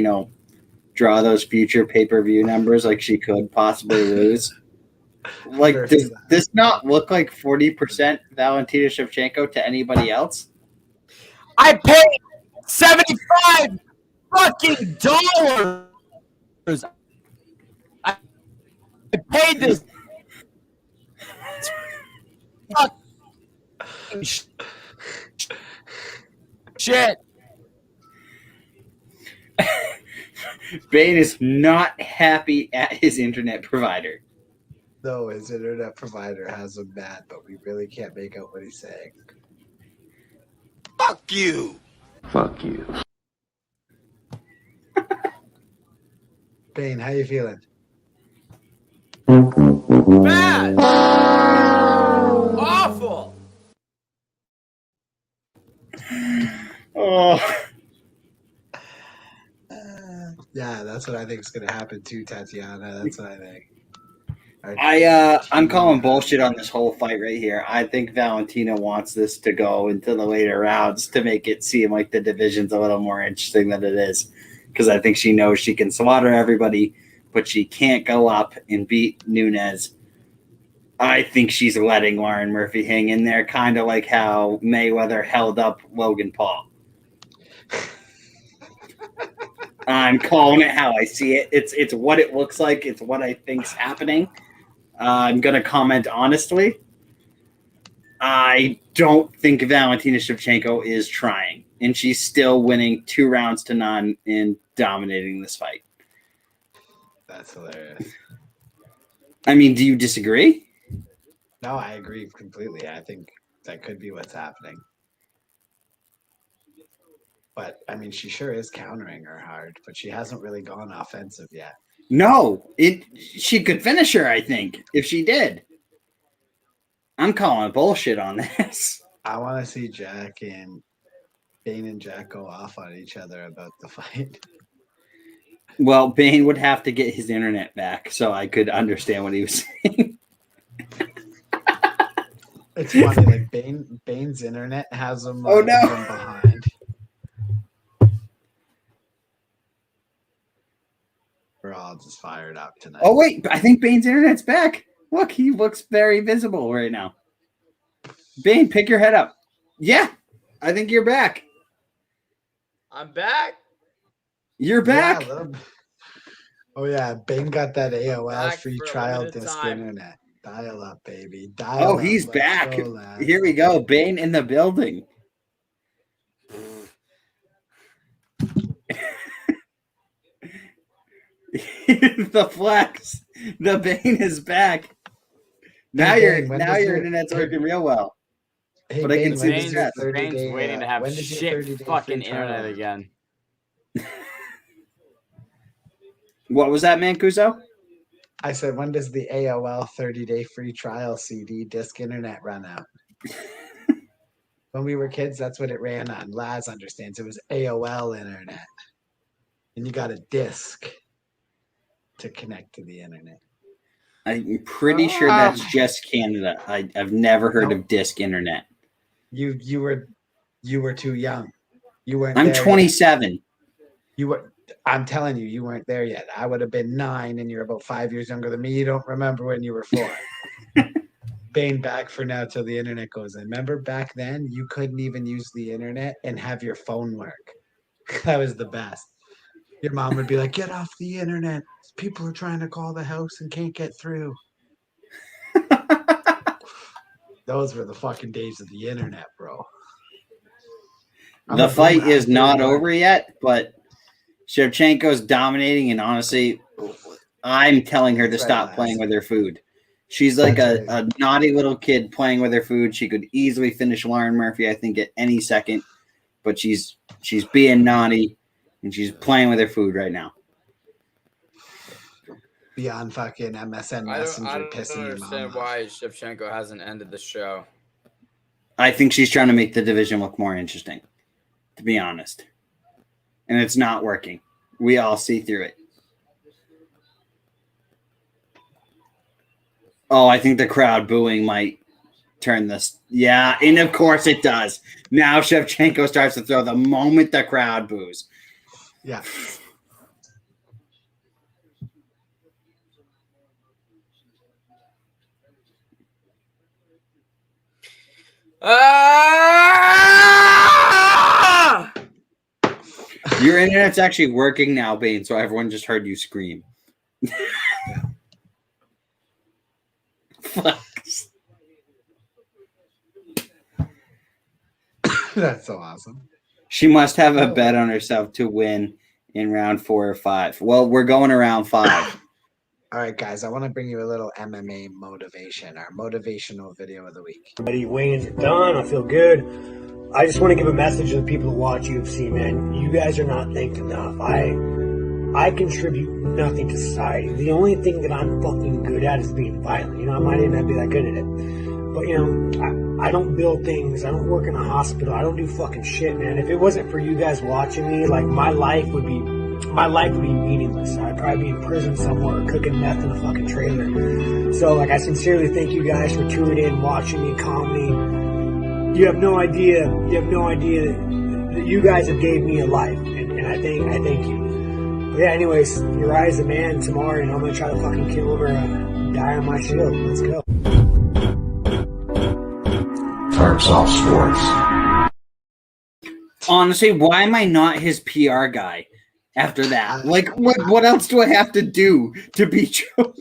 draw those future pay-per-view numbers like she could possibly lose? Like, does this not look like 40% Valentina Shevchenko to anybody else? I paid $75 fucking dollars. I paid this fucking shit. Bane is not happy at his internet provider. No, his internet provider has him mad, but we really can't make out what he's saying. Fuck you. Fuck you. Bane, how you feeling? Bad. Awful. Oh. Yeah, that's what I think is going to happen too, Tatiana. That's what I think. I'm calling bullshit on this whole fight right here. I think Valentina wants this to go into the later rounds to make it seem like the division's a little more interesting than it is. Because I think she knows she can slaughter everybody, but she can't go up and beat Nunes. I think she's letting Lauren Murphy hang in there, kind of like how Mayweather held up Logan Paul. I'm calling it how I see it. It's what it looks like. It's what I think's happening. I'm going to comment honestly. I don't think Valentina Shevchenko is trying, and she's still winning 2-0 and dominating this fight. That's hilarious. I mean, do you disagree? No, I agree completely. I think that could be what's happening. But, I mean, she sure is countering her hard, but she hasn't really gone offensive yet. No, she could finish her, I think, if she did. I'm calling bullshit on this. I want to see Bane and Jack go off on each other about the fight. Well, Bane would have to get his internet back, so I could understand what he was saying. It's funny, like Bane's internet has him, oh, no. Him behind. We're all just fired up tonight. Oh, wait, I think Bane's internet's back. Look, he looks very visible right now. Bane, pick your head up. Yeah, I think you're back. I'm back. You're back. Yeah, oh, yeah. Bane got that AOL Back free for a trial limited disc time. internet. Dial up, baby. Oh, he's back. Here we go. Bane in the building. The flex. The Bane is back. Now Hey, your Bane, internet's working real well. Hey, But I can Bane, see when the does your chat. 30-day, Bane's waiting to have when does your shit 30-day fucking free trial internet end? again. What was that, Mancuso? I said, when does the AOL 30-day free trial CD disc internet run out? When we were kids, that's what it ran on. Laz understands. It was AOL internet. And you got a disc to connect to the internet. I'm pretty sure that's just Canada. I've never heard of disc internet. You were too young. You weren't. I'm there 27. Yet. You were. I'm telling you, you weren't there yet. I would have been 9, and you're about 5 years younger than me. You don't remember when you were 4. Bane back for now till the internet goes in. Remember back then, you couldn't even use the internet and have your phone work. That was the best. Your mom would be like, "Get off the internet. People are trying to call the house and can't get through." Those were the fucking days of the internet, bro. The fight is not over yet, but Shevchenko's dominating, and honestly, I'm telling her to stop playing with her food. She's like a naughty little kid playing with her food. She could easily finish Lauren Murphy, I think, at any second, but she's being naughty, and she's playing with her food right now. Beyond fucking MSN Messenger I don't pissing your mom understand off. why Shevchenko hasn't ended the show. I think she's trying to make the division look more interesting, to be honest. And it's not working. We all see through it. Oh, I think the crowd booing might turn this. Yeah, and of course it does. Now Shevchenko starts to throw the moment the crowd boos. Yeah. Your internet's actually working now, Bane, so everyone just heard you scream. That's so awesome. She must have a bet on herself to win in round 4 or 5. Well, we're going to round 5. All right, guys, I want to bring you a little MMA motivation, our motivational video of the week. Everybody, weigh-ins are done. I feel good. I just want to give a message to the people that watch UFC, man. You guys are not thanked enough. I contribute nothing to society. The only thing that I'm fucking good at is being violent. You know, I might even not be that good at it. But, you know, I don't build things. I don't work in a hospital. I don't do fucking shit, man. If it wasn't for you guys watching me, like, my life would be my life would be meaningless. I'd probably be in prison somewhere cooking meth in a fucking trailer. So, like, I sincerely thank you guys for tuning in, watching me, comedy. You have no idea that you guys have gave me a life, and I thank you. But yeah, anyways, Uriah's a man tomorrow, and I'm gonna try to fucking kill him or die on my shield. Let's go. Tarps off sports. Honestly, why am I not his PR guy after that? Like, what else do I have to do to be Joe?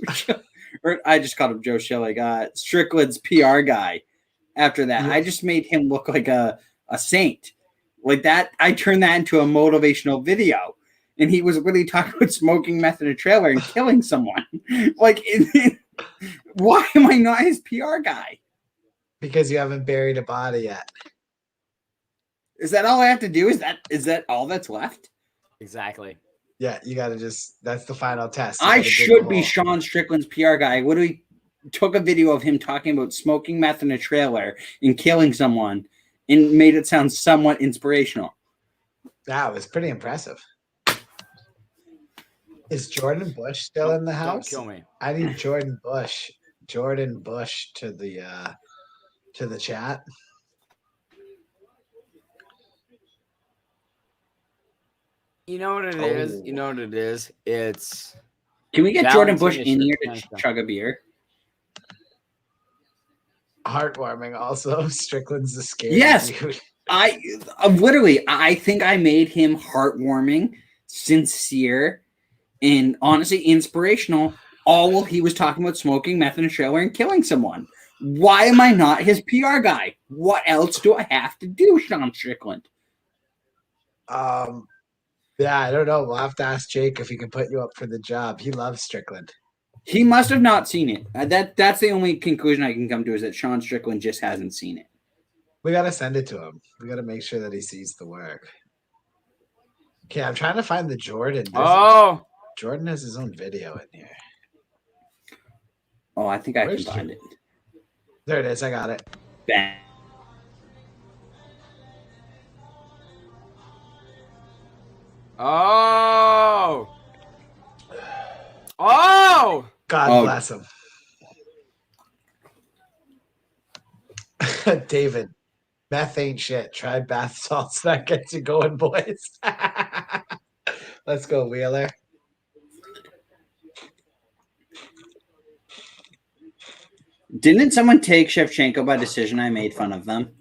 Or I just called him Joe Schilling, Strickland's PR guy. After that, I just made him look like a saint. Like that, I turned that into a motivational video, and he was really talking about smoking meth in a trailer and killing someone. Like, why am I not his PR guy? Because you haven't buried a body yet. Is that all I have to do? Is that all that's left? Exactly. Yeah, you got to that's the final test. I should be Sean Strickland's PR guy. I literally took a video of him talking about smoking meth in a trailer and killing someone and made it sound somewhat inspirational. That was pretty impressive. Is Jordan Bush still in the house? Don't kill me. I need Jordan Bush to the chat. You know what it is? You know what it is? It's. Can we get Jordan Bush in here to chug a beer? Heartwarming also. Strickland's the scary dude. I think I made him heartwarming, sincere, and honestly inspirational, all while he was talking about smoking meth in a trailer and killing someone. Why am I not his PR guy? What else do I have to do, Sean Strickland? Yeah, I don't know. We'll have to ask Jake if he can put you up for the job. He loves Strickland. He must have not seen it. That's the only conclusion I can come to, is that Sean Strickland just hasn't seen it. We got to send it to him. We got to make sure that he sees the work. Okay, I'm trying to find the Jordan. Jordan has his own video in here. Oh, I think I can find it. There it is. I got it. Bang. Oh! God bless him. David, meth ain't shit. Try bath salts. That gets you going, boys. Let's go, Wheeler. Didn't someone take Shevchenko by decision? I made fun of them.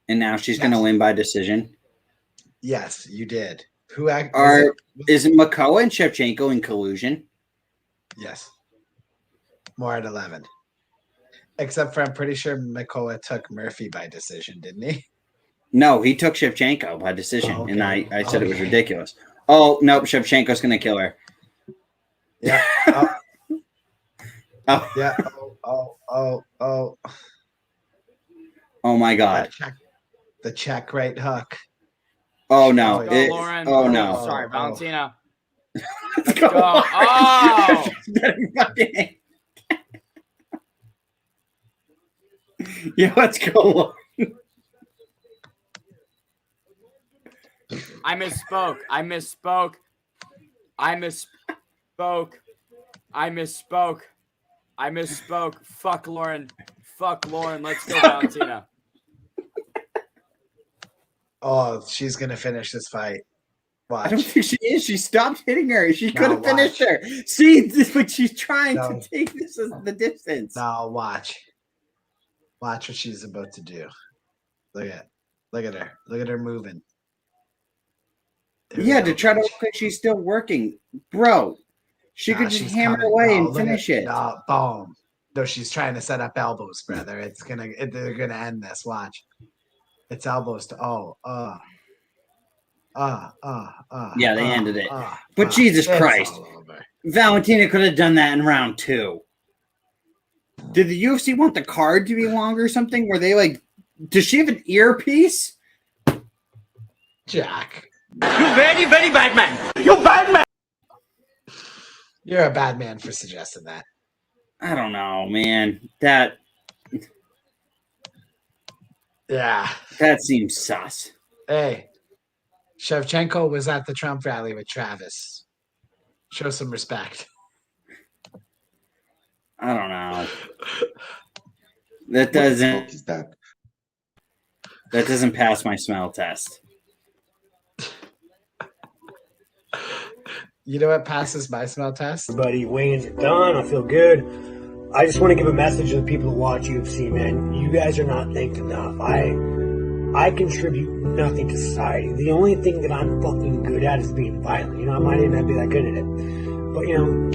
And now she's going to win by decision. Yes, you did. Is it Makoa and Shevchenko in collusion? Yes. More at 11. Except for I'm pretty sure Makoa took Murphy by decision, didn't he? No, he took Shevchenko by decision. Okay. And I said it was ridiculous. Oh, nope, Shevchenko's going to kill her. Yeah. Yeah. Oh my God. The check right hook. Oh no. Lauren. Oh no. Sorry, Valentina. Let's go. Oh! Yeah, let's go, Lauren. I misspoke. Fuck Lauren. Let's go, Valentina. Oh, she's going to finish this fight. Watch. I don't think she is. She stopped hitting her. She could have finished her. See, but she's trying to take this as the distance. No, watch. Watch what she's about to do. Look at her. Look at her moving. Yeah, to try to look like she's still working. Bro, she could just hammer away and finish it. No, boom. No, she's trying to set up elbows, brother. They're gonna end this. Watch. It's elbows to yeah, they ended it. But Jesus Christ. Valentina could have done that in round 2. Did the UFC want the card to be longer or something? Were they like, does she have an earpiece? Jack. You very, very bad man. You bad man. You're a bad man for suggesting that. I don't know, man. That Yeah. That seems sus. Hey, Shevchenko was at the Trump rally with Travis. Show some respect. I don't know. That doesn't pass my smell test. You know what passes my smell test? Everybody, weigh-ins are done. I feel good. I just want to give a message to the people that watch UFC, man. You guys are not thanked enough. I contribute nothing to society. The only thing that I'm fucking good at is being violent. You know, I might even not be that good at it. But, you know,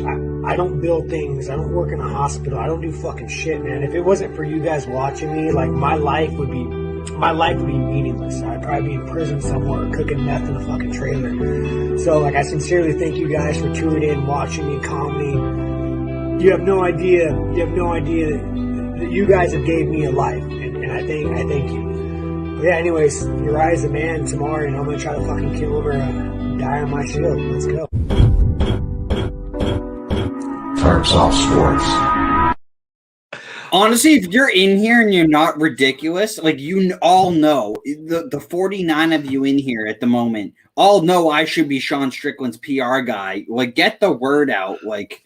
I don't build things. I don't work in a hospital. I don't do fucking shit, man. If it wasn't for you guys watching me, like, my life would be meaningless. I'd probably be in prison somewhere cooking meth in a fucking trailer. So, like, I sincerely thank you guys for tuning in, watching me, comedy. You have no idea that you guys have gave me a life, and I thank you. But yeah, anyways, Uriah's a man tomorrow, and I'm gonna try to fucking kill him or die on my shield. Let's go. Tarps off sports. Honestly, if you're in here and you're not ridiculous, like you all know, the 49 of you in here at the moment all know I should be Sean Strickland's PR guy. Like, get the word out. Like,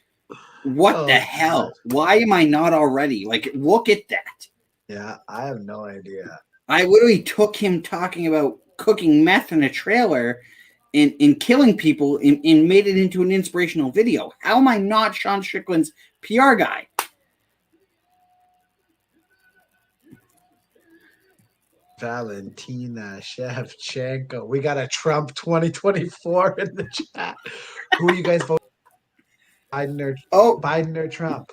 what the hell? Why am I not already? Like, look at that. Yeah, I have no idea. I literally took him talking about cooking meth in a trailer and killing people and made it into an inspirational video. How am I not Sean Strickland's PR guy? Valentina Shevchenko. We got a Trump 2024 in the chat. Who are you guys voting? Biden or Trump?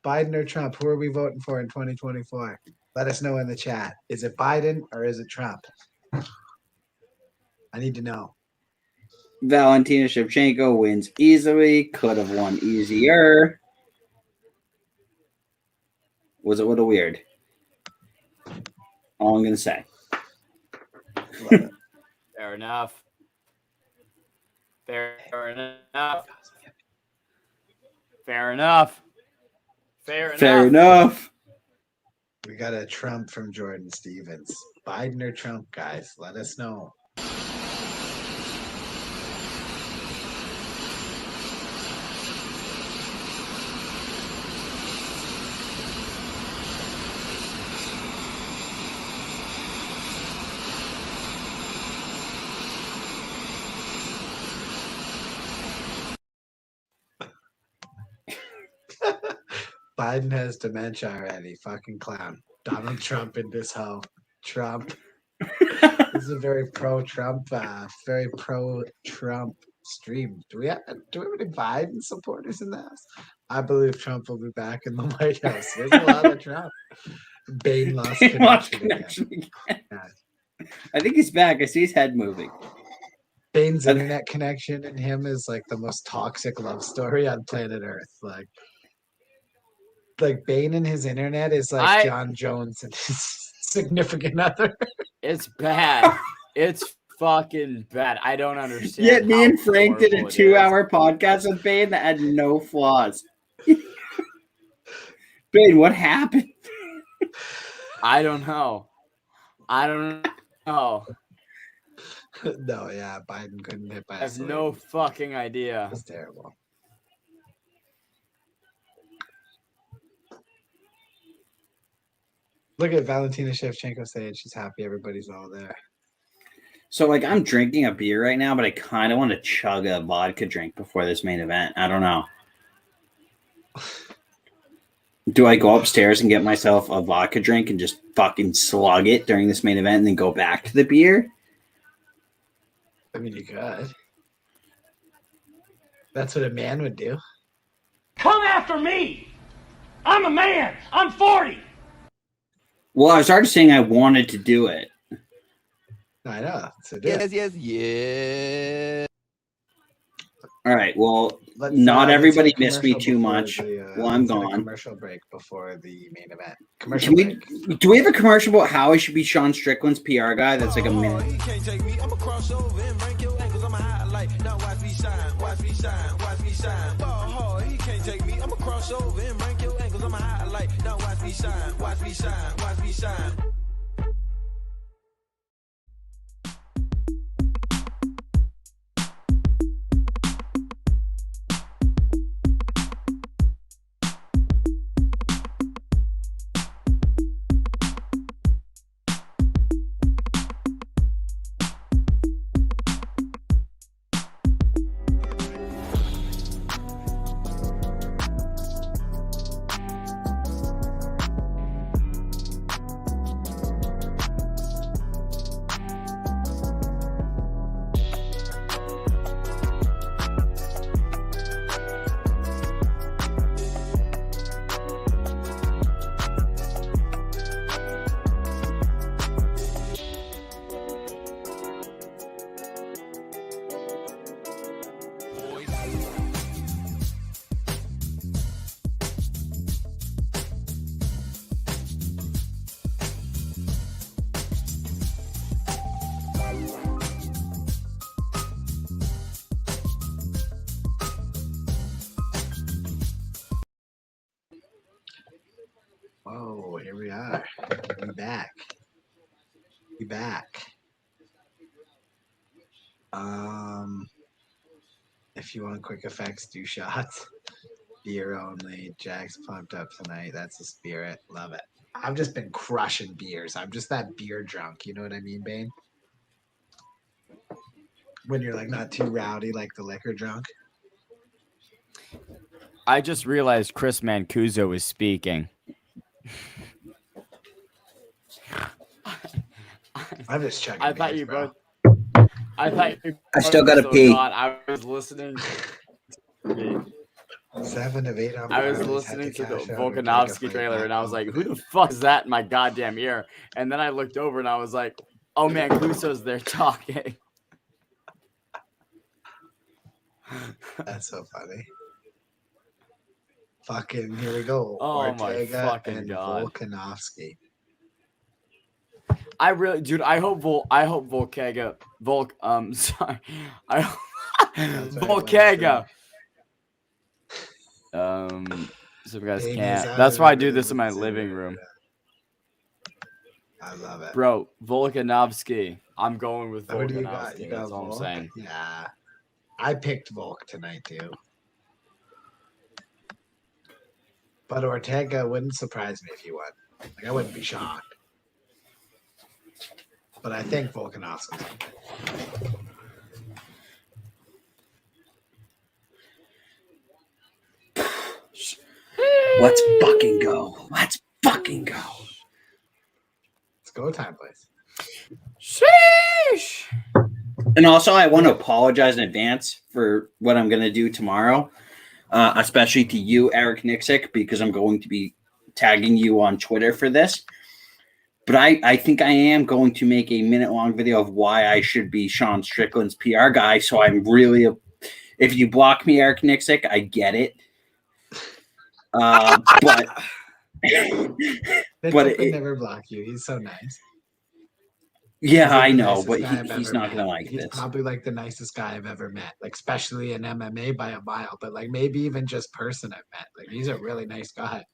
Biden or Trump? Who are we voting for in 2024? Let us know in the chat. Is it Biden or is it Trump? I need to know. Valentina Shevchenko wins easily. Could have won easier. Was a little weird. All I'm going to say. Fair enough. Fair enough. Fair enough. Fair enough. We got a Trump from Jordan Stevens. Biden or Trump, guys? Let us know. Biden has dementia already. Fucking clown. Donald Trump in this hoe. Trump. This is a very pro-Trump, stream. Do we have any Biden supporters in the house? I believe Trump will be back in the White House. There's a lot of Trump. Bane lost connection again. Yeah. I think he's back. I see his head moving. Bane's internet connection and him is like the most toxic love story on planet Earth. Like Bane and his internet is like John Jones and his significant other. It's bad. It's fucking bad. I don't understand. Yeah, me and Frank did a 2-hour podcast with Bane that had no flaws. Bane, what happened? I don't know. No, yeah, Biden couldn't hit by. I have no fucking idea. It's terrible. Look at Valentina Shevchenko saying she's happy everybody's all there. So, like, I'm drinking a beer right now, but I kind of want to chug a vodka drink before this main event. I don't know. Do I go upstairs and get myself a vodka drink and just fucking slug it during this main event and then go back to the beer? I mean, you could. That's what a man would do. Come after me! I'm a man! I'm 40! Well, I started saying I wanted to do it. I know. So Yes. All right. Well, let's everybody take missed me too before much. the, I'm let's hit a gone. Commercial break before the main event. Do we have a commercial about how I should be Sean Strickland's PR guy? That's like a minute. He can't take me. I'm a crossover and rank your ankles. I'm a highlight. Now watch me shine. Watch me shine. Watch me shine. Ball hard. He can't take me. I'm a crossover and rank your ankles. I'm a highlight. Now watch me shine. Watch me shine. Watch me shine. Oh, here we are. We back. We back. If you want quick effects, do shots. Beer only. Jack's pumped up tonight. That's the spirit. Love it. I've just been crushing beers. I'm just that beer drunk. You know what I mean, Bane? When you're like not too rowdy, like the liquor drunk. I just realized Chris Mancuso is speaking. I'm just checking. I thought beers, you bro. both. I thought you. I still gotta so pee. God, I was listening. 7 of 8 on I was Fridays, had listening to the cash out or take a Volkanovski fight trailer, back and I was home. like, "Who the fuck is that in my goddamn ear?" And then I looked over, and I was like, "Oh man, Cluso's there talking." That's so funny. Fucking here we go. Oh my Ortega fucking and God. Volkanovski. I really, dude. I hope Volkega. Sorry. I hope Volkega. Some guys Bane is can't. out That's of why I do everything this in my with living zero. room, I love it. bro. Volkanovski. I'm going with Who do you got? Volkanovski. You got That's all I'm Volk? saying. Yeah. I picked Volk tonight too. But Ortega wouldn't surprise me if he won. Like I wouldn't be shocked. But I think Volkanovski's okay. Let's fucking go. Let's fucking go. It's go time, please. Sheesh. And also, I want to apologize in advance for what I'm going to do tomorrow, especially to you, Eric Nixick, because I'm going to be tagging you on Twitter for this. But I think I am going to make a minute-long video of why I should be Sean Strickland's PR guy. So I'm really, if you block me, Eric Nixick, I get it. But Nick would never block you. He's so nice. Yeah, He's like I the know, nicest but guy I've he's ever not met. going to like He's this. probably like the nicest guy I've ever met, like especially in MMA by a mile, but like maybe even just person I've met. Like he's a really nice guy.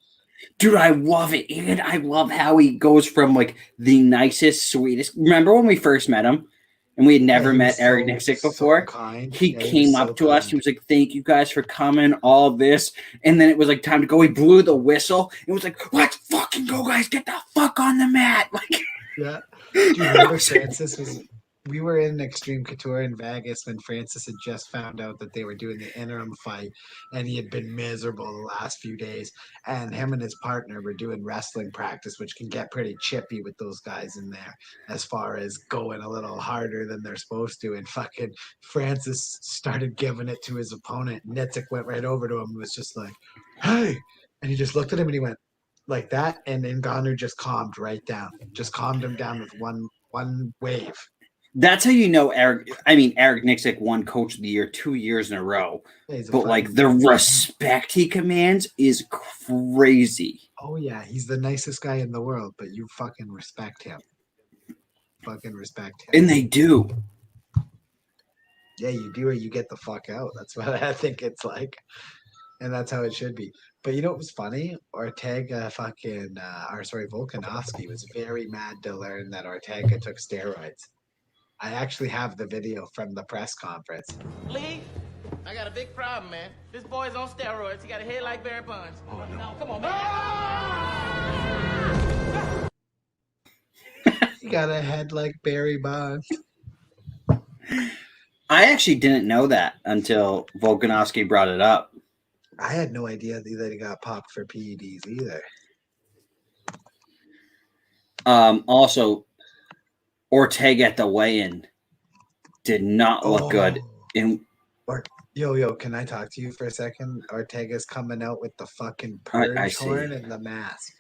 Dude, I love it. And I love how he goes from like the nicest, sweetest. Remember when we first met him and we had never he met was Eric so- Nixick so before? kind. He Yeah, he came was up so to us. kind. He was like, "Thank you guys for coming, all this." And then it was like time to go. He blew the whistle. It was like, "Let's fucking go, guys. Get the fuck on the mat." Like, Yeah. Do you remember Francis was? We were in Extreme Couture in Vegas when Francis had just found out that they were doing the interim fight, and he had been miserable the last few days. And him and his partner were doing wrestling practice, which can get pretty chippy with those guys in there, as far as going a little harder than they're supposed to. And fucking Francis started giving it to his opponent. Nitzik went right over to him and was just like, "Hey!" And he just looked at him and he went like that, and Ngannou just calmed right down, just calmed him down with one wave. that's how you know Eric. I mean, Eric Nixick won Coach of the Year 2 years in a row. Yeah, he's a But like fucking- the respect he commands is crazy. Oh yeah, he's the nicest guy in the world, but you fucking respect him. Fucking respect him. And they do. Yeah, you do, or you get the fuck out. That's what I think it's like, and that's how it should be. But you know what was funny? Ortega Volkanovski was very mad to learn that Ortega took steroids. I actually have the video from the press conference. Lee, I got a big problem, man. This boy's on steroids. He got a head like Barry Bonds. Oh, no. Come on, man. He got a head like Barry Bonds. I actually didn't know that until Volkanovski brought it up. I had no idea that he got popped for PEDs either. Also, Ortega at the weigh-in did not look good. Yo, can I talk to you for a second? Ortega's coming out with the fucking purge see. horn and the mask.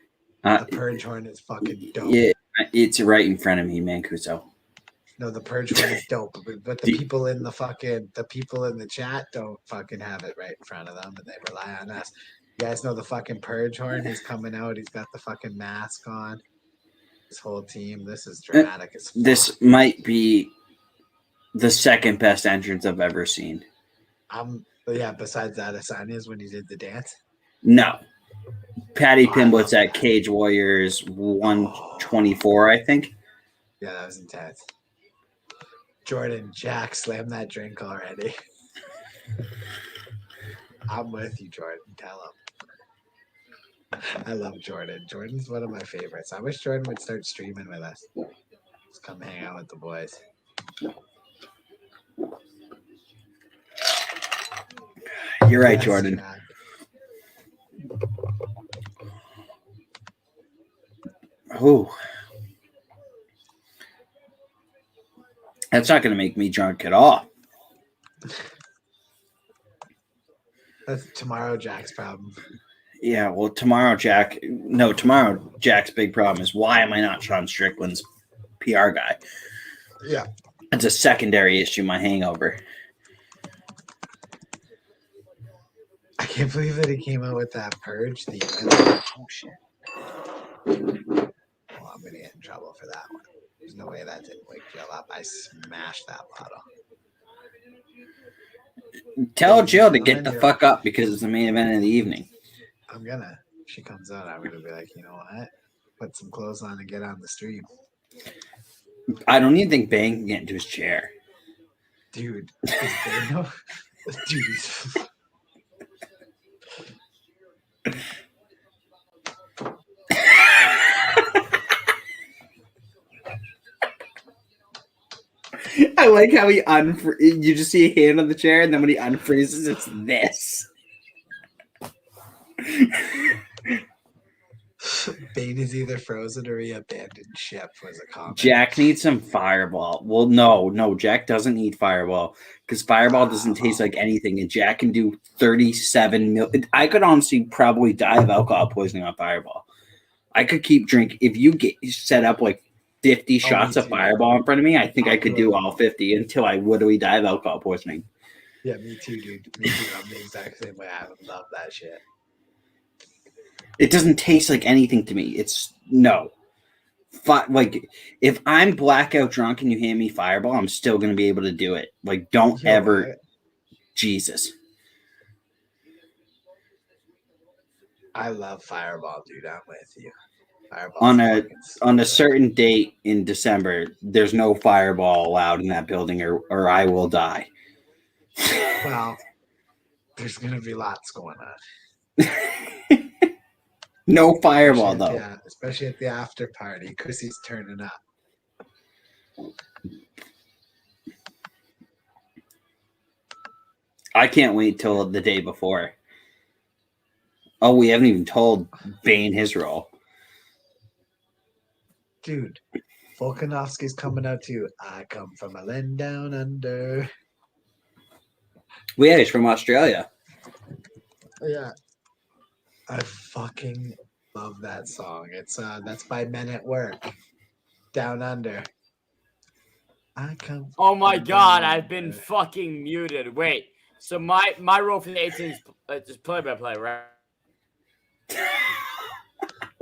The purge horn is fucking dope. Yeah, it's right in front of me, Mancuso. No, the purge one is dope, but the people in the chat don't fucking have it right in front of them, and they rely on us. You guys know the fucking purge horn? He's coming out. He's got the fucking mask on. His whole team. This is dramatic as fuck. This might be the second best entrance I've ever seen. Yeah, besides that, Asanya's when he did the dance. No. Patty Pimblett's at Cage Warriors 124, I think. Yeah, that was intense. Jordan, Jack, slam that drink already. I'm with you, Jordan. Tell him. I love Jordan. Jordan's one of my favorites. I wish Jordan would start streaming with us. Just come hang out with the boys. You're right, Jordan. Jack. Oh. That's not going to make me drunk at all. That's tomorrow Jack's problem. Yeah, well, tomorrow Jack's big problem is why am I not Sean Strickland's PR guy? Yeah. It's a secondary issue, my hangover. I can't believe that he came out with that purge. Oh, shit. Well, I'm going to get in trouble for that one. There's no way that didn't wake Jill up. I smashed that bottle. Tell Jill to get the fuck up because it's the main event of the evening. I'm gonna. If she comes out, I'm gonna be like, you know what? Put some clothes on and get on the stream. I don't even think Bane can get into his chair. Dude, is Bane no? Dude, I like how he you just see a hand on the chair, and then when he unfreezes, it's this. Bane is either frozen or he abandoned ship was a comment. Jack needs some Fireball. Well, no, Jack doesn't need Fireball because Fireball doesn't taste like anything, and Jack can do 37 mil. I could honestly probably die of alcohol poisoning on Fireball. I could keep drinking. If you get set up like 50 shots of Fireball in front of me, I think I could do all 50 until I literally die of alcohol poisoning. Yeah, me too, dude. Me too. I'm the exact same way. I love that shit. It doesn't taste like anything to me. It's no. Like, if I'm blackout drunk and you hand me Fireball, I'm still going to be able to do it. Like, don't ever. Right. Jesus. I love Fireball, dude. I'm with you. On a certain date in December, there's no Fireball allowed in that building or I will die. Well, there's going to be lots going on. No Fireball, though. Yeah, especially at the after party. Chrissy's turning up. I can't wait till the day before. Oh, we haven't even told Bane his role. Dude, Volkanovski's coming out too. I come from a land down under. Well, yeah, he's from Australia. Yeah. I fucking love that song. It's that's by Men at Work. Down Under. I come. Oh my god, I've been fucking muted. Wait, so my role for the 18 is just play-by-play, right?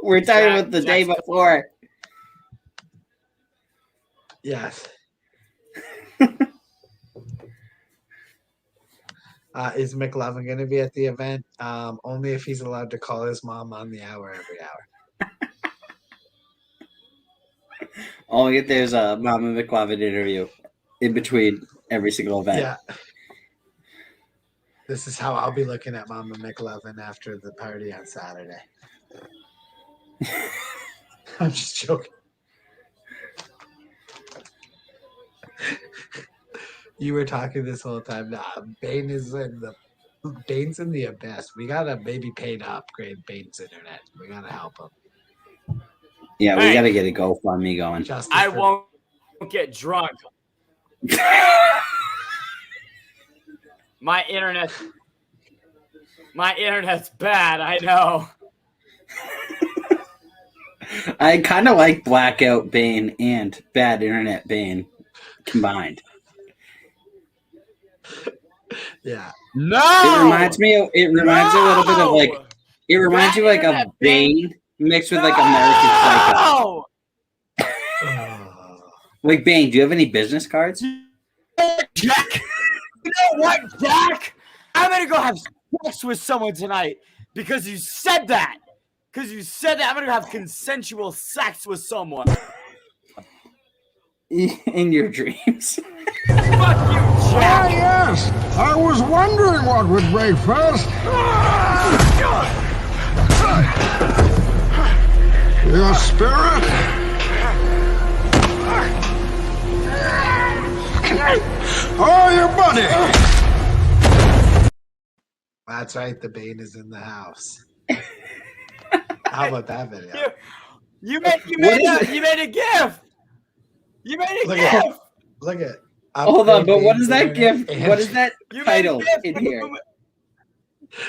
We're talking about the day before. Yes. Is McLovin going to be at the event? Only if he's allowed to call his mom on the hour every hour. Only if there's a Mama McLovin interview in between every single event. Yeah. This is how I'll be looking at Mama McLovin after the party on Saturday. I'm just joking. You were talking this whole time. Nah, Bane's in the abyss. We gotta maybe pay to upgrade Bane's internet. We gotta help him. Yeah, we gotta get a GoFundMe going. I won't get drunk. My internet's bad. I know. I kind of like Blackout Bane and Bad Internet Bane. combined. Yeah. No. It reminds me a little bit of like. It reminds me like of Bane mixed with like American Psycho. Like Bane, do you have any business cards? Jack, you know what, Jack? I'm gonna go have sex with someone tonight because you said that. Because you said that I'm gonna have consensual sex with someone. In your dreams. Fuck you, Jack. Yes, I was wondering what would break first. Your spirit? Oh, your buddy! That's right, the Bane is in the house. How about that video? You made a GIF. You made a GIF. Look at. Hold on, but what is that GIF? What is that title in here?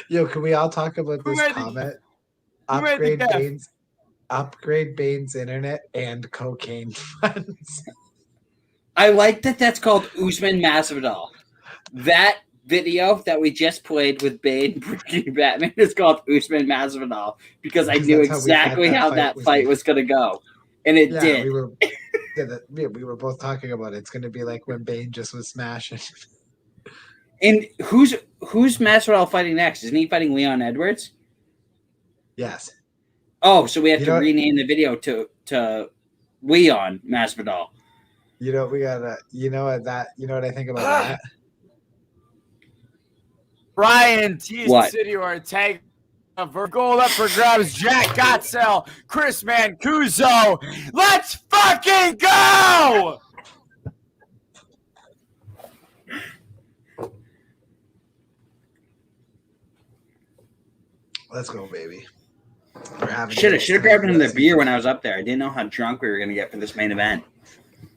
Yo, can we all talk about this comment? Upgrade Bane's internet and cocaine funds. I like that. That's called Usman Masvidal. That video that we just played with Bane breaking Batman is called Usman Masvidal because I knew exactly how that fight was going to go, and it did. We were both talking about it. It's going to be like when Bane just was smashing. And who's Masvidal fighting next? Isn't he fighting Leon Edwards? Yes. Oh, so we have to rename the video to Leon Masvidal. You know we gotta. You know what I think about that. Brian T. City Ortega. Gold up for grabs. Jack Gotsell. Chris Mancuso. Let's fucking go! Let's go, baby. Should have grabbed another beer when I was up there. I didn't know how drunk we were gonna get for this main event.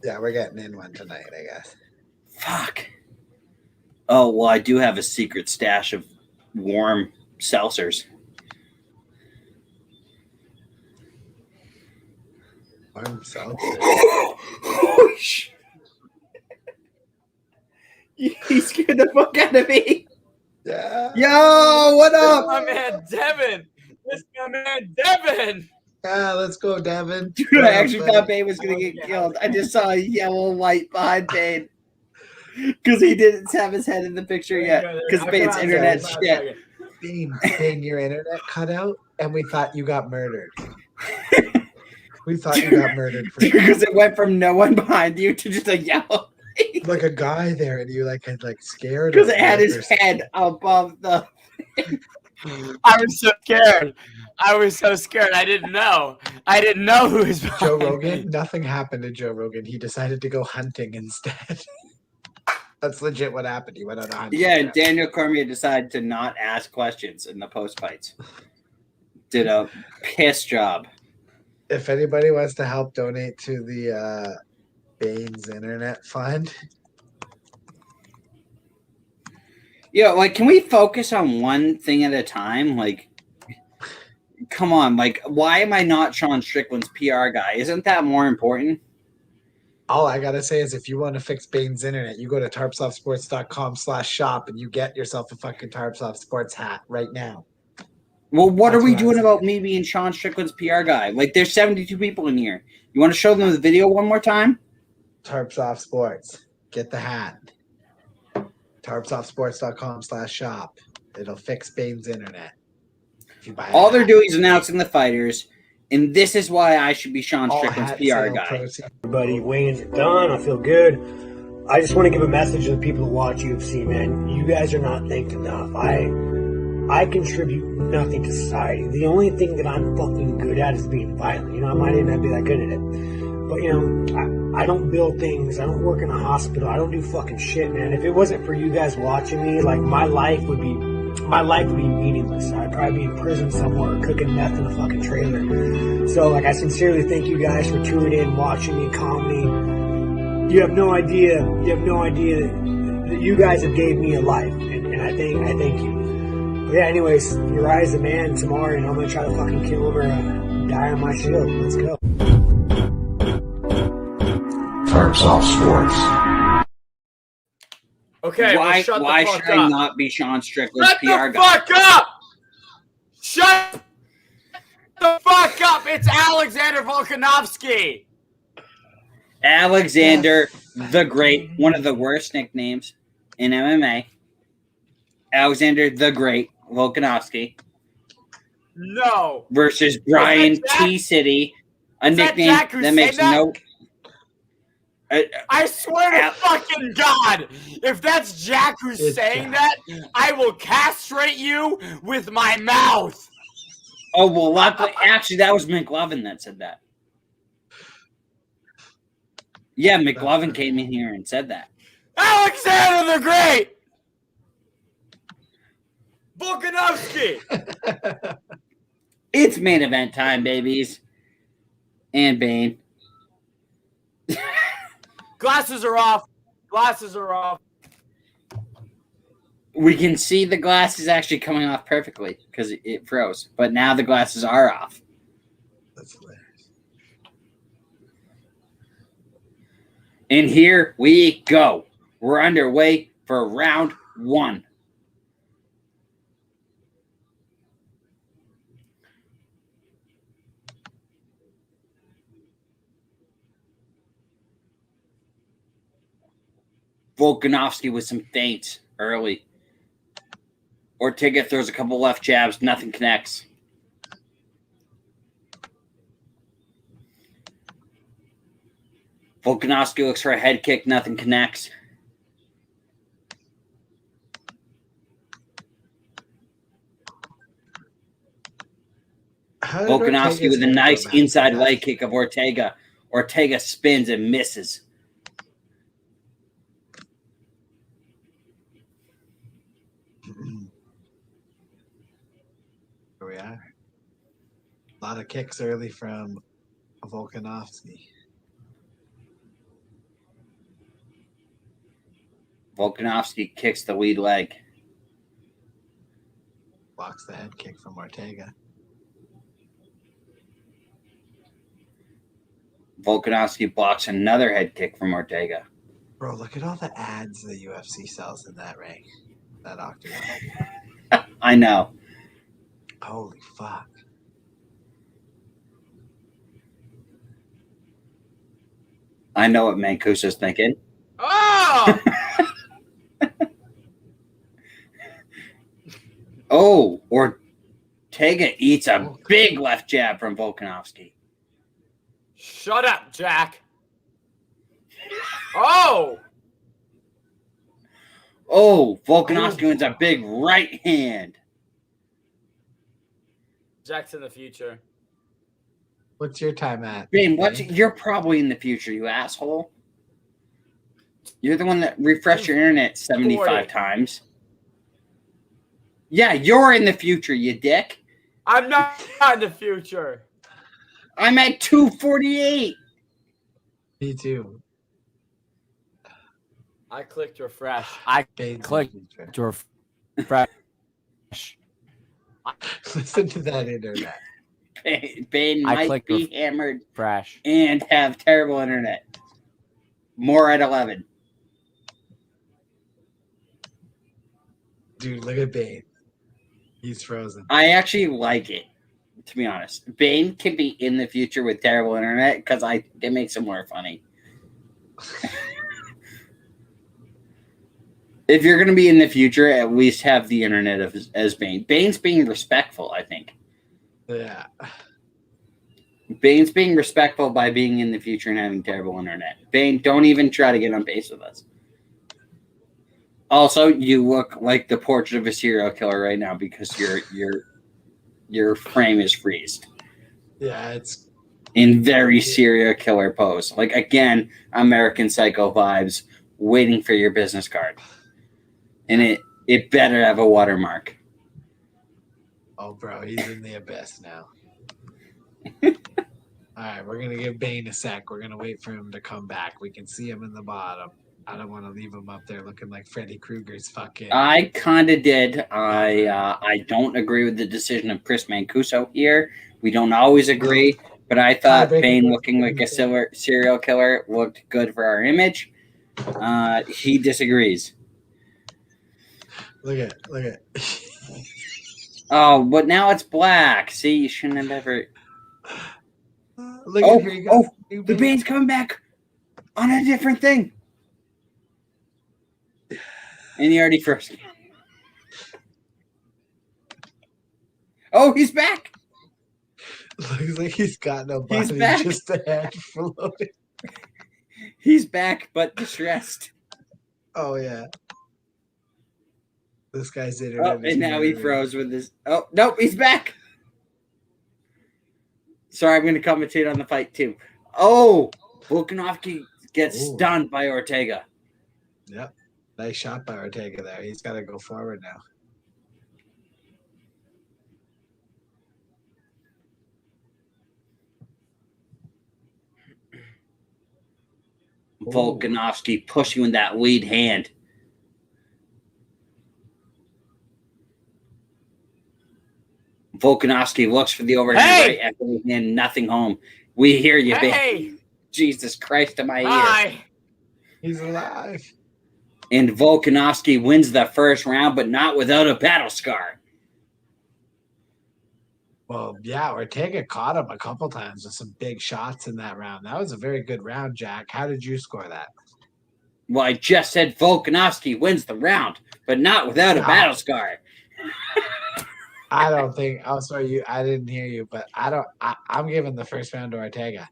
Yeah, we're getting in one tonight, I guess. Fuck. Oh well, I do have a secret stash of warm seltzers. Warm seltzers. He scared the fuck out of me. Yeah. Yo, what up? My man Devin. This is my man Devin. Yeah, let's go, Devin. Dude, I actually thought Bane was going to get killed. I just saw a yellow light behind Bane. Because he didn't have his head in the picture yet. Because Bane's internet shit. Bane, your internet cut out, and we thought you got murdered. We thought you got murdered. Because it went from no one behind you to just a yellow light. Like a guy there, and you had scared. Because it had his head above the... I was so scared. I didn't know. I didn't know who was Joe Rogan. Nothing happened to Joe Rogan. He decided to go hunting instead. That's legit what happened. He went on a hunt. Yeah, and Daniel Cormier decided to not ask questions in the post fights. Did a piss job. If anybody wants to help donate to the Bane's Internet Fund. Yeah, like, can we focus on one thing at a time? Like, come on, like, why am I not Sean Strickland's PR guy? Isn't that more important? All I gotta say is if you want to fix Bane's internet, you go to tarpsoftsports.com/shop and you get yourself a fucking Tarpsoft Sports hat right now. Well, what are we doing about me being Sean Strickland's PR guy? Like, there's 72 people in here. You want to show them the video one more time? Tarpsoft Sports. Get the hat. tarpsoftsports.com/shop. It'll fix Bane's internet. If you buy all they're doing is announcing the fighters, and this is why I should be Sean Strickland's PR guy. Everybody, weigh-ins are done. I feel good. I just want to give a message to the people who watch UFC, man. You guys are not thinking enough. I contribute nothing to society. The only thing that I'm fucking good at is being violent. You know, I might even not be that good at it. But, you know, I don't build things. I don't work in a hospital. I don't do fucking shit, man. If it wasn't for you guys watching me, like, my life would be meaningless. I'd probably be in prison somewhere cooking meth in a fucking trailer. So, like, I sincerely thank you guys for tuning in, watching me, calling me. You have no idea that you guys have gave me a life, and I thank you. But yeah, anyways, Uriah's the man tomorrow, and I'm gonna try to fucking kill him or die on my shield. Let's go. Tarps Off Sports. Okay, why well, why shut the fuck should I up. not be Sean Strickland's Shut PR the guy? fuck up! Shut the fuck up! It's Alexander Volkanovski. Alexander the Great, one of the worst nicknames in MMA. Alexander the Great Volkanovski No. versus Brian T. City, a nickname Jack who's that makes saying no. I swear to fucking God, if that's Jack who's saying that, I will castrate you with my mouth. Oh, well, luckily, actually, that was McLovin that said that. Yeah, McLovin came in here and said that. Alexander the Great! Volkanovski! It's main event time, babies. And Bane. Glasses are off. Glasses are off. We can see the glasses actually coming off perfectly because it froze. But now the glasses are off. That's hilarious. And here we go. We're underway for round 1. Volkanovski with some feints early. Ortega throws a couple left jabs. Nothing connects. Volkanovski looks for a head kick. Nothing connects. Volkanovski with a nice inside leg kick of Ortega. Ortega spins and misses. Here we are. A lot of kicks early from Volkanovski. Volkanovski kicks the lead leg. Blocks the head kick from Ortega. Volkanovski blocks another head kick from Ortega. Bro, look at all the ads the UFC sells in that ring. That octagon. I know. Holy fuck. I know what Mancuso's thinking. Oh! Oh, Ortega eats a big left jab from Volkanovski. Shut up, Jack. Oh! Oh, Volkanovski wins a big right hand. Jack's in the future. What's your time at? Bane, you're probably in the future, you asshole. You're the one that refreshed your internet 75 times. Yeah, you're in the future, you dick. I'm not in the future. I'm at 248. Me too. I clicked refresh. I clicked refresh. Listen to that internet. Bane might be hammered fresh and have terrible internet. More at 11. Dude, look at Bane. He's frozen. I actually like it, to be honest. Bane can be in the future with terrible internet because it makes him more funny. If you're going to be in the future, at least have the internet as Bane. Bane's being respectful, I think. Yeah. Bane's being respectful by being in the future and having terrible internet. Bane, don't even try to get on pace with us. Also, you look like the portrait of a serial killer right now because your frame is freezed. Yeah, it's in very serial killer pose. Like, again, American Psycho vibes, waiting for your business card. And it better have a watermark. Oh, bro, he's in the abyss now. All right, we're going to give Bane a sec. We're going to wait for him to come back. We can see him in the bottom. I don't want to leave him up there looking like Freddy Krueger's fucking... I kind of did. I don't agree with the decision of Chris Mancuso here. We don't always agree, but I thought Bane looking like a serial killer looked good for our image. He disagrees. Look at. Oh, but now it's black. See, you shouldn't have ever. Look at here you go. The Bane's coming back on a different thing. And he already first. Oh, he's back. Looks like he's got no body, He's back. just a head floating. He's back, but distressed. Oh yeah. This guy's in it. Oh, and now he froze with his. Oh nope, he's back. Sorry, I'm going to commentate on the fight too. Oh, Volkanovski gets stunned by Ortega. Yep, nice shot by Ortega there. He's got to go forward now. Volkanovski pushing with that lead hand. Volkanovski looks for the overhand right after the hand, nothing home. We hear you, baby. Jesus Christ in my ear. He's alive. And Volkanovski wins the first round, but not without a battle scar. Well, yeah, Ortega caught him a couple times with some big shots in that round. That was a very good round, Jack. How did you score that? Well, I just said Volkanovski wins the round, but not without a battle scar. I don't think. Oh, sorry, I didn't hear you, but I'm giving the first round to Ortega.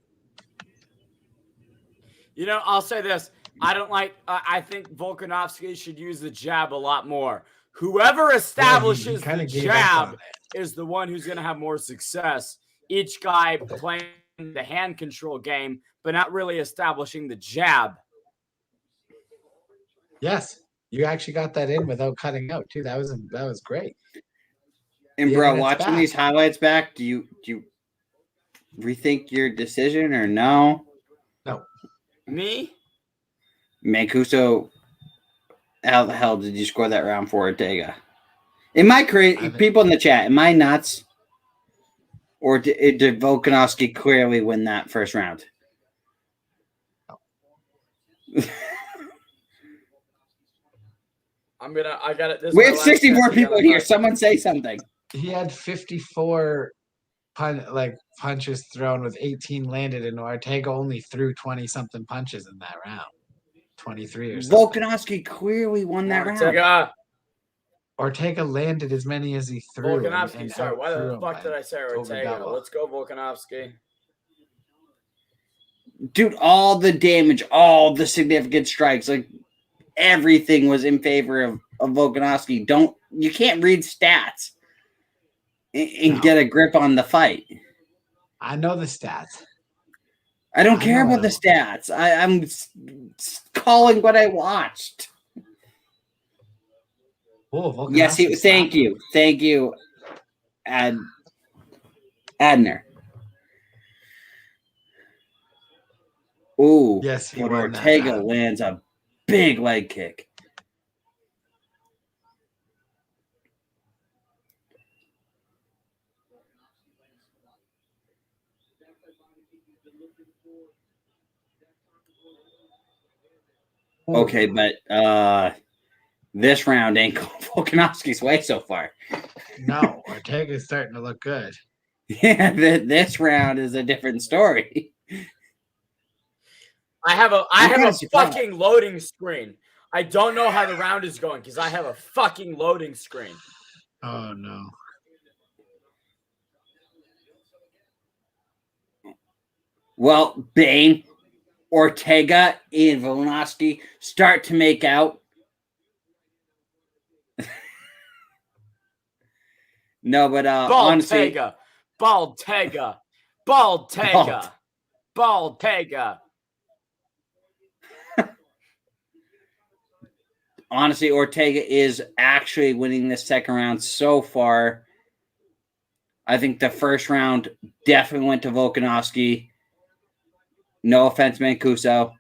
You know, I'll say this. I think Volkanovski should use the jab a lot more. Whoever establishes the jab is the one who's going to have more success. Each guy playing the hand control game, but not really establishing the jab. Yes, you actually got that in without cutting out too. That was great. And bro, watching these highlights back, do you rethink your decision or no? No. Me? Mancuso, how the hell did you score that round for Ortega? Am I crazy? People in the chat, am I nuts? Or did Volkanovski clearly win that first round? I got it. We have 64 people here. Someone say something. He had 54 punches thrown with 18 landed, and Ortega only threw 20-something punches in that round. 23 or something. Volkanovski clearly won that round. Ortega landed as many as he threw. Volkanovski, sorry. Why the fuck did I say Ortega? Let's go, Volkanovski. Dude, all the damage, all the significant strikes, like everything was in favor of Volkanovski. You can't read stats and get a grip on the fight. I know the stats. I don't care about the stats. I'm calling what I watched. Oh, yes, thank you, Adner. Ooh, yes, but Ortega lands a big leg kick. Okay, but this round ain't going Volkanovski's way so far. No, Ortega's starting to look good. Yeah, this round is a different story. I have a fucking loading screen. I don't know how the round is going because I have a fucking loading screen. Oh no. Well, Bane, Ortega, and Volkanovski start to make out. No, but honestly, Voltega. Honestly, Ortega is actually winning this second round so far. I think the first round definitely went to Volkanovski. No offense, Mancuso.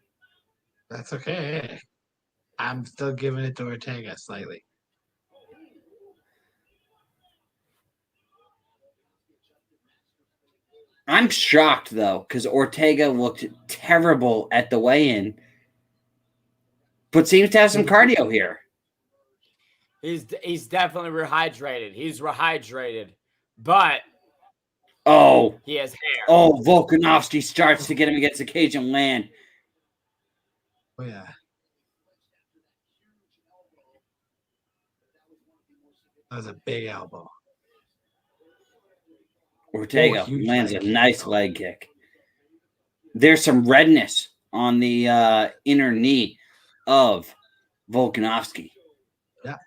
That's okay. I'm still giving it to Ortega slightly. I'm shocked, though, because Ortega looked terrible at the weigh-in, but seems to have some cardio here. He's definitely rehydrated. He's rehydrated, but he has hair. Oh, Volkanovski starts to get him against the cage and land. Oh yeah. That was a big elbow. Ortega lands a nice leg kick. There's some redness on the inner knee of Volkanovski. Yeah.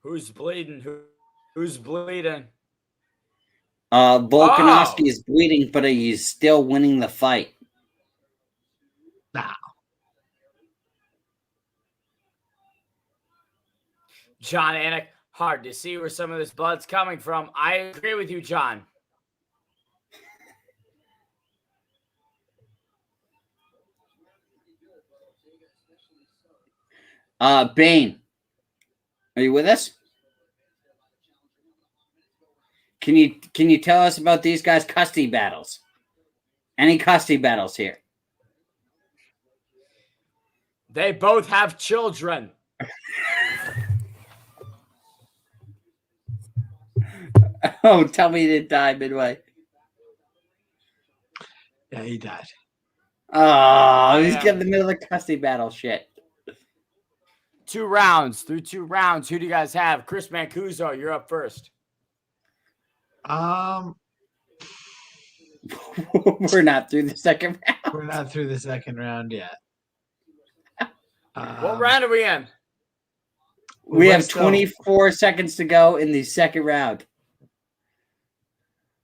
Who's bleeding? Who's bleeding? Volkanovski is bleeding, but he's still winning the fight. Nah. John Anik, hard to see where some of this blood's coming from. I agree with you, John. Bane, are you with us? Can you tell us about these guys' custody battles? Any custody battles here? They both have children. Oh, tell me he didn't die midway. Yeah, he died. Oh, he's getting in the middle of the custody battle shit. 2 rounds. Through 2 rounds, who do you guys have? Chris Mancuso, you're up first. We're not through the second round. We're not through the second round yet. What round are we in? We have 24 seconds to go in the second round.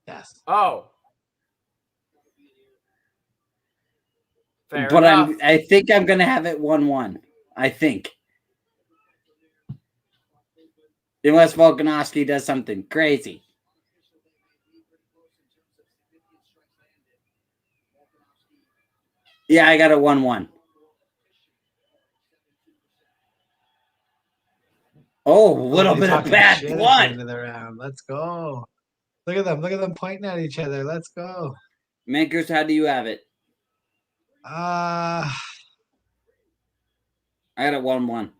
Yes. Oh. Fair But enough. I think I'm going to have it 1-1. I think. Unless Volkanovski does something crazy. Yeah, I got it 1-1. Oh, a little bit of bad blood. Into the round. Let's go. Look at them. Look at them pointing at each other. Let's go. Mankers, how do you have it? I got it 1-1.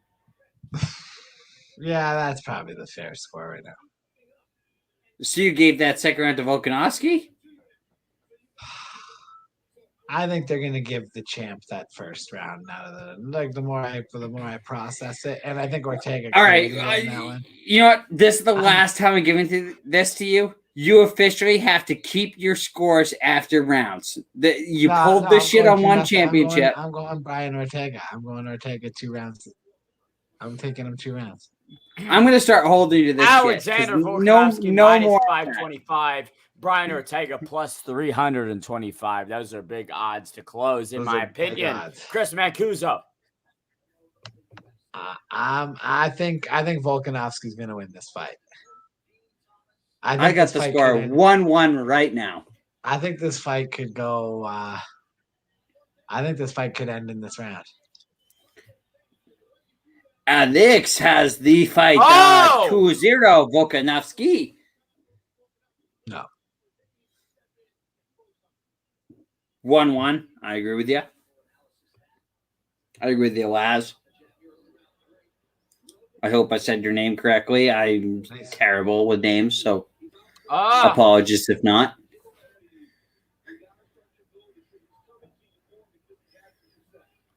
Yeah, that's probably the fair score right now. So you gave that second round to Volkanovski? I think they're gonna give the champ that first round. Now, the more I process it, and I think Ortega. All right, that one. You know what? This is the last time I'm giving this to you. You officially have to keep your scores after rounds. You pulled this shit on one championship. I'm going Brian Ortega. I'm going Ortega 2 rounds. I'm taking him 2 rounds. I'm going to start holding you to this Alexander shit. Volkanovski No minus more 525. Brian Ortega plus 325. Those are big odds to close, in my opinion. Chris Mancuso. I think Volkanovski's going to win this fight. I got the score 1-1 right now. I think this fight could go. I think this fight could end in this round. Alex has the fight 2-0 Volkanovski. No. 1-1. I agree with you. I agree with you, Laz. I hope I said your name correctly. I'm terrible with names, so apologies if not.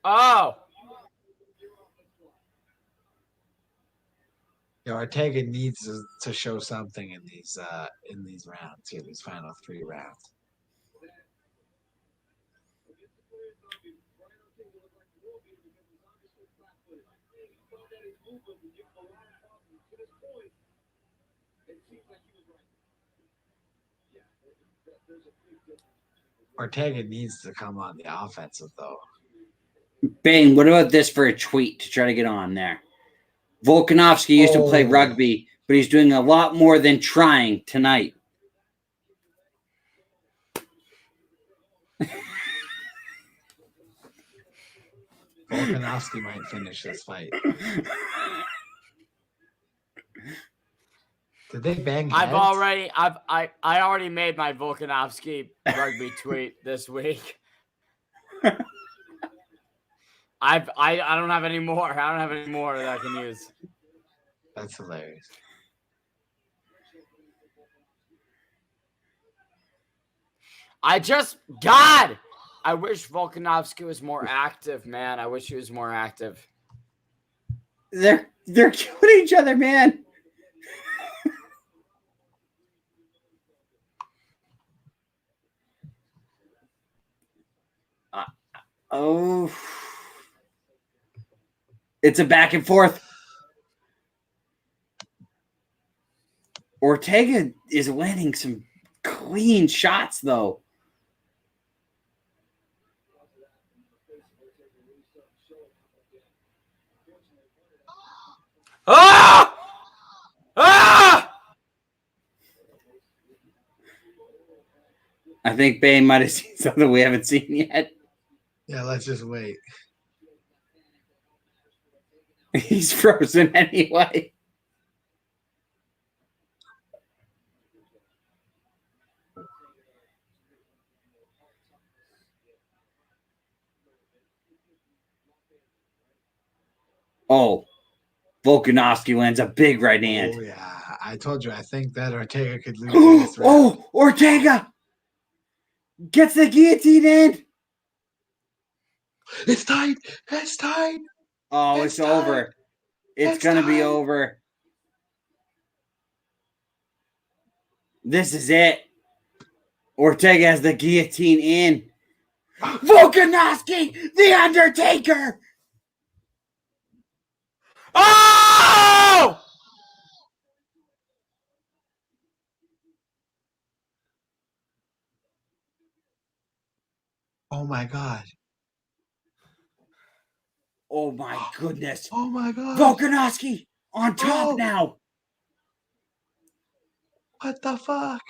Oh. Yeah, Ortega needs to show something in these rounds here, these final 3 rounds. Ortega needs to come on the offensive, though. Bane, what about this for a tweet to try to get on there? Volkanovski used to play rugby, but he's doing a lot more than trying tonight. Volkanovski might finish this fight. Did they bang I heads? already made my Volkanovski rugby tweet this week. I don't have any more. I don't have any more that I can use. That's hilarious. I wish Volkanovski was more active, man. I wish he was more active. They're killing each other, man. Oh, it's a back and forth. Ortega is landing some clean shots, though. Ah! Ah! I think Bane might have seen something we haven't seen yet. Yeah, let's just wait. He's frozen anyway. Oh, Volkanovski lands a big right hand. Oh, yeah. I told you, I think that Ortega could lose in this round. Oh, Ortega gets the guillotine in. It's tied. It's tied. Oh, it's over. It's going to be over. This is it. Ortega has the guillotine in. Volkanovski, the Undertaker. Oh! Oh, my God. Oh, my goodness. Oh, my God. Volkanovski on top now. What the fuck?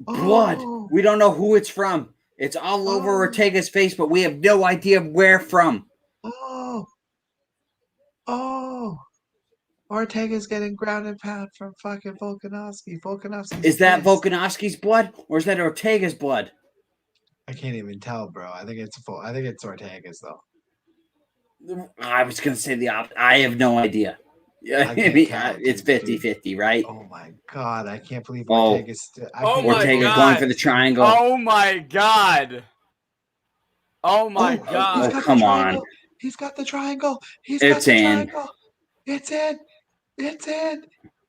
Blood. Oh. We don't know who it's from. It's all over Ortega's face, but we have no idea where from. Oh. Oh. Ortega's getting ground and pound from fucking Volkanovski. Is that Volkanovski's blood or is that Ortega's blood? I can't even tell, bro. I think it's Ortega's though. I was gonna say the opposite. I have no idea. Yeah, it's 50-50, right? Oh my God! I can't believe Ortega's still. Ortega's going for the triangle. Oh my God! Oh my God! Oh, come on! He's got the triangle. It's in. It's in. It's in.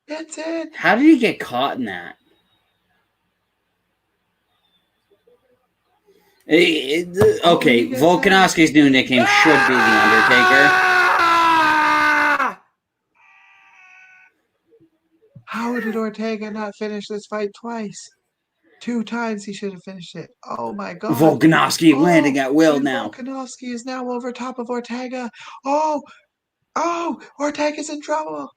It's in. How did he get caught in that? Okay, Volkanovski's new nickname should be the Undertaker. How did Ortega not finish this fight twice? 2 times he should have finished it. Oh my God. Volkanovski landing at will now. Volkanovski is now over top of Ortega. Oh, Ortega's in trouble.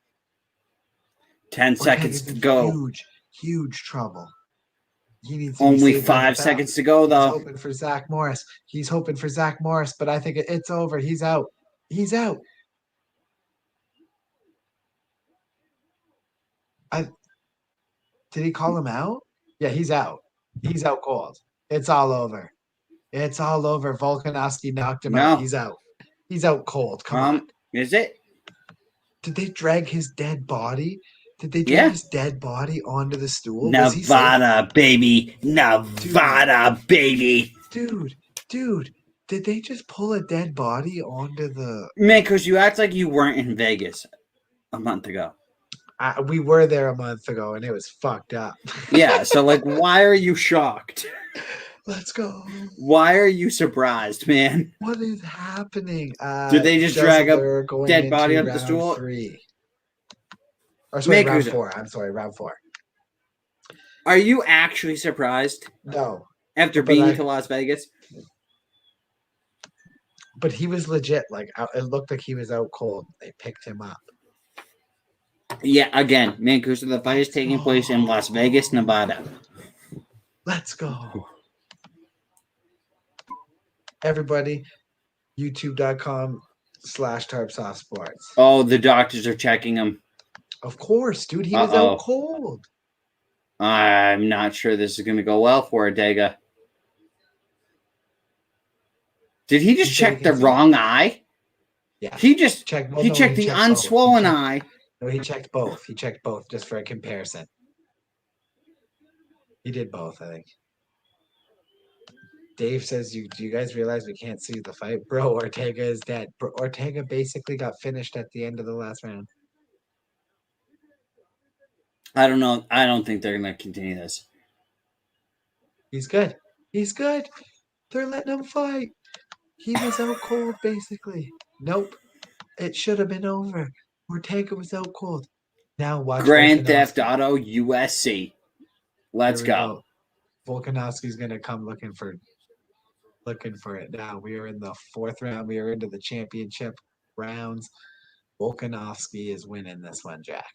10 seconds to go. Huge trouble. He needs only 5 seconds to go, though. He's hoping for Zach Morris. But I think it's over. He's out. Did he call him out? Yeah, he's out. He's out cold. It's all over. Volkanovski knocked him out. He's out. He's out cold. Come on. Is it? Did they drag his dead body? Did they drag his dead body onto the stool? Nevada, baby. Dude, did they just pull a dead body onto the... Man, because you act like you weren't in Vegas a month ago. We were there a month ago, and it was fucked up. Yeah, so, why are you shocked? Let's go. Why are you surprised, man? What is happening? Did they just drag a dead body up the stool? 3. Or sorry, round 4. I'm sorry, round 4. Are you actually surprised? No. After being to Las Vegas? But he was legit. It looked like he was out cold. They picked him up. Yeah, again, Mancuso, the fight is taking place in Las Vegas, Nevada. Let's go. Everybody, youtube.com/TarpsOffSports. Oh, the doctors are checking him. Of course, dude. He was out cold. I'm not sure this is going to go well for Ortega. Did he just check the wrong eye? Yeah. He checked the unswollen eye. No, he checked both. He checked both just for a comparison. He did both, I think. Dave says, do you guys realize we can't see the fight? Bro, Ortega is dead. Bro, Ortega basically got finished at the end of the last round. I don't know. I don't think they're going to continue this. He's good. He's good. They're letting him fight. He was out cold, basically. Nope. It should have been over. Ortega was out cold. Now watch Grand Theft Auto USC. Let's go. Volkanovski's going to come looking for it now. We are in the fourth round. We are into the championship rounds. Volkanovski is winning this one, Jack.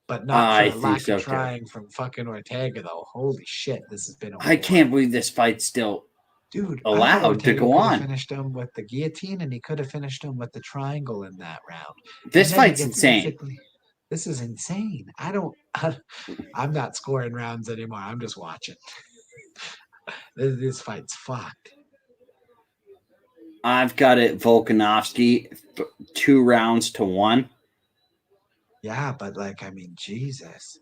But not for the lack of trying from fucking Ortega, though. Holy shit, this has been a I can't believe this fight's still allowed to go on. Finished him with the guillotine, and he could have finished him with the triangle in that round. This fight's insane. This is insane. I'm not scoring rounds anymore. I'm just watching. This fight's fucked. I've got it, Volkanovski, 2-1. Yeah, but Jesus.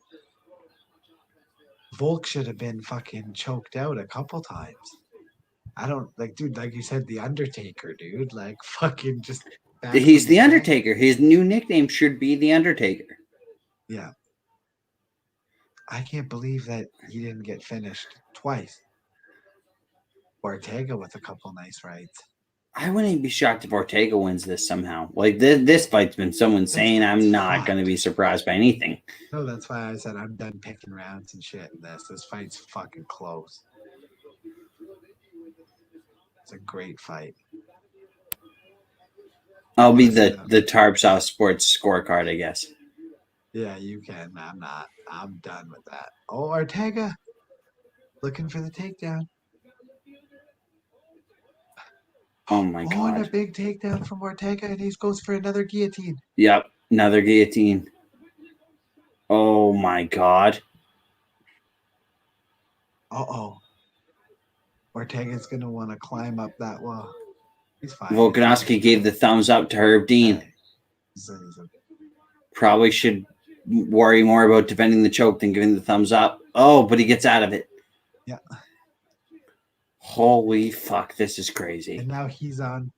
Volk should have been fucking choked out a couple times. I don't dude, like you said, the Undertaker, dude. Fucking just. He's the Undertaker. His new nickname should be the Undertaker. Yeah. I can't believe that he didn't get finished twice. Ortega with a couple nice fights. I wouldn't even be shocked if Ortega wins this somehow. This fight's been so insane. I'm not going to be surprised by anything. No, that's why I said I'm done picking rounds and shit in this. This fight's fucking close. It's a great fight. I'll be the Tarps off sports scorecard, I guess. Yeah, you can. I'm not. I'm done with that. Oh, Ortega. Looking for the takedown. Oh, my God. And a big takedown from Ortega, and he goes for another guillotine. Yep, another guillotine. Oh, my God. Uh-oh. Ortega's going to want to climb up that wall. He's fine. Volkanovski gave the thumbs up to Herb Dean. Probably should worry more about defending the choke than giving the thumbs up. Oh, but he gets out of it. Yeah. Holy fuck, this is crazy. And now he's in.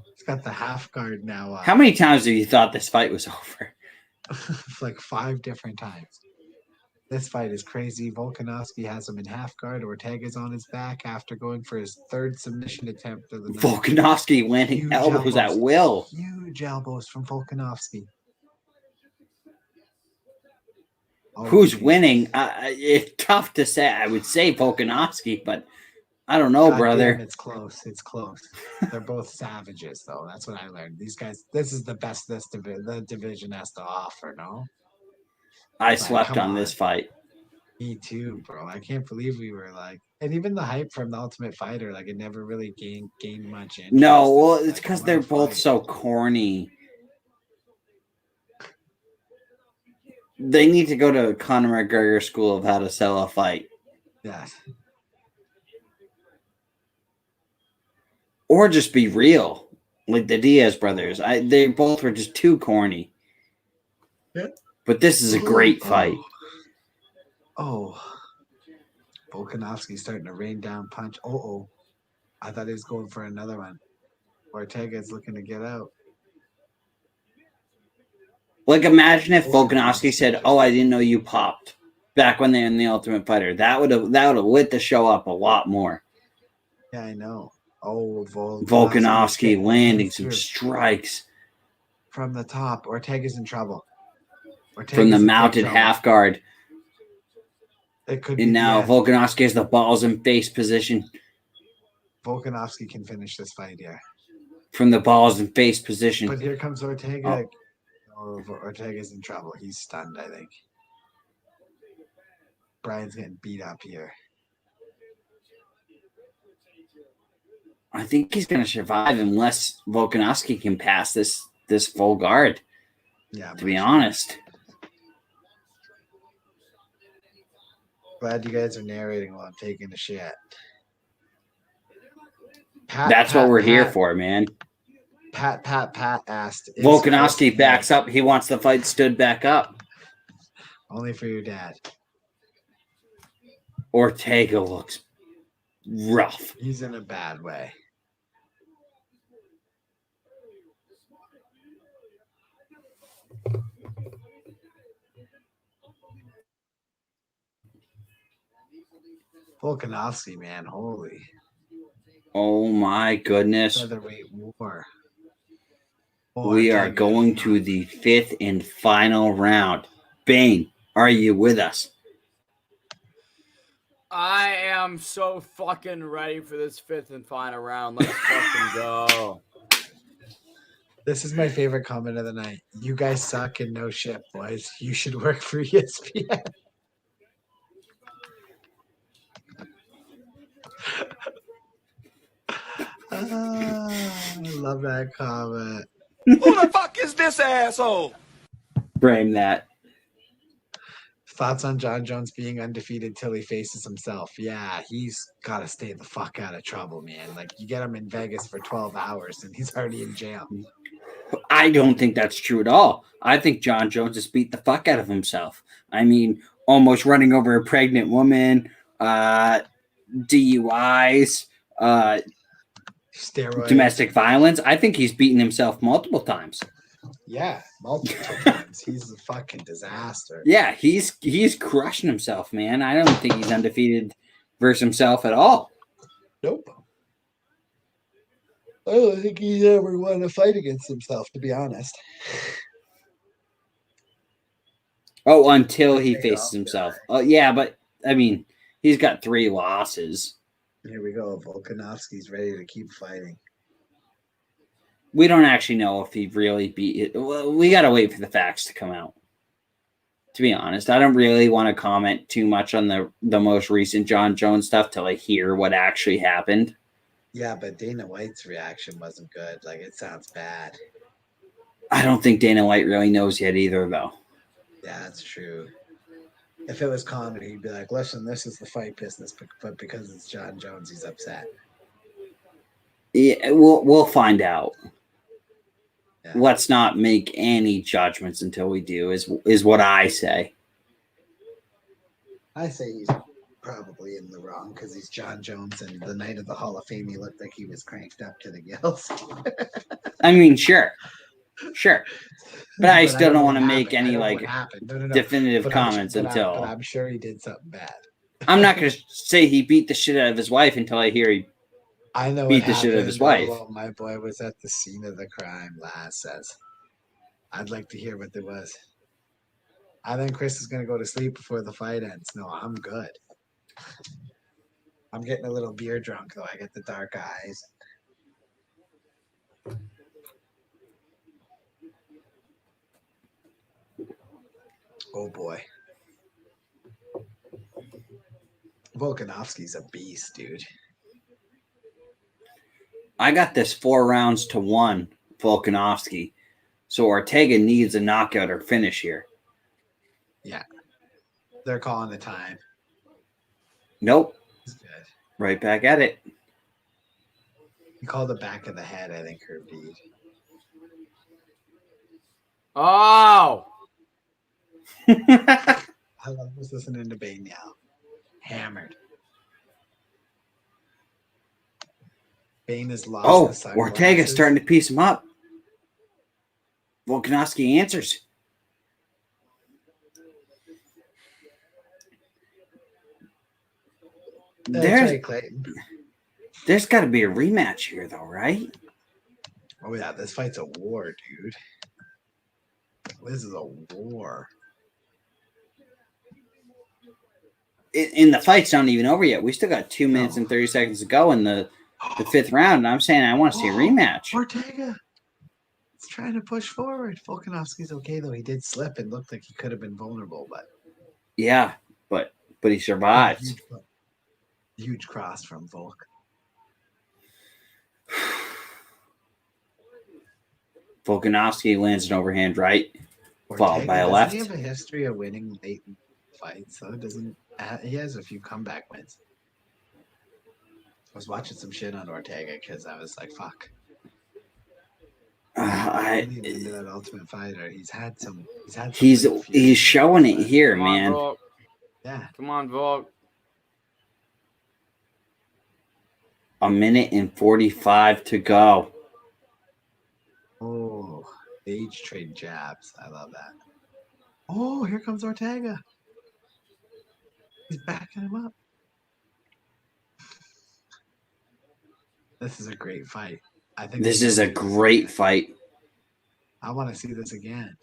He's got the half guard now. How many times have you thought this fight was over? Like 5 different times. This fight is crazy. Volkanovski has him in half guard. Ortega's on his back after going for his 3rd submission attempt of the night. Volkanovski landing elbows at will. Huge elbows from Volkanovski. Who's winning? It's tough to say. I would say Volkanovski, but I don't know, brother. Damn, it's close. It's close. They're both savages, though. That's what I learned. These guys, this is the best the division has to offer, no? I slept on this fight. Me too, bro. I can't believe we were and even the hype from the Ultimate Fighter, it never really gained much interest. No, well, it's because they're both so corny. They need to go to Conor McGregor school of how to sell a fight. Yes. Or just be real. Like the Diaz brothers. They both were just too corny. Yeah. But this is a great fight. Oh. Volkanovski's starting to rain down punch. Oh. I thought he was going for another one. Ortega's looking to get out. Imagine if Volkanovski said, "Oh, I didn't know you popped," back when they were in the Ultimate Fighter. That would have lit the show up a lot more. Yeah, I know. Oh, Volkanovski landing some strikes from the top. Ortega's in trouble. From the mounted half guard. It could and now Volkanovski has the balls in face position. Volkanovski can finish this fight here. From the balls in face position. But here comes Ortega. Oh, Ortega's in trouble. He's stunned, I think. Brian's getting beat up here. I think he's going to survive unless Volkanovski can pass this full guard. Yeah, to be honest. Glad you guys are narrating while I'm taking a shit. That's what we're here for, man. Pat asked. Volkanovski backs up. He wants the fight stood back up. Only for your dad. Ortega looks rough. He's in a bad way. Volkanovski, man, holy. Oh my goodness. Featherweight war. We are going to the 5th and final round. Bane, are you with us? I am so fucking ready for this 5th and final round. Let's fucking go. This is my favorite comment of the night. You guys suck and no shit, boys. You should work for ESPN. I love that comment. Who the fuck is this asshole? Frame that. Thoughts on John Jones being undefeated till he faces himself? Yeah, he's got to stay the fuck out of trouble, man. Like, you get him in Vegas for 12 hours and he's already in jail. I don't think that's true at all. I think John Jones has beat the fuck out of himself. I mean, almost running over a pregnant woman, DUIs, steroids, domestic violence. I think he's beaten himself multiple times. Yeah, multiple times. He's a fucking disaster. Yeah, he's crushing himself, man. I don't think he's undefeated versus himself at all. Nope. I don't think he's ever won a fight against himself, to be honest. Oh, until he faces himself. Oh, yeah, but I mean, he's got 3 losses. Here we go. Volkanovski's ready to keep fighting. We don't actually know if he really beat it. Well, we got to wait for the facts to come out. To be honest, I don't really want to comment too much on the most recent John Jones stuff till I hear what actually happened. Yeah, but Dana White's reaction wasn't good. Like, it sounds bad. I don't think Dana White really knows yet either, though. Yeah, that's true. If it was comedy, he'd be like, listen, this is the fight business, but because it's John Jones, he's upset. Yeah, we'll find out. Yeah. Let's not make any judgments until we do, is what I say. I say he's probably in the wrong because he's John Jones, and the night of the Hall of Fame, he looked like he was cranked up to the gills. I mean, sure. But I still don't want to make any definitive comments until. But I'm sure he did something bad. I'm not going to say he beat the shit out of his wife until I hear he beat the shit out of his wife. Oh, my boy was at the scene of the crime, Laz says. I'd like to hear what there was. I think Chris is going to go to sleep before the fight ends. No, I'm good. I'm getting a little beer drunk, though. I get the dark eyes. Oh, boy. Volkanovski's a beast, dude. I got this 4-1 Volkanovski. So Ortega needs a knockout or finish here. Yeah. They're calling the time. Nope. Right back at it. He called the back of the head, I think, Herb Deed. Oh! I love this listening to Bane now. Hammered. Bane is lost. Oh, Ortega's starting to piece him up. Volkanovski answers. There's got to be a rematch here, though, right? Oh, yeah. This fight's a war, dude. This is a war. And the fight's not even over yet. We still got 2 minutes and 30 seconds to go in the 5th round. And I'm saying I want to see a rematch. Ortega. It's trying to push forward. Volkanovski's okay, though. He did slip and looked like he could have been vulnerable, but yeah, but he survived. Huge cross from Volk. Volkanovski lands an overhand right, followed by a left. Doesn't he have a history of winning late in fights? So it doesn't. He has a few comeback wins. I was watching some shit on Ortega because I was like, "Fuck." Into that Ultimate Fighter, he's had some. He's showing it here, Come on, man. Volk. Yeah. Come on, Volk. A minute and 45 to go. Oh, they each trade jabs. I love that. Oh, here comes Ortega. He's backing him up. This is a great fight. I think This is a great fight. I want to see this again.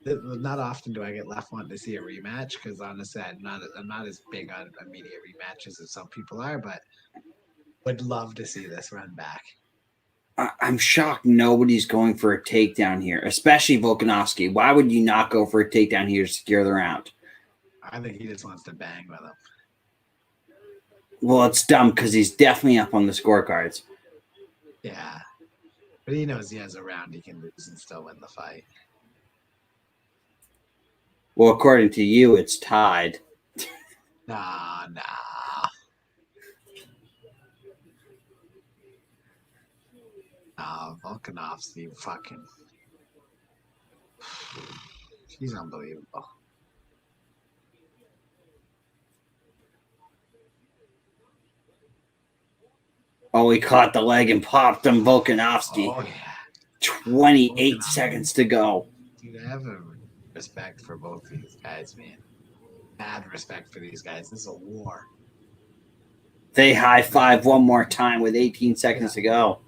Not often do I get left wanting to see a rematch because honestly, I'm not as big on immediate rematches as some people are, but would love to see this run back. I'm shocked nobody's going for a takedown here, especially Volkanovski. Why would you not go for a takedown here to secure the round? I think he just wants to bang with him. Well, it's dumb because he's definitely up on the scorecards. Yeah. But he knows he has a round he can lose and still win the fight. Well, according to you, it's tied. Nah. Volkanovski, fucking. He's unbelievable. Oh, he caught the leg and popped him, Volkanovski. Oh, yeah. 28 seconds to go. Dude, I have a respect for both these guys, man. Mad respect for these guys. This is a war. They high five one more time with 18 seconds to go.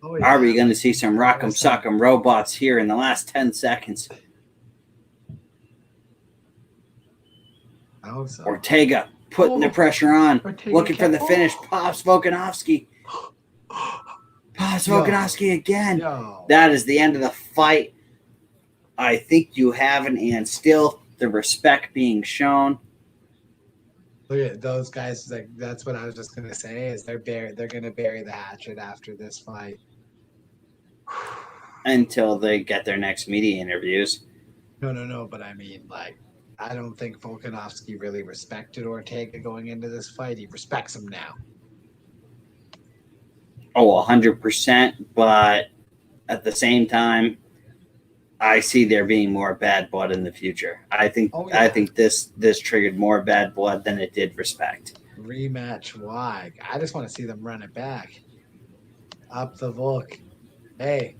Oh, yeah. Are we going to see some rock'em sock'em robots here in the last 10 seconds? I hope so. Ortega putting the pressure on, Ortega looking for the finish. Pops Volkanovski. Pops Volkanovski again. That is the end of the fight. I think you have an and still the respect being shown. Look at those guys. Like that's what I was just gonna say. Is they're gonna bury the hatchet after this fight Until they get their next media interviews. No. But I mean, like, I don't think Volkanovski really respected Ortega going into this fight. He respects him now. Oh, 100%. But at the same time, I see there being more bad blood in the future. I think this triggered more bad blood than it did respect. Rematch? Why? I just want to see them run it back. Up the Volk. Hey.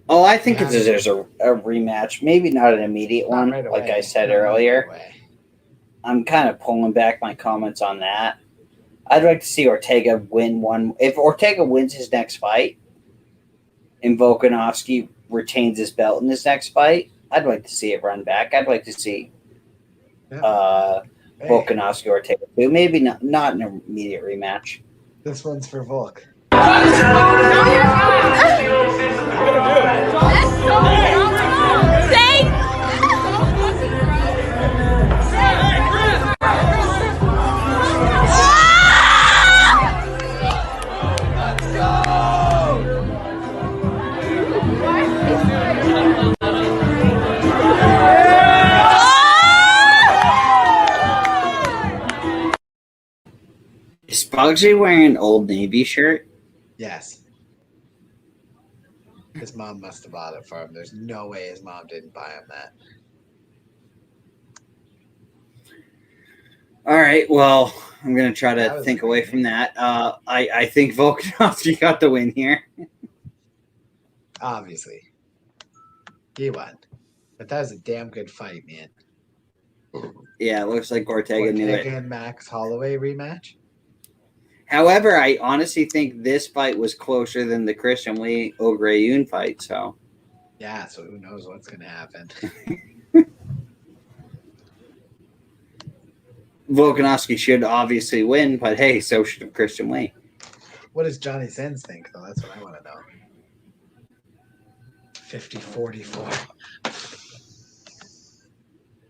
Oh, I think if there's a rematch, maybe not an immediate one, right like away. I said Not earlier. right away. I'm kind of pulling back my comments on that. I'd like to see Ortega win one. If Ortega wins his next fight and Volkanovski retains his belt in his next fight, I'd like to see it run back. I'd like to see Volkanovski Ortega too. Maybe not an immediate rematch. This one's for Volk. Is Bugsy wearing an Old Navy shirt? Yes. His mom must have bought it for him. There's no way his mom didn't buy him that. All right, well, I'm going to try to think away from that. I think Volkanovski got the win here. Obviously. He won. But that was a damn good fight, man. Yeah, it looks like Ortega knew it. And Max Holloway rematch? However, I honestly think this fight was closer than the Christian Lee O'Grayun fight. So, yeah. So who knows what's going to happen? Volkanovski should obviously win, but hey, so should Christian Lee. What does Johnny Sins think, though? That's what I want to know. 50-44.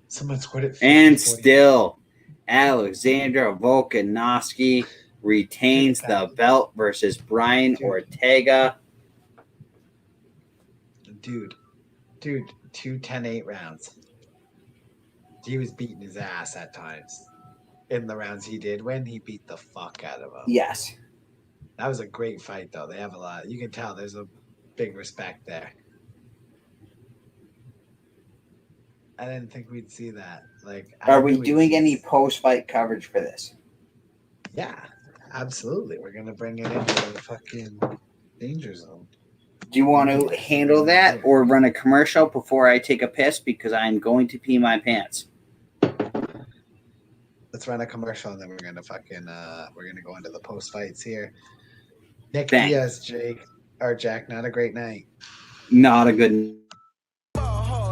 Someone scored it. And still, Alexander Volkanovski retains the belt versus Brian Ortega. Dude, 10-8 rounds. He was beating his ass at times. In the rounds he did win, he beat the fuck out of him. Yes. That was a great fight, though. They have a lot. You can tell there's a big respect there. I didn't think we'd see that. Are we doing any post-fight coverage for this? Yeah, absolutely. We're gonna bring it into the fucking danger zone. Do you want to handle that or run a commercial before I take a piss because I'm going to pee my pants? Let's run a commercial and then we're gonna go into the post fights here. Nick Bang. Diaz, Jack, not a great night. Not a good.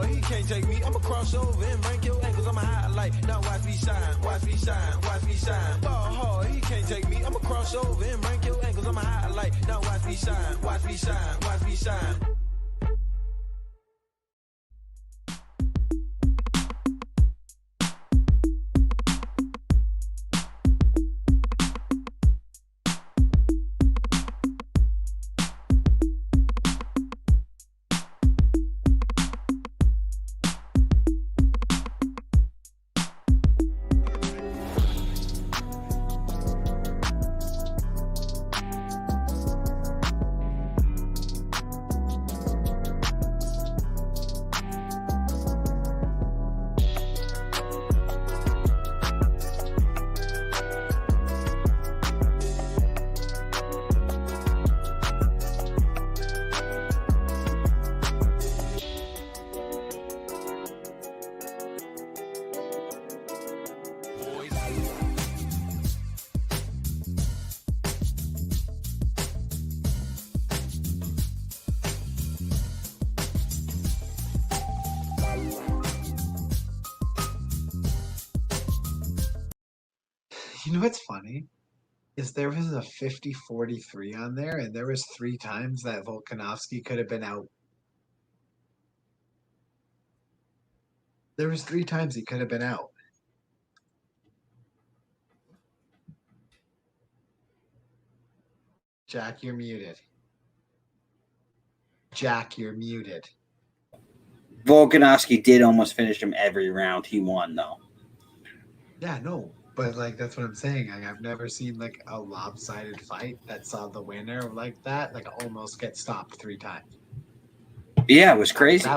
He can't take me. I'ma cross over and break your ankles. I'ma highlight. Now watch me shine. Watch me shine. Watch me shine. Ball hard. He can't take me. I'ma cross over and break your ankles. I'ma highlight. Now watch me shine. Watch me shine. Watch me shine. You know what's funny? Is there was a 50-43 on there, and there was 3 times that Volkanovski could have been out. There was 3 times he could have been out. Jack, you're muted. Jack, you're muted. Volkanovski did almost finish him every round. He won, though. Yeah, no. But that's what I'm saying. I've never seen a lopsided fight that saw the winner like that, almost get stopped 3 times. Yeah, it was crazy.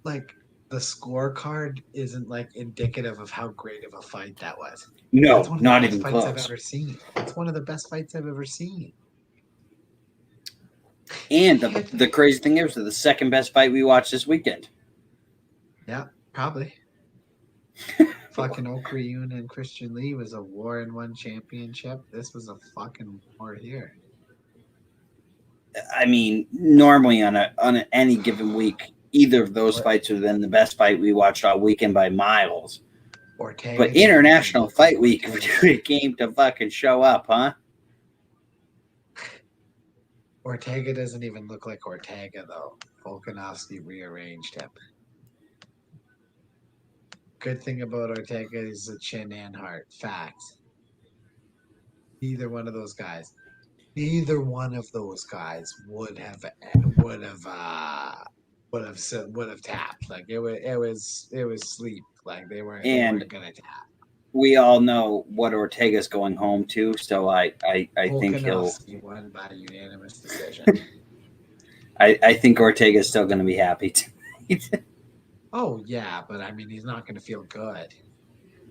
The scorecard isn't indicative of how great of a fight that was. No, That's one of not the best even fights close. I've ever seen. It's one of the best fights I've ever seen. And the crazy thing is, the second best fight we watched this weekend. Yeah, probably. Fucking Okriun and Christian Lee was a war in one championship. This was a fucking war here. I mean, normally on any given week, either of those fights would have been the best fight we watched all weekend by miles. Ortega, but International Fight Week came to fucking show up, huh? Ortega doesn't even look like Ortega, though. Volkanovski rearranged him. Good thing about Ortega is the chin and heart. Facts. Neither one of those guys would have tapped. It was sleep. They weren't gonna tap. We all know what Ortega's going home to, so I think he'll won by unanimous decision. I think Ortega's still going to be happy tonight. Oh yeah, but he's not going to feel good.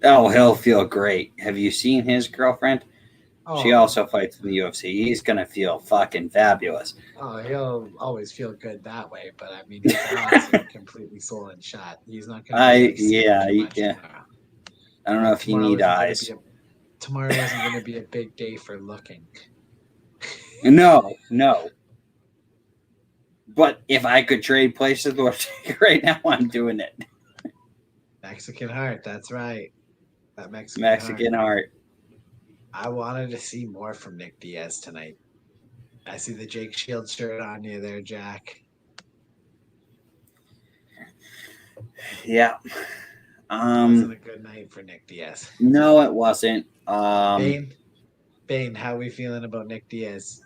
Oh, he'll feel great. Have you seen his girlfriend? Oh. She also fights in the UFC. He's going to feel fucking fabulous. Oh, he'll always feel good that way, but his eyes are completely swollen shut. He's not going to yeah. I don't know if you need eyes. Tomorrow isn't going to be a big day for looking. No. But if I could trade places with Ortega right now, I'm doing it. Mexican heart, that's right. That Mexican heart. I wanted to see more from Nick Diaz tonight. I see the Jake Shields shirt on you there, Jack. Yeah. It wasn't a good night for Nick Diaz. No, it wasn't. Bane? Bane, how we feeling about Nick Diaz?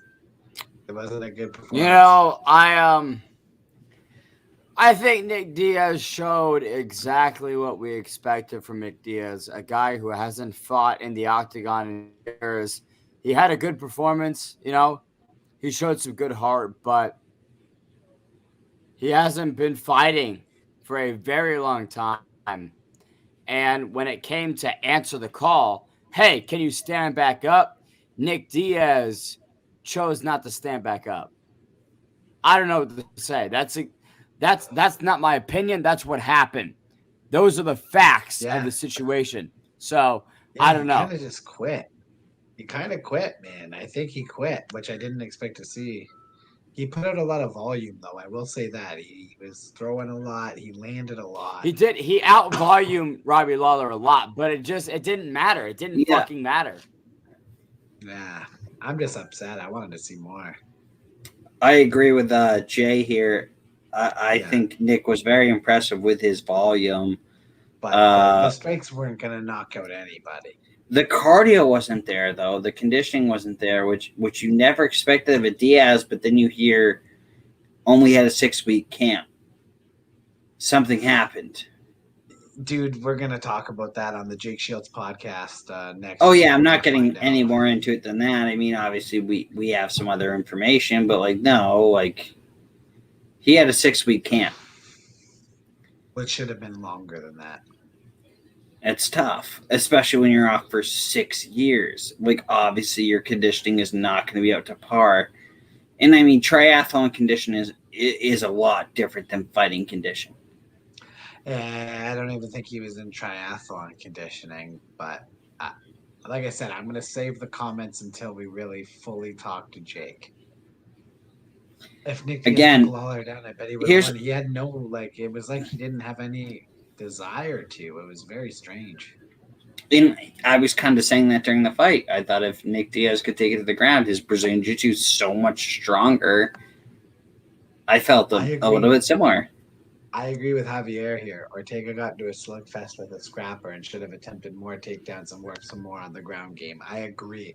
It wasn't a good performance. You know, I think Nick Diaz showed exactly what we expected from Nick Diaz, a guy who hasn't fought in the octagon in years. He had a good performance, you know. He showed some good heart, but he hasn't been fighting for a very long time. And when it came to answer the call, hey, can you stand back up? Nick Diaz chose not to stand back up. I don't know what to say. That's not my opinion. That's what happened. Those are the facts of the situation. So I don't know. He kind of just quit. He kind of quit, man. I think he quit, which I didn't expect to see. He put out a lot of volume, though. I will say that. He was throwing a lot. He landed a lot. He did. He out-volumed Robbie Lawler a lot, but it didn't matter. It didn't fucking matter. Nah, I'm just upset. I wanted to see more. I agree with Jay here. I think Nick was very impressive with his volume. But the strikes weren't going to knock out anybody. The cardio wasn't there, though. The conditioning wasn't there, which you never expected of a Diaz, but then you hear only had a 6-week camp. Something happened. Dude, we're going to talk about that on the Jake Shields podcast next Oh, week. yeah, I'm not getting any more into it than that. I mean, obviously, we have some other information, but, he had a 6-week camp. Which should have been longer than that. It's tough, especially when you're off for 6 years. Obviously, your conditioning is not going to be up to par. And, I mean, triathlon condition is a lot different than fighting condition. I don't even think he was in triathlon conditioning. But, like I said, I'm going to save the comments until we really fully talk to Jake. If Nick Diaz took Lawler down, I bet he would have won. He had no, it was like he didn't have any desire to. It was very strange. And I was kind of saying that during the fight. I thought if Nick Diaz could take it to the ground, his Brazilian Jiu-Jitsu is so much stronger. I felt a little bit similar. I agree with Javier here. Ortega got into a slugfest with a scrapper and should have attempted more takedowns and worked some more on the ground game. I agree.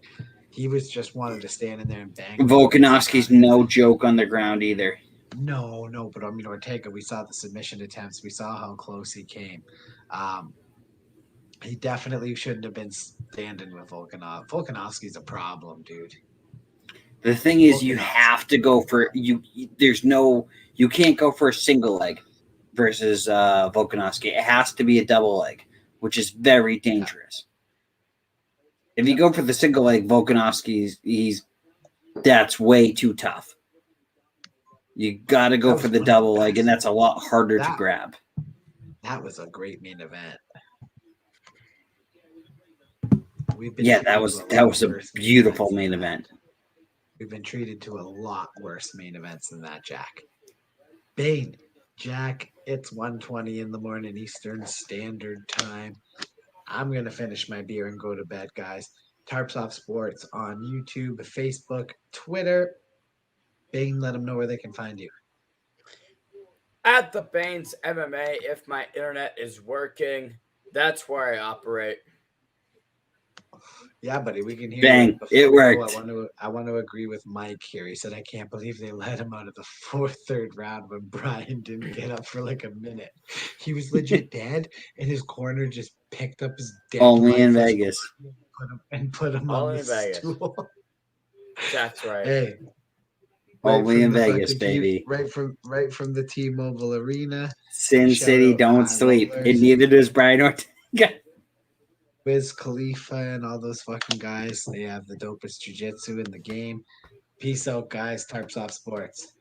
He was just wanted to stand in there and bang. Volkanovski's no joke on the ground either. No, but I mean Ortega, we saw the submission attempts. We saw how close he came. He definitely shouldn't have been standing with Volkanovski. Volkanovski's a problem, dude. The thing is, you have to go for you can't go for a single leg versus Volkanovski. It has to be a double leg, which is very dangerous. If you go for the single leg, Volkanovski, that's way too tough. You got to go for the double leg, and that's a lot harder to grab. That was a great main event. That was a beautiful main event. We've been treated to a lot worse main events than that, Jack. Bane, Jack, it's 1:20 in the morning Eastern Standard Time. I'm going to finish my beer and go to bed, guys. Tarps Off Sports on YouTube, Facebook, Twitter. Bane, let them know where they can find you. At the Bane's MMA, if my internet is working, that's where I operate. Yeah, buddy, we can hear Bang, it worked. I want to agree with Mike here. He said, I can't believe they let him out of the third round when Brian didn't get up for like a minute. He was legit dead, and his corner just picked up his dead Only in Vegas. Put him on the stool. That's right. Hey. Only in Vegas, baby. Right from the T-Mobile Arena. Sin City, don't sleep. And neither does Brian Ortega. Wiz Khalifa and all those fucking guys. They have the dopest jiu-jitsu in the game. Peace out, guys. Tarps Off Sports.